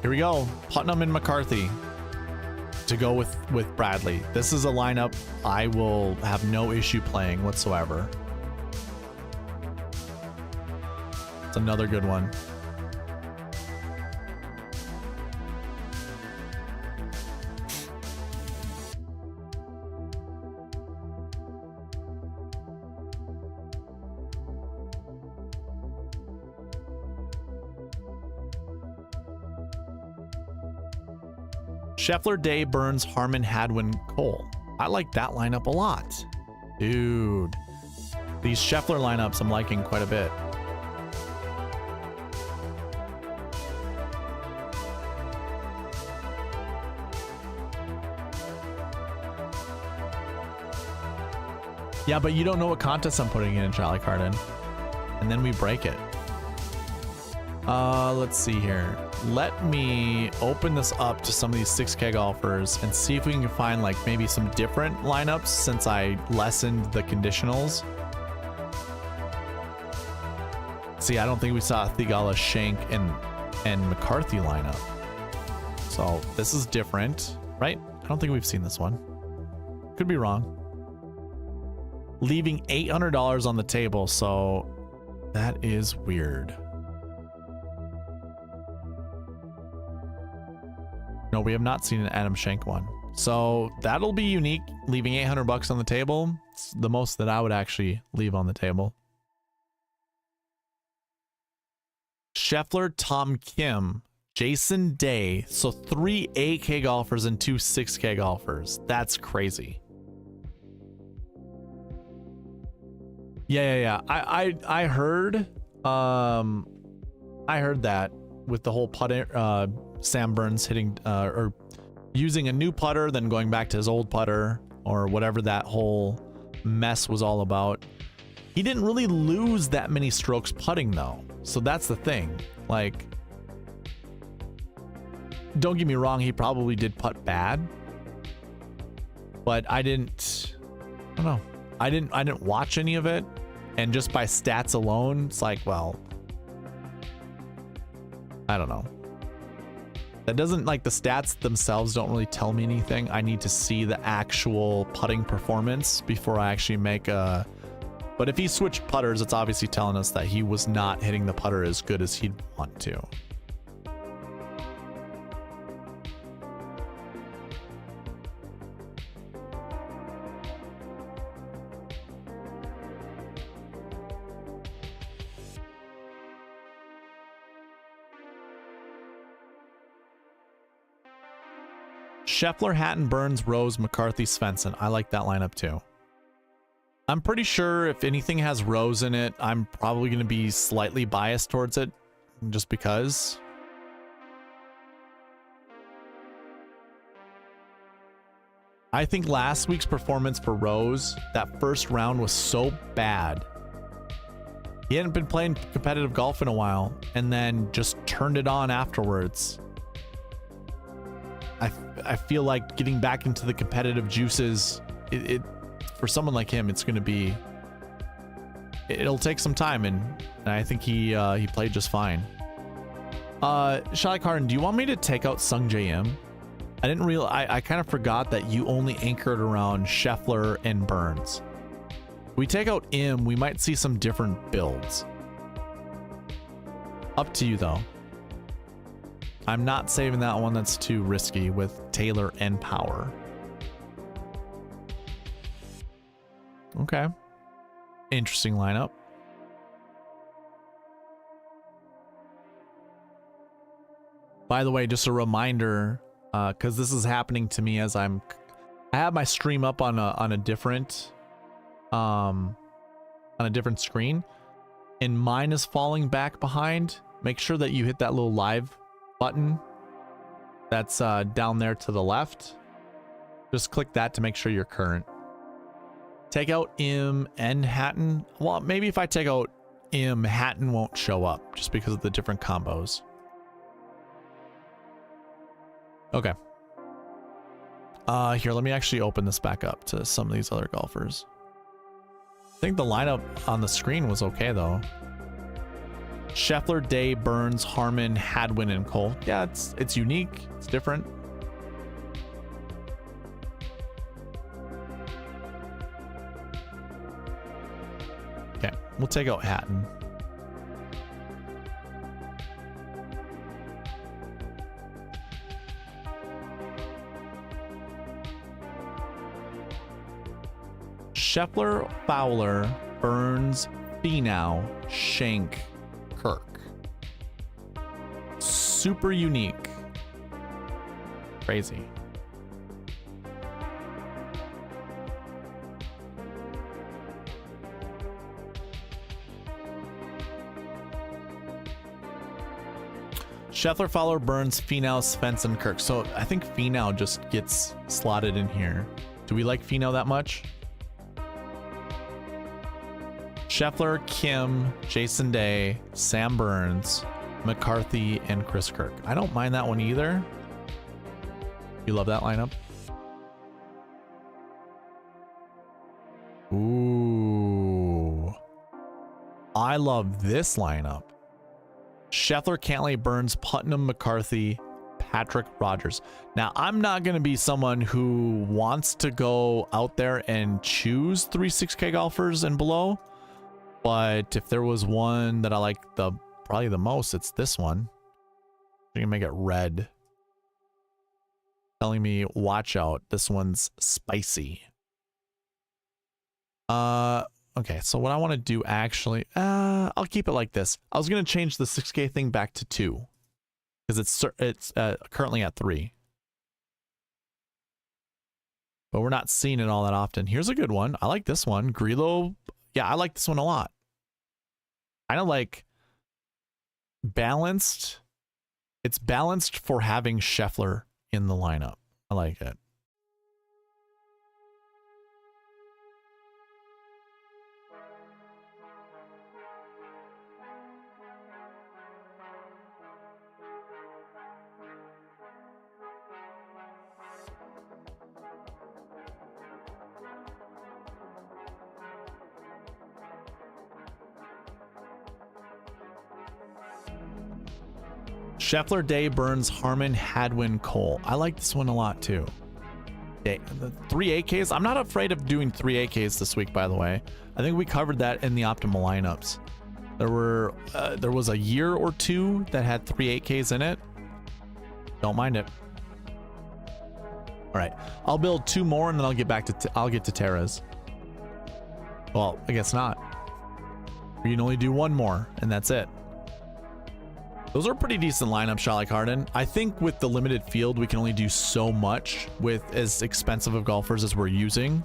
Here we go. Putnam and McCarthy to go with Bradley. This is a lineup I will have no issue playing whatsoever. It's another good one. Scheffler, Day, Burns, Harman, Hadwin, Cole. I like that lineup a lot. Dude. These Scheffler lineups I'm liking quite a bit. Yeah, but you don't know what contest I'm putting in Charlie Carden. And then we break it. Let's see here. Let me open this up to some of these 6K golfers and see if we can find like maybe some different lineups since I lessened the conditionals. See, I don't think we saw a Thigala, Shank, and McCarthy lineup. So this is different, right? I don't think we've seen this one. Could be wrong. Leaving $800 on the table, so that is weird. No, we have not seen an Adam Schenk one. So that'll be unique. Leaving 800 bucks on the table. It's the most that I would actually leave on the table. Scheffler, Tom Kim, Jason Day. So 3 8K golfers and 2 6K golfers. That's crazy. Yeah. I heard that with the whole putter, Sam Burns hitting or using a new putter, then going back to his old putter or whatever that whole mess was all about. He didn't really lose that many strokes putting though. So that's the thing. Like, don't get me wrong, he probably did putt bad, but I don't know. I didn't watch any of it, and just by stats alone, it's like, well, I don't know. That doesn't, like, the stats themselves don't really tell me anything. I need to see the actual putting performance before I actually make a But if he switched putters, it's obviously telling us that he was not hitting the putter as good as he'd want to. Scheffler, Hatton, Burns, Rose, McCarthy, Svensson. I like that lineup too. I'm pretty sure if anything has Rose in it, I'm probably going to be slightly biased towards it just because. I think last week's performance for Rose, that first round was so bad. He hadn't been playing competitive golf in a while and then just turned it on afterwards. I feel like getting back into the competitive juices, for someone like him, it's going to be, it'll take some time, and I think he played just fine. Shy Karn, do you want me to take out Sung J M? I didn't realize, I kind of forgot that you only anchored around Scheffler and Burns. If we take out M, we might see some different builds. Up to you though. I'm not saving that one, that's too risky with Taylor and Power. Okay. Interesting lineup. By the way, just a reminder, because this is happening to me as I have my stream up on a different screen, and mine is falling back behind. Make sure that you hit that little live button that's down there to the left. Just click that to make sure you're current. Take out M and Hatton. Well, maybe if I take out M, Hatton won't show up just because of the different combos. Okay. Here, let me actually open this back up to some of these other golfers. I think the lineup on the screen was okay though. Scheffler, Day, Burns, Harmon, Hadwin, and Cole. Yeah, it's unique. It's different. Okay, we'll take out Hatton. Scheffler, Fowler, Burns, Finau, Schenk, Kirk. Super unique. Crazy. Scheffler, Fowler, Burns, Finau, Svensson, Kirk. So I think Finau just gets slotted in here. Do we like Finau that much? Scheffler, Kim, Jason Day, Sam Burns, McCarthy, and Chris Kirk. I don't mind that one either. You love that lineup? Ooh. I love this lineup. Scheffler, Cantlay, Burns, Putnam, McCarthy, Patrick, Rogers. Now, I'm not going to be someone who wants to go out there and choose 3-6K golfers and below. But if there was one that I like probably the most, it's this one. I'm gonna make it red. Telling me, watch out, this one's spicy. Okay, so what I want to do actually, I'll keep it like this. I was gonna change the 6K thing back to 2 because it's currently at 3. But we're not seeing it all that often. Here's a good one. I like this one. Grillo. Yeah, I like this one a lot. Kind of like balanced. It's balanced for having Scheffler in the lineup. I like it. Scheffler, Day, Burns, Harmon, Hadwin, Cole. I like this one a lot too. The 3 8Ks. I'm not afraid of doing 3 8Ks this week, by the way. I think we covered that in the optimal lineups. There was a year or two that had 3 8Ks in it. Don't mind it. All right, I'll build 2 more and then I'll get back to I'll get to Terra's. Well, I guess not. We can only do 1 more and that's it. Those are pretty decent lineups, shot like Harden. I think with the limited field, we can only do so much with as expensive of golfers as we're using.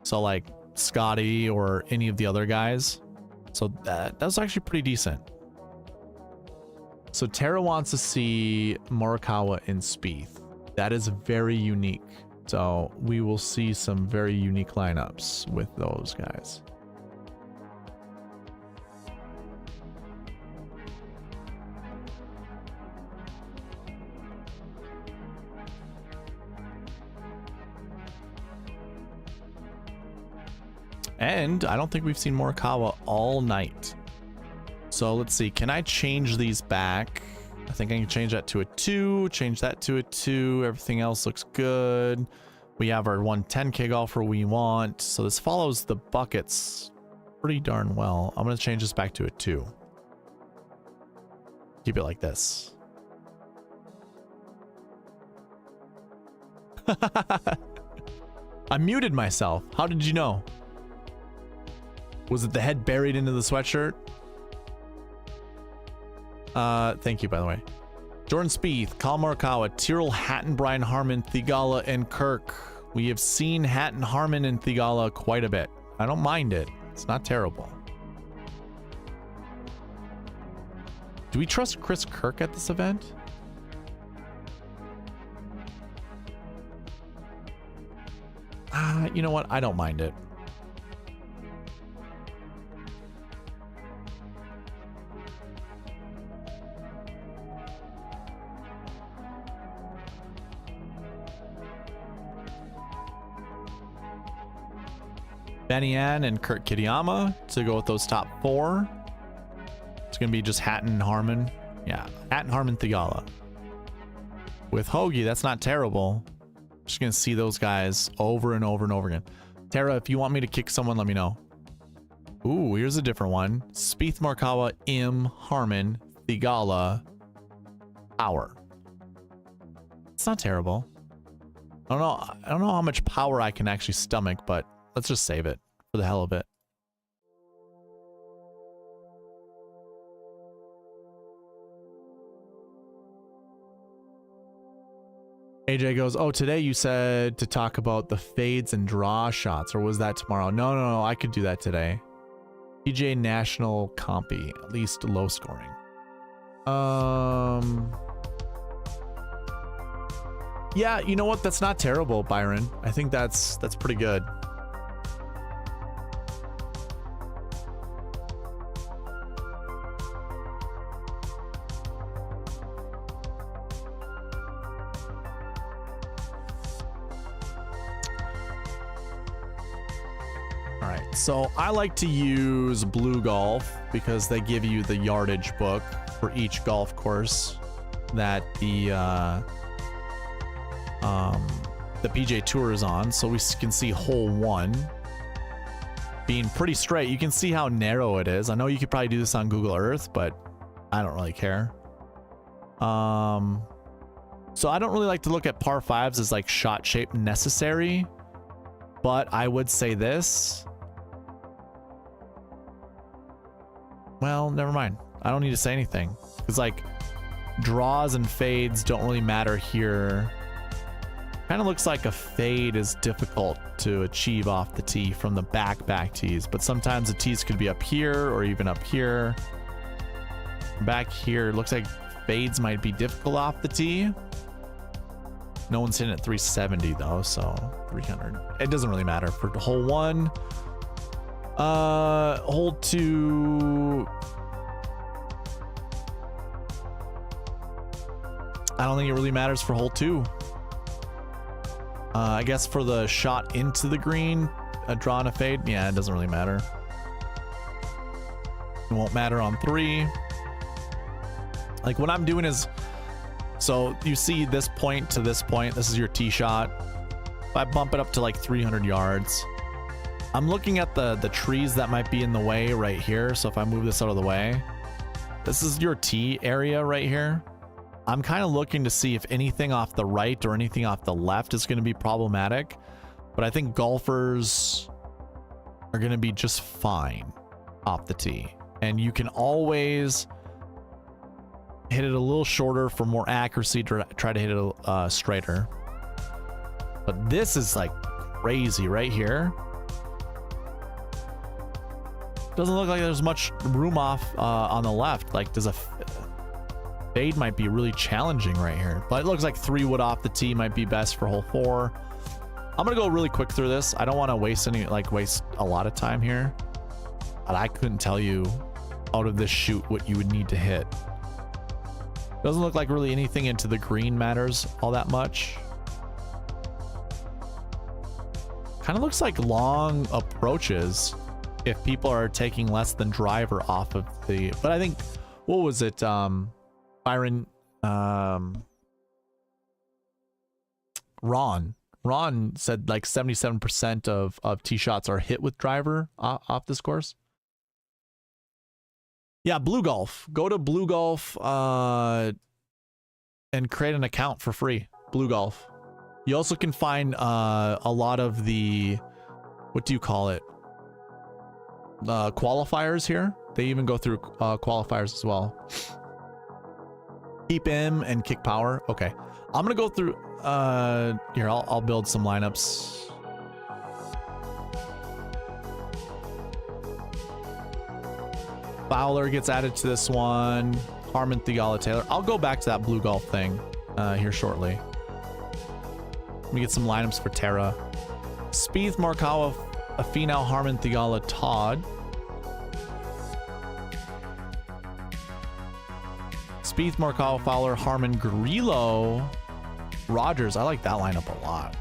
So like Scotty or any of the other guys. So that's actually pretty decent. So Tara wants to see Morikawa in Spieth. That is very unique. So we will see some very unique lineups with those guys. And I don't think we've seen Morikawa all night. So let's see. Can I change these back? I think I can change that to a 2. Change that to a 2. Everything else looks good. We have our 110K golfer we want. So this follows the buckets pretty darn well. I'm going to change this back to a 2. Keep it like this. I muted myself. How did you know? Was it the head buried into the sweatshirt? Thank you, by the way. Jordan Spieth, Collin Morikawa, Tyrrell Hatton, Brian Harman, Theegala, and Kirk. We have seen Hatton, Harman, and Theegala quite a bit. I don't mind it. It's not terrible. Do we trust Chris Kirk at this event? You know what? I don't mind it. Benny Ann and Kurt Kitayama to go with those top 4. It's going to be just Hatton, Harman. Yeah, Hatton, Harman, Theegala. With Hoagie, that's not terrible. Just going to see those guys over and over and over again. Tara, if you want me to kick someone, let me know. Ooh, here's a different one. Spieth, Morikawa, Im, Harman, Theegala, Power. It's not terrible. I don't know how much power I can actually stomach, but let's just save it for the hell of it. AJ goes, oh, today you said to talk about the fades and draw shots, or was that tomorrow? No, I could do that today. PGA National Compy, at least low scoring. Yeah, you know what? That's not terrible, Byron. I think that's pretty good. So I like to use Blue Golf because they give you the yardage book for each golf course that the PGA Tour is on. So we can see hole 1 being pretty straight. You can see how narrow it is. I know you could probably do this on Google Earth, but I don't really care. So I don't really like to look at par 5s as like shot shape necessary, but I would say this. Well, never mind. I don't need to say anything. Because, like, draws and fades don't really matter here. Kind of looks like a fade is difficult to achieve off the tee from the back tees. But sometimes the tees could be up here or even up here. Back here, looks like fades might be difficult off the tee. No one's hitting at 370, though, so 300. It doesn't really matter. For hole 1... hole 2. I don't think it really matters for hole 2. I guess for the shot into the green, a draw and a fade, yeah, it doesn't really matter. It won't matter on 3. Like what I'm doing is, so you see this point to this point, this is your tee shot. If I bump it up to like 300 yards, I'm looking at the trees that might be in the way right here. So if I move this out of the way, this is your tee area right here. I'm kind of looking to see if anything off the right or anything off the left is going to be problematic. But I think golfers are going to be just fine off the tee. And you can always hit it a little shorter for more accuracy to try to hit it straighter. But this is like crazy right here. Doesn't look like there's much room off on the left. Like there's a fade might be really challenging right here. But it looks like 3 wood off the tee might be best for hole 4. I'm gonna go really quick through this. I don't want to waste a lot of time here. But I couldn't tell you out of this shoot what you would need to hit. Doesn't look like really anything into the green matters all that much. Kind of looks like long approaches if people are taking less than driver off of the, but I think, what was it? Byron, Ron said like 77% of tee shots are hit with driver off this course. Yeah, Blue Golf. Go to Blue Golf and create an account for free. Blue Golf. You also can find a lot of the, what do you call it? Qualifiers here. They even go through qualifiers as well. Keep M and kick power. Okay. I'm going to go through, here, I'll build some lineups. Fowler gets added to this one. Harmon, Theegala, Taylor. I'll go back to that Blue Golf thing here shortly. Let me get some lineups for Tara. Spieth, Morikawa, Finau, Harmon, Theegala, Todd. Spieth, Morikawa, Fowler, Harmon, Grillo, Rogers. I like that lineup a lot.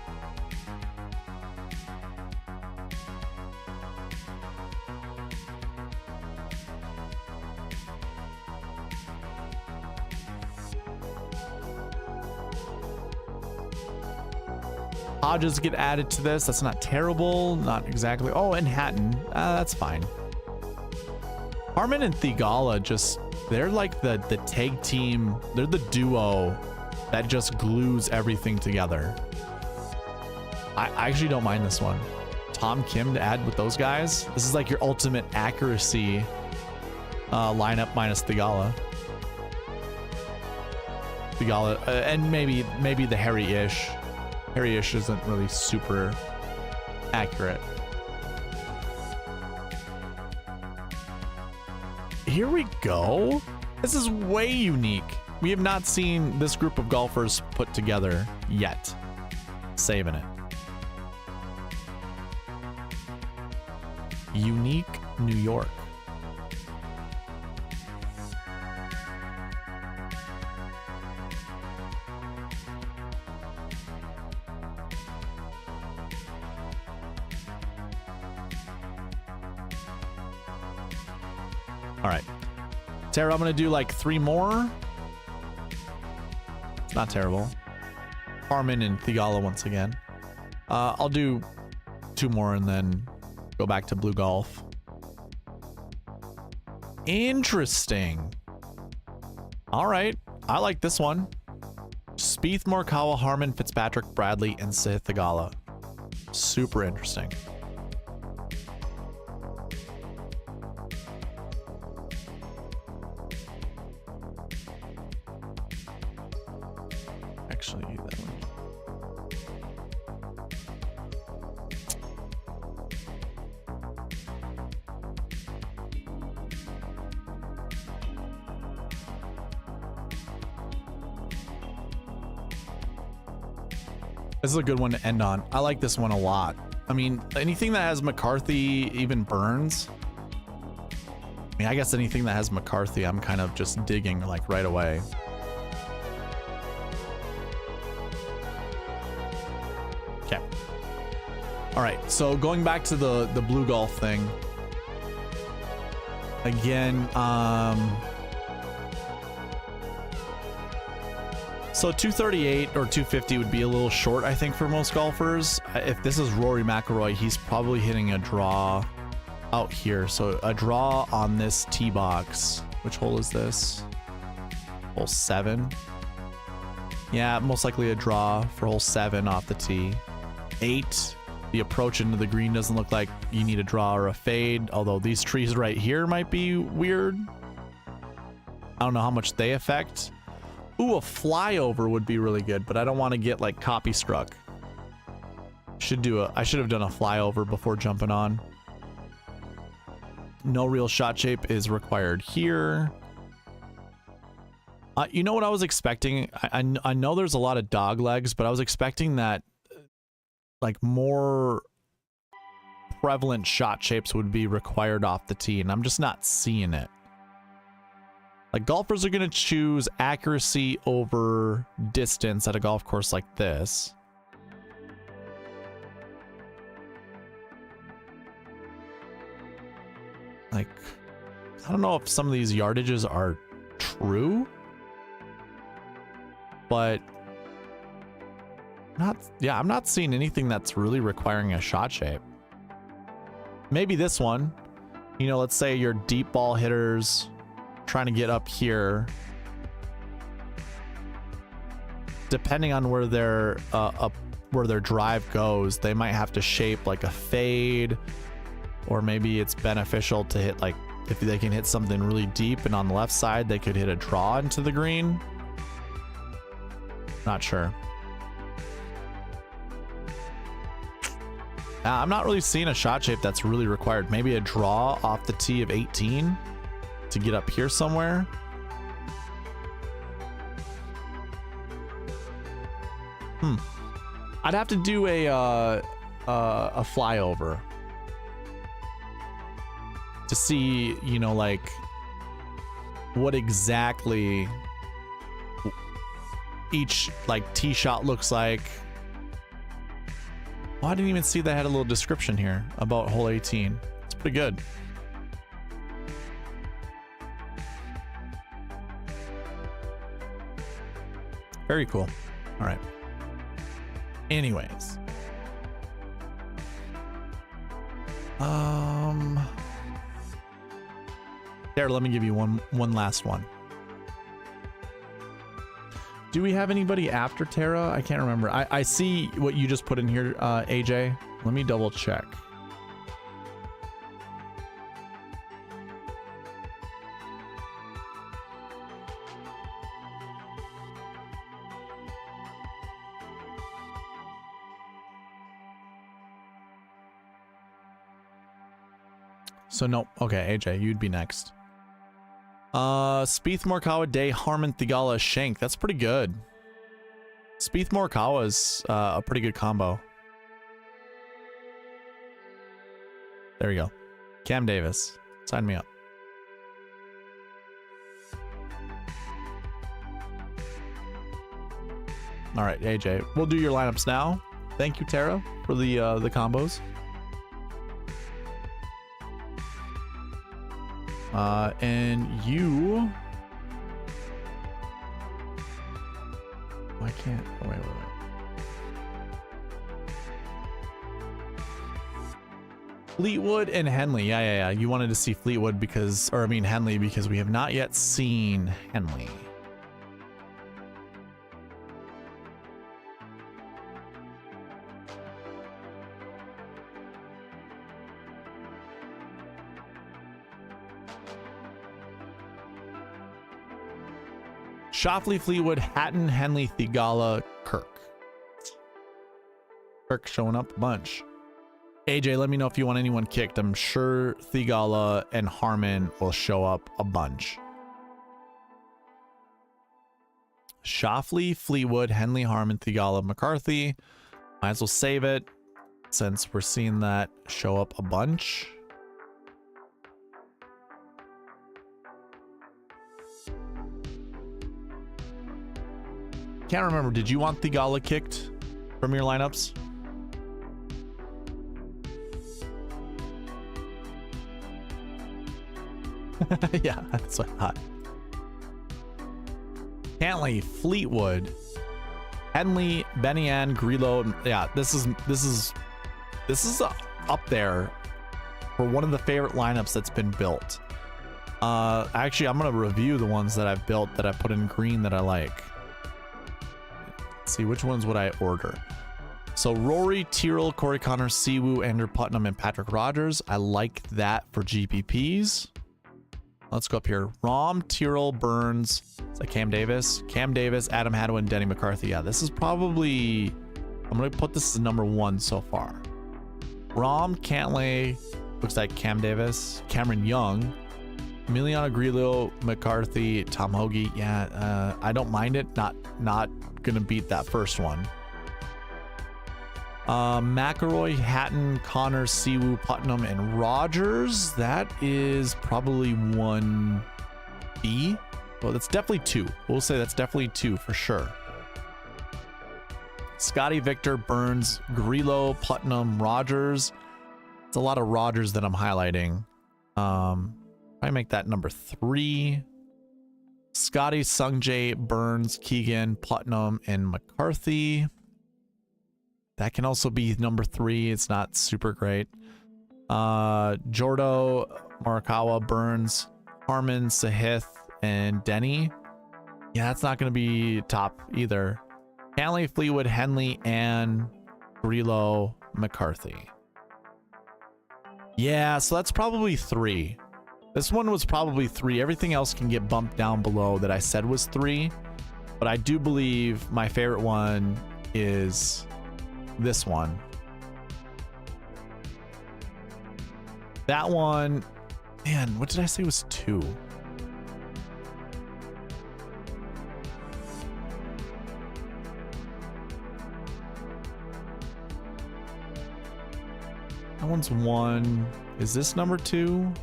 Hodges get added to this. That's not terrible. Not exactly. Oh, and Hatton. That's fine. Harmon and Theegala just, they're like the tag team. They're the duo that just glues everything together. I actually don't mind this one. Tom Kim to add with those guys. This is like your ultimate accuracy lineup minus Theegala. Theegala, and maybe the Harry-ish. Harry-ish isn't really super accurate. Here we go. This is way unique. We have not seen this group of golfers put together yet. Saving it. Unique New York. All right, Tara, I'm gonna do like 3 more. It's not terrible. Harmon and Theegala once again. I'll do 2 more and then go back to Blue Golf. Interesting. All right, I like this one. Spieth, Morikawa, Harmon, Fitzpatrick, Bradley, and Theegala. Super interesting. Actually, that one. This is a good one to end on. I like this one a lot. I mean, anything that has McCarthy, even Burns. I mean, I guess anything that has McCarthy, I'm kind of just digging like right away. Okay. All right. So going back to the Blue Golf thing. Again, So 238 or 250 would be a little short, I think, for most golfers. If this is Rory McIlroy, he's probably hitting a draw out here. So a draw on this tee box. Which hole is this? Hole 7. Yeah, most likely a draw for hole 7 off the tee. 8. The approach into the green doesn't look like you need a draw or a fade, although these trees right here might be weird. I don't know how much they affect. Ooh, a flyover would be really good, but I don't want to get like copy struck. I should have done a flyover before jumping on. No real shot shape is required here. You know what I was expecting? I know there's a lot of dog legs, but I was expecting that like more prevalent shot shapes would be required off the tee, and I'm just not seeing it. Like, golfers are going to choose accuracy over distance at a golf course like this. Like, I don't know if some of these yardages are true, but I'm not seeing anything that's really requiring a shot shape. Maybe this one, you know, let's say you're deep ball hitters trying to get up here. Depending on where their drive goes, they might have to shape like a fade, or maybe it's beneficial to hit, like, if they can hit something really deep and on the left side they could hit a draw into the green. Not sure. I'm not really seeing a shot shape that's really required. Maybe a draw off the tee of 18 to get up here somewhere. I'd have to do a flyover to see, you know, like what exactly each like tee shot looks like. Oh, I didn't even see they had a little description here about hole 18. It's pretty good. Very cool. All right. Anyways. There, let me give you one last one. Do we have anybody after Tara? I can't remember. I see what you just put in here, AJ. Let me double check. So no, okay, AJ, you'd be next. Spieth Morikawa, Day, Harman, Thigala, Shank. That's pretty good. Spieth Morikawa is a pretty good combo. There we go. Cam Davis, sign me up. All right, AJ, we'll do your lineups now. Thank you, Tara, for the combos. And you... Oh, I can't... Oh, wait. Fleetwood and Henley. Yeah. You wanted to see Fleetwood because... Or, I mean, Henley, because we have not yet seen Henley. Shoffley, Fleetwood, Hatton, Henley, Thigala, Kirk. Kirk showing up a bunch. AJ, let me know if you want anyone kicked. I'm sure Thigala and Harman will show up a bunch. Shoffley, Fleetwood, Henley, Harman, Thigala, McCarthy. Might as well save it since we're seeing that show up a bunch. Can't remember. Did you want Thigala kicked from your lineups? Yeah, that's what I thought. Cantley, Fleetwood, Henley, Benny Ann, Grillo. Yeah, this is up there for one of the favorite lineups that's been built. Actually, I'm gonna review the ones that I've built that I put in green that I like. Let's see, which ones would I order? So Rory, Tyrrell, Corey Connors, Siwoo, Andrew Putnam, and Patrick Rogers. I like that for GPPs. Let's go up here. Rahm, Tyrrell, Burns. Is that Cam Davis? Cam Davis, Adam Hadwin, Denny McCarthy. Yeah, this is probably... I'm going to put this as number 1 so far. Rahm, Cantlay, looks like Cam Davis, Cameron Young, Emiliano Grillo, McCarthy, Tom Hoagie. Yeah, I don't mind it. Not going to beat that first one. McElroy, Hatton, Connors, Siwoo, Putnam, and Rogers. That is probably 1B. Well, that's definitely 2. We'll say that's definitely 2 for sure. Scotty, Victor, Burns, Grillo, Putnam, Rogers. It's a lot of Rogers that I'm highlighting. I make that number 3. Scotty, Sungjae, Burns, Keegan, Putnam, and McCarthy. That can also be number 3. It's not super great. Jordo, Morikawa, Burns, Harmon, Sahith, and Denny. Yeah, that's not going to be top either. Cantley, Fleetwood, Henley, and Grillo, McCarthy. Yeah, so that's probably 3. This one was probably 3. Everything else can get bumped down below that I said was 3. But I do believe my favorite one is... this one. That one, man, what did I say was 2? That one's 1. Is this number 2?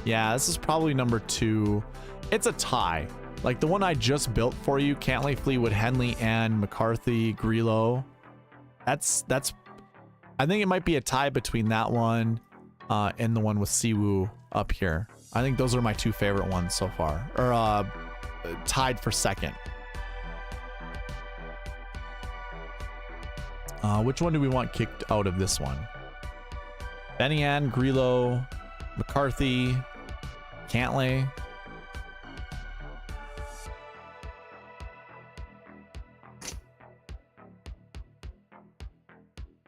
Yeah, this is probably number 2. It's a tie. Like the one I just built for you, Cantley, Fleetwood, Henley, and McCarthy, Grillo. That's. I think it might be a tie between that one and the one with Siwoo up here. I think those are my 2 favorite ones so far, or tied for second. Which one do we want kicked out of this one? Benny Ann, Grillo, McCarthy, Cantley.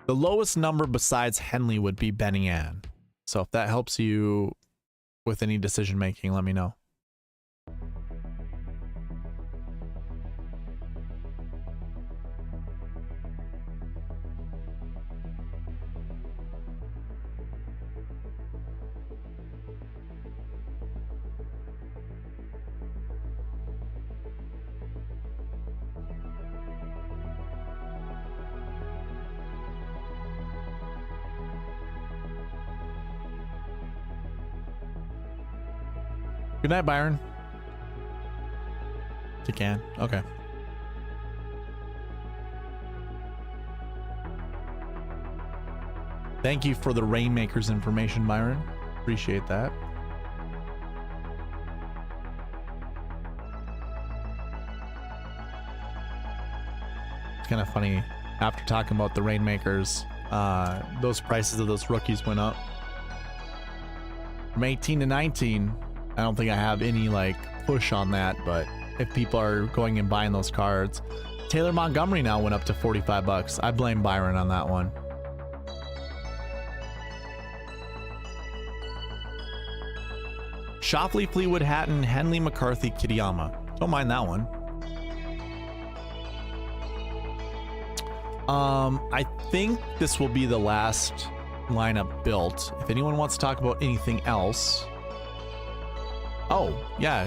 The lowest number besides Henley would be Benny Ann. So if that helps you with any decision making, let me know. Good night, Byron. You can. Okay. Thank you for the Rainmakers information, Byron. Appreciate that. It's kind of funny. After talking about the Rainmakers, those prices of those rookies went up. From 18 to 19. I don't think I have any like push on that, but if people are going and buying those cards, Taylor Montgomery now went up to 45 bucks. I blame Byron on that one. Shoffley, Fleetwood, Hatton, Henley, McCarthy, Kitayama. Don't mind that one. I think this will be the last lineup built. If anyone wants to talk about anything else. Oh, yeah.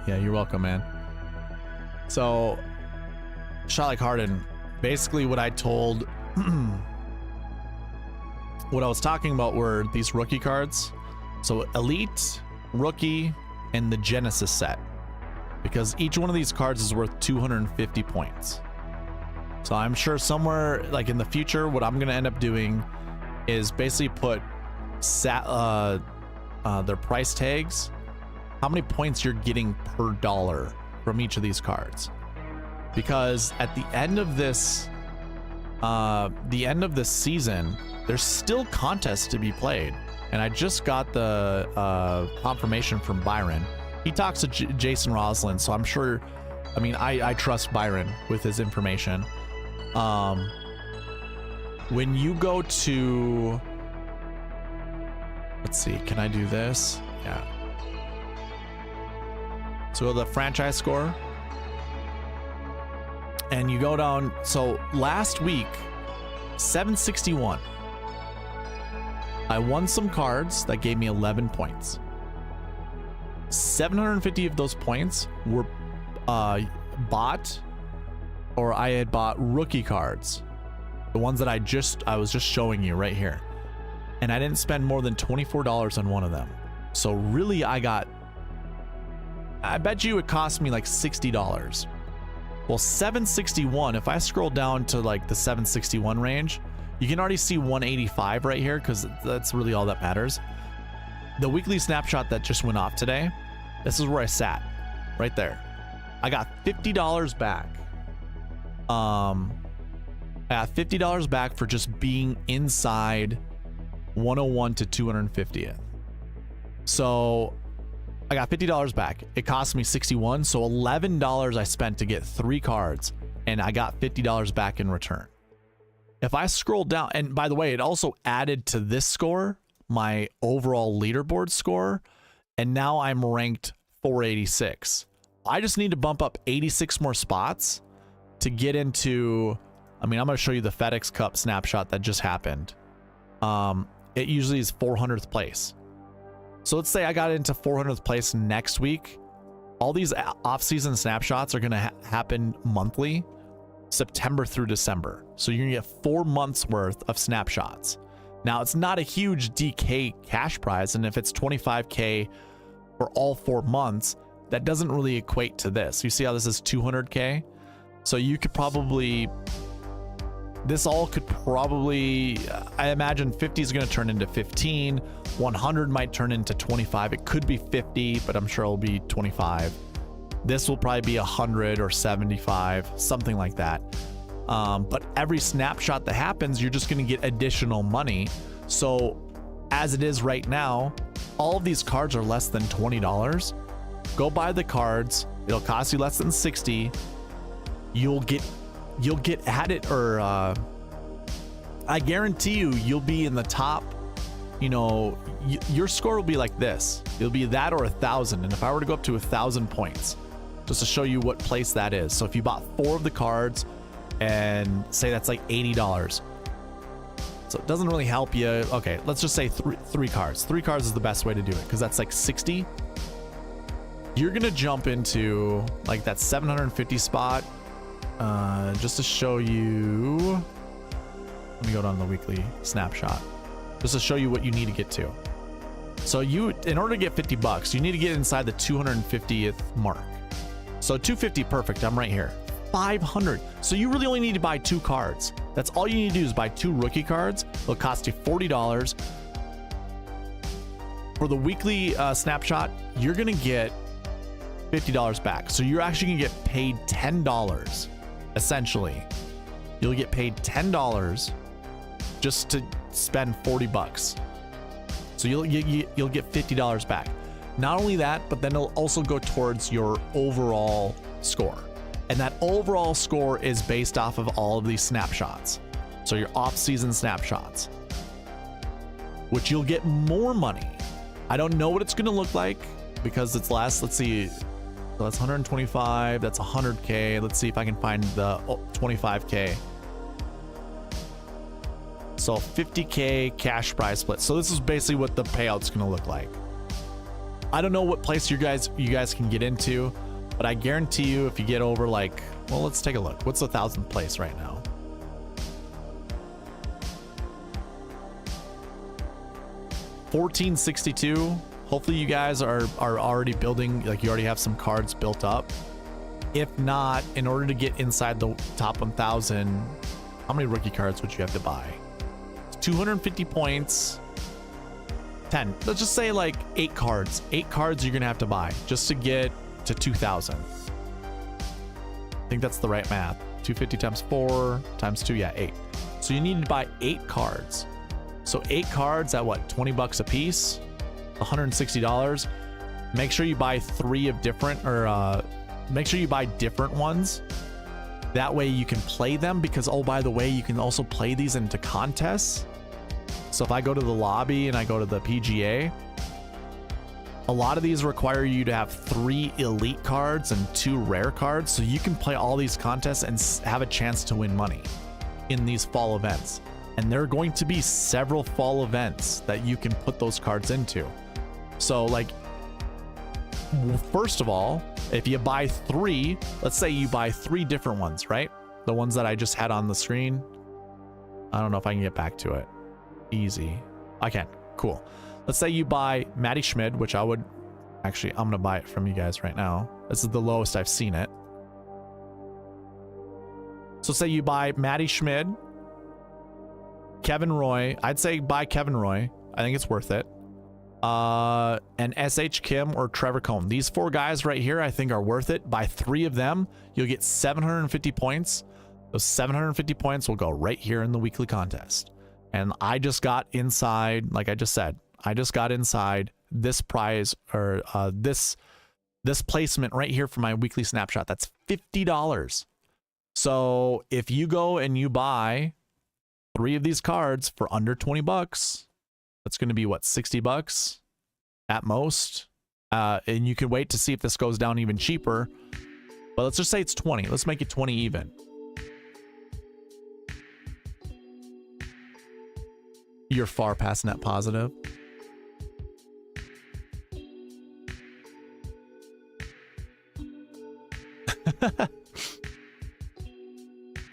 Yeah, you're welcome, man. So, shot like Harden. Basically, what I told... what I was talking about were these rookie cards. So, Elite, Rookie, and the Genesis set. Because each one of these cards is worth 250 points. So, I'm sure somewhere, like in the future, what I'm going to end up doing is basically put their price tags, how many points you're getting per dollar from each of these cards. Because at the end of this season, there's still contests to be played. And I just got the confirmation from Byron. He talks to Jason Roslin, so I'm sure, I mean, I trust Byron with his information. When you go to, let's see, can I do this? Yeah. So the franchise score, and you go down. So last week, 761. I won some cards that gave me 11 points. 750 of those points were bought, or I had bought rookie cards. The ones that I was just showing you right here. And I didn't spend more than $24 on one of them. So really I bet you it cost me like $60. Well, 761, if I scroll down to like the 761 range, you can already see 185 right here, because that's really all that matters. The weekly snapshot that just went off today, this is where I sat, right there. I got $50 back. I got $50 back for just being inside 101 to 250th. So I got $50 back. It cost me 61, so $11 I spent to get 3 cards, and I got $50 back in return. If I scroll down, and by the way, it also added to this score my overall leaderboard score, and now I'm ranked 486. I just need to bump up 86 more spots to get into, I mean, I'm going to show you the FedEx Cup snapshot that just happened. It usually is 400th place. So let's say I got into 400th place next week. All these off-season snapshots are going to happen monthly, September through December. So you're going to get 4 months worth of snapshots. Now, it's not a huge DK cash prize, and if it's 25K for all 4 months, that doesn't really equate to this. You see how this is 200K? So you could probably, this all could probably, I imagine 50 is going to turn into 15, 100 might turn into 25. It could be 50, but I'm sure it'll be 25. This will probably be 100 or 75, something like that. But every snapshot that happens, you're just going to get additional money. So as it is right now, all of these cards are less than $20. Go buy the cards. It'll cost you less than 60. You'll get at it, or I guarantee you'll be in the top. You know, your score will be like this. It'll be that or 1,000. And if I were to go up to 1,000 points, just to show you what place that is. So if you bought 4 of the cards, and say that's like $80. So it doesn't really help you. Okay, let's just say three cards. 3 cards is the best way to do it, because that's like 60. You're gonna jump into like that 750 spot. Just to show you, let me go down to the weekly snapshot, just to show you what you need to get to. So in order to get $50, you need to get inside the 250th mark. So 250, perfect, I'm right here. 500. So you really only need to buy 2 cards. That's all you need to do, is buy 2 rookie cards. It'll cost you $40. For the weekly snapshot, you're gonna get $50 back. So you're actually gonna get paid $10. Essentially, you'll get paid $10 just to spend $40. So you'll get $50 back. Not only that, but then it'll also go towards your overall score. And that overall score is based off of all of these snapshots. So your off-season snapshots, which you'll get more money. I don't know what it's going to look like because it's less. Let's see. So that's 125. That's 100K. Let's see if I can find the 25K. So 50K cash prize split. So this is basically what the payout's going to look like. I don't know what place you guys can get into, but I guarantee you, if you get over like, well, let's take a look. What's the 1,000th place right now? $1,462. Hopefully you guys are already building, like you already have some cards built up. If not, in order to get inside the top 1,000, how many rookie cards would you have to buy? 250 points. 10. Let's just say like 8 cards. 8 cards you're gonna have to buy just to get to 2,000. I think that's the right math. 250 times 4 times 2, yeah, 8. So you need to buy 8 cards. So 8 cards at what, 20 bucks a piece, $160. Make sure you buy 3 of different, or make sure you buy different ones. That way you can play them, because oh, by the way, you can also play these into contests. So if I go to the lobby and I go to the PGA, a lot of these require you to have 3 elite cards and 2 rare cards, so you can play all these contests and have a chance to win money in these fall events. And there are going to be several fall events that you can put those cards into. So like, first of all, if you buy 3, let's say you buy 3 different ones, right? The ones that I just had on the screen. I don't know if I can get back to it. Easy. I can. Cool. Let's say you buy Matty Schmid, which I would actually, I'm gonna buy it from you guys right now. This is the lowest I've seen it. So say you buy Matty Schmid, Kevin Roy. I'd say buy Kevin Roy. I think it's worth it. And SH Kim or Trevor Cohn. These 4 guys right here I think are worth it. Buy 3 of them, you'll get 750 points. Those 750 points will go right here in the weekly contest. And I just got inside, like I just said, I just got inside this prize, or this placement right here for my weekly snapshot. That's $50. So if you go and you buy 3 of these cards for under 20 bucks, that's going to be what, 60 bucks at most. And you can wait to see if this goes down even cheaper. But let's just say it's 20. Let's make it 20 even. You're far past net positive.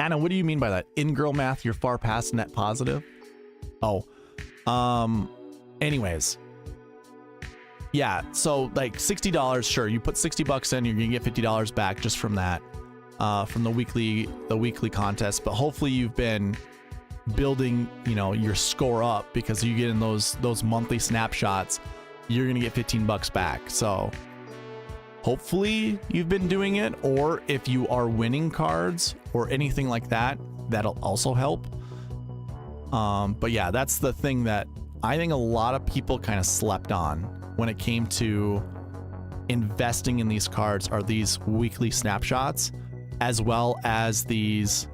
Anna, what do you mean by that? In girl math, you're far past net positive? Oh. Anyways. Yeah, so like $60, sure. You put 60 bucks in, you're gonna get $50 back just from that. From the weekly contest. But hopefully you've been building, you know, your score up, because you get in those monthly snapshots, you're gonna get 15 bucks back. So hopefully you've been doing it, or if you are winning cards or anything like that, that'll also help. But yeah, that's the thing that I think a lot of people kind of slept on when it came to investing in these cards, are these weekly snapshots, as well as these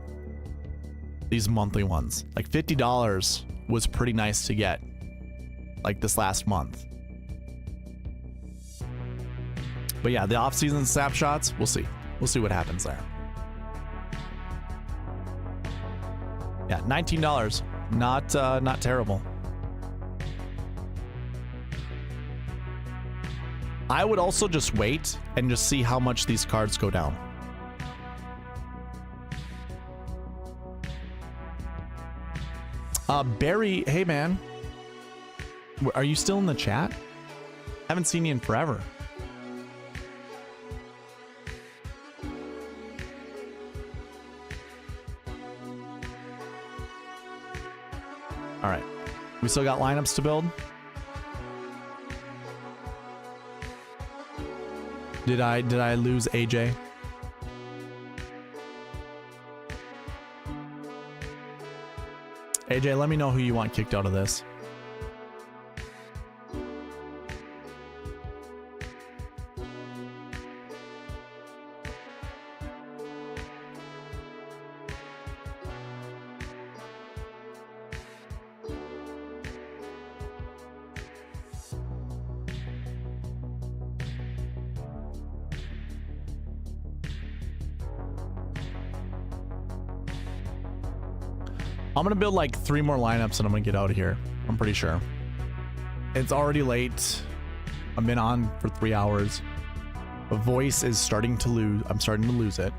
monthly ones. Like $50 was pretty nice to get, like this last month. But yeah, the off-season snapshots, we'll see. We'll see what happens there. Yeah, $19. Not terrible. I would also just wait and just see how much these cards go down. Barry, hey man. Are you still in the chat? Haven't seen you in forever. All right. We still got lineups to build. Did I lose AJ? AJ, let me know who you want kicked out of this. I'm gonna build like 3 more lineups and I'm gonna get out of here. I'm pretty sure. It's already late. I've been on for 3 hours. The voice is starting to lose. I'm starting to lose it.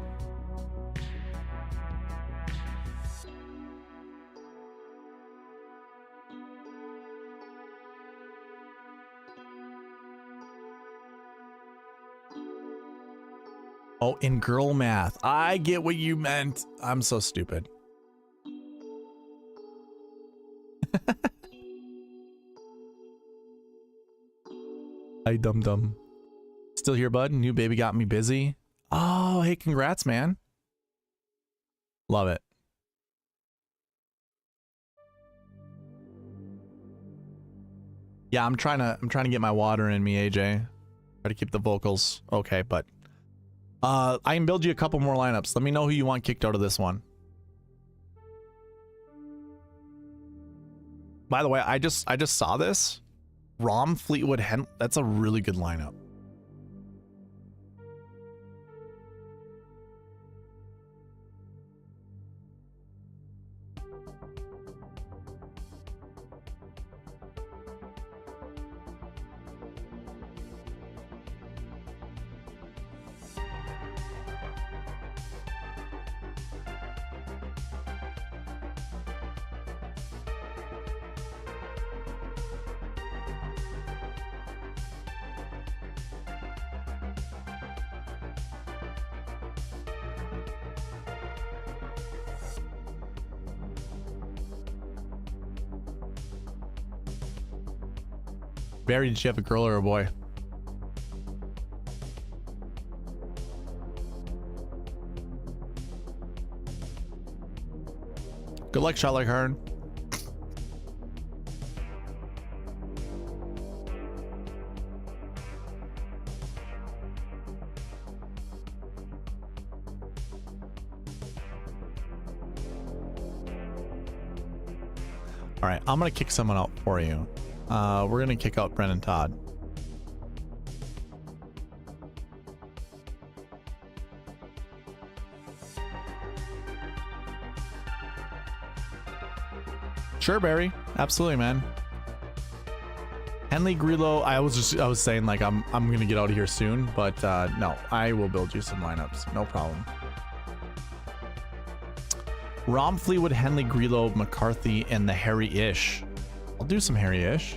Oh, in girl math. I get what you meant. I'm so stupid. I dum dum. Still here, bud. New baby got me busy. Oh, hey, congrats, man. Love it. Yeah, I'm trying to get my water in me, AJ. Try to keep the vocals okay, but I can build you a couple more lineups. Let me know who you want kicked out of this one. By the way, I just saw this. Rom Fleetwood Hen, that's a really good lineup. Barry, did you have a girl or a boy? Good luck, shot like hard. All right, I'm gonna kick someone out for you. We're gonna kick out Brennan Todd. Sure, Barry. Absolutely, man. Henley Grillo, I was saying like I'm gonna get out of here soon, but no, I will build you some lineups. No problem. Rom Fleetwood, Henley Grillo, McCarthy, and the Harry Ish. I'll do some Harry Ish.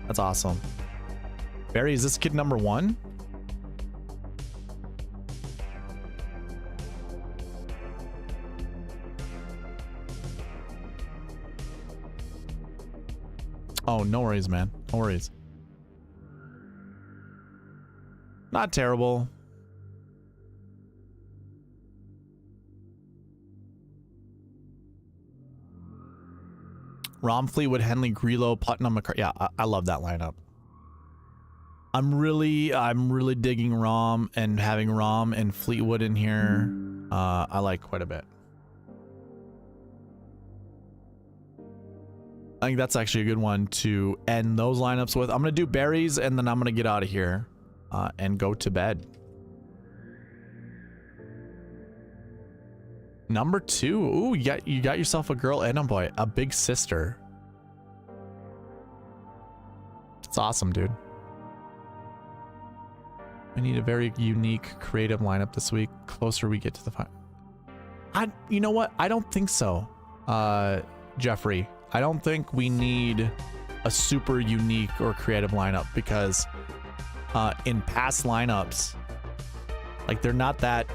That's awesome. Barry, is this kid number 1? Oh, no worries, man. No worries. Not terrible. Rom Fleetwood, Henley Grillo, Putnam, McCarthy. Yeah, I love that lineup. I'm really digging Rom, and having Rom and Fleetwood in here. I like quite a bit. I think that's actually a good one to end those lineups with. I'm gonna do berries, and then I'm gonna get out of here and go to bed. Number 2. Ooh, you got yourself a girl and a boy, a big sister. It's awesome, dude. I need a very unique, creative lineup this week. Closer we get to the final. You know what? I don't think so, Jeffrey. I don't think we need a super unique or creative lineup, because in past lineups, like they're not that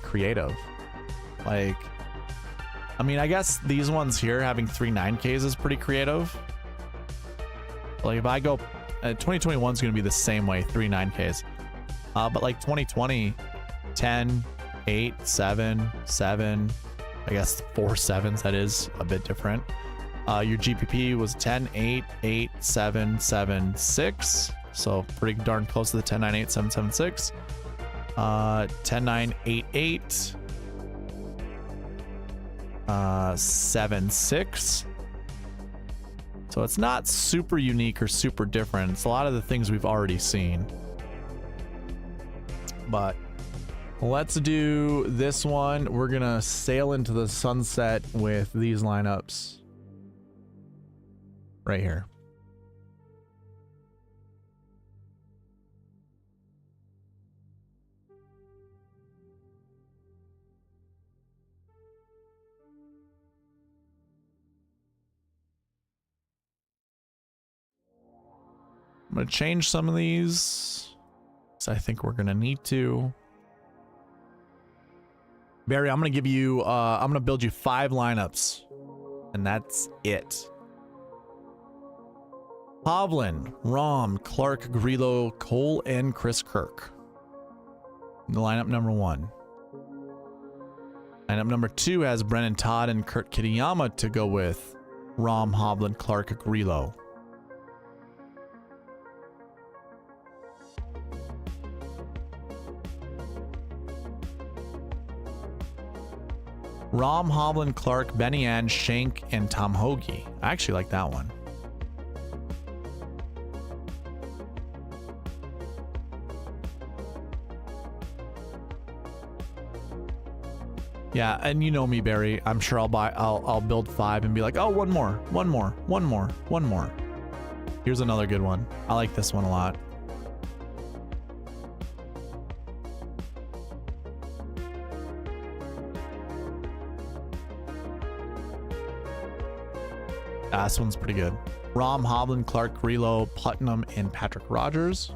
creative. Like, I mean, I guess these ones here having 3 9Ks is pretty creative. Like if I go, 2021 is going to be the same way, 3 9Ks. But like 2020, 10, 8, 7, 7, I guess 4 7s, that is a bit different. Your GPP was 10, 8, 8, 7, 7, 6. So pretty darn close to the 10, 9, 8, 7, 7, 6. 10, 9, 8, 8. 7, 6. So it's not super unique or super different. It's a lot of the things we've already seen. But let's do this one. We're gonna sail into the sunset with these lineups right here. I'm gonna change some of these, so I think we're gonna need to. Barry, I'm gonna give you I'm gonna build you 5 lineups, and that's it. Hovland, Rahm, Clark, Grillo, Cole, and Chris Kirk. The lineup number 1. Lineup number 2 has Brennan Todd and Kurt Kitayama to go with Rahm, Hovland, Clark, Grillo. Rahm, Hovland, Clark, Benny Ann, Shank, and Tom Hoge. I actually like that one. Yeah, and you know me, Barry. I'm sure I'll build 5 and be like, oh, one more. Here's another good one. I like this one a lot. This one's pretty good. Rahm, Hovland, Clark, Grillo, Putnam, and Patrick Rogers.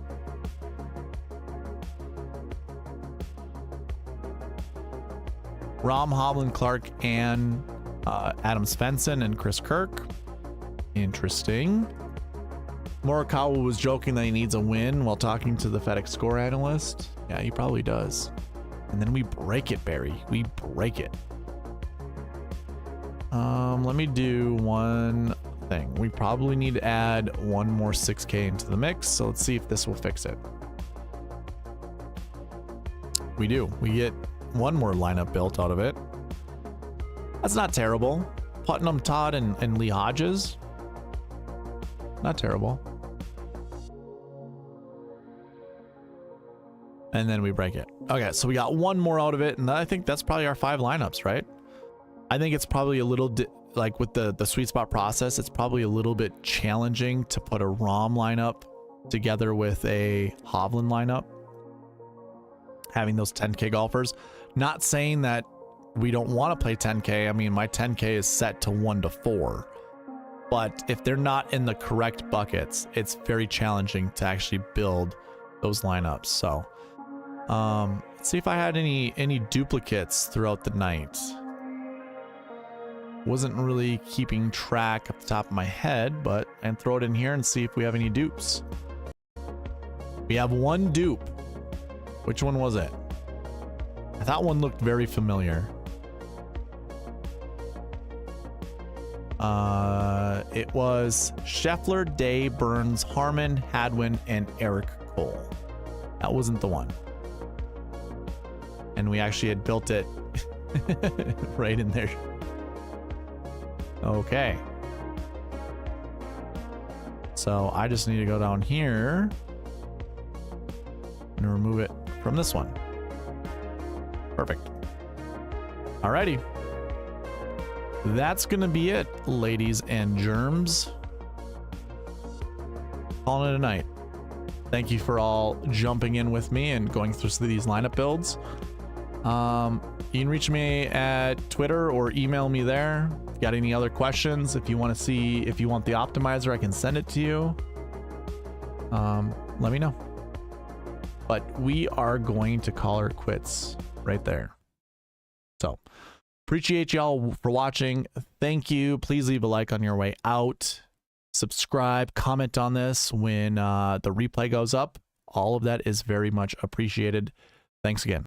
Rahm, Hovland, Clark, and Adam Svensson and Chris Kirk. Interesting. Morikawa was joking that he needs a win while talking to the FedEx score analyst. Yeah, he probably does. And then we break it, Barry. We break it. Let me do one thing. We probably need to add one more 6K into the mix. So let's see if this will fix it. We do. We get one more lineup built out of it. That's not terrible. Putnam, Todd, and Lee Hodges. Not terrible. And then we break it. Okay, so we got one more out of it, and I think that's probably our 5 lineups, right? I think it's probably a little like with the sweet spot process, it's probably a little bit challenging to put a Rahm lineup together with a Hovland lineup. Having those 10K golfers. Not saying that we don't want to play 10K. I mean, my 10K is set to 1 to 4. But if they're not in the correct buckets, it's very challenging to actually build those lineups. So, let's see if I had any duplicates throughout the night. Wasn't really keeping track off the top of my head, but and throw it in here and see if we have any dupes. We have one dupe. Which one was it? I thought one looked very familiar. It was Scheffler, Day, Burns, Harmon, Hadwin, and Eric Cole. That wasn't the one. And we actually had built it right in there. Okay. So I just need to go down here and remove it from this one. Perfect. Alrighty. That's gonna be it, ladies and germs. Calling it a night. Thank you for all jumping in with me and going through these lineup builds. You can reach me at Twitter or email me there. If you got any other questions, if you want to see, if you want the optimizer, I can send it to you. Let me know. But we are going to call her quits right there. So appreciate y'all for watching. Thank you. Please leave a like on your way out. Subscribe, comment on this when the replay goes up. All of that is very much appreciated. Thanks again.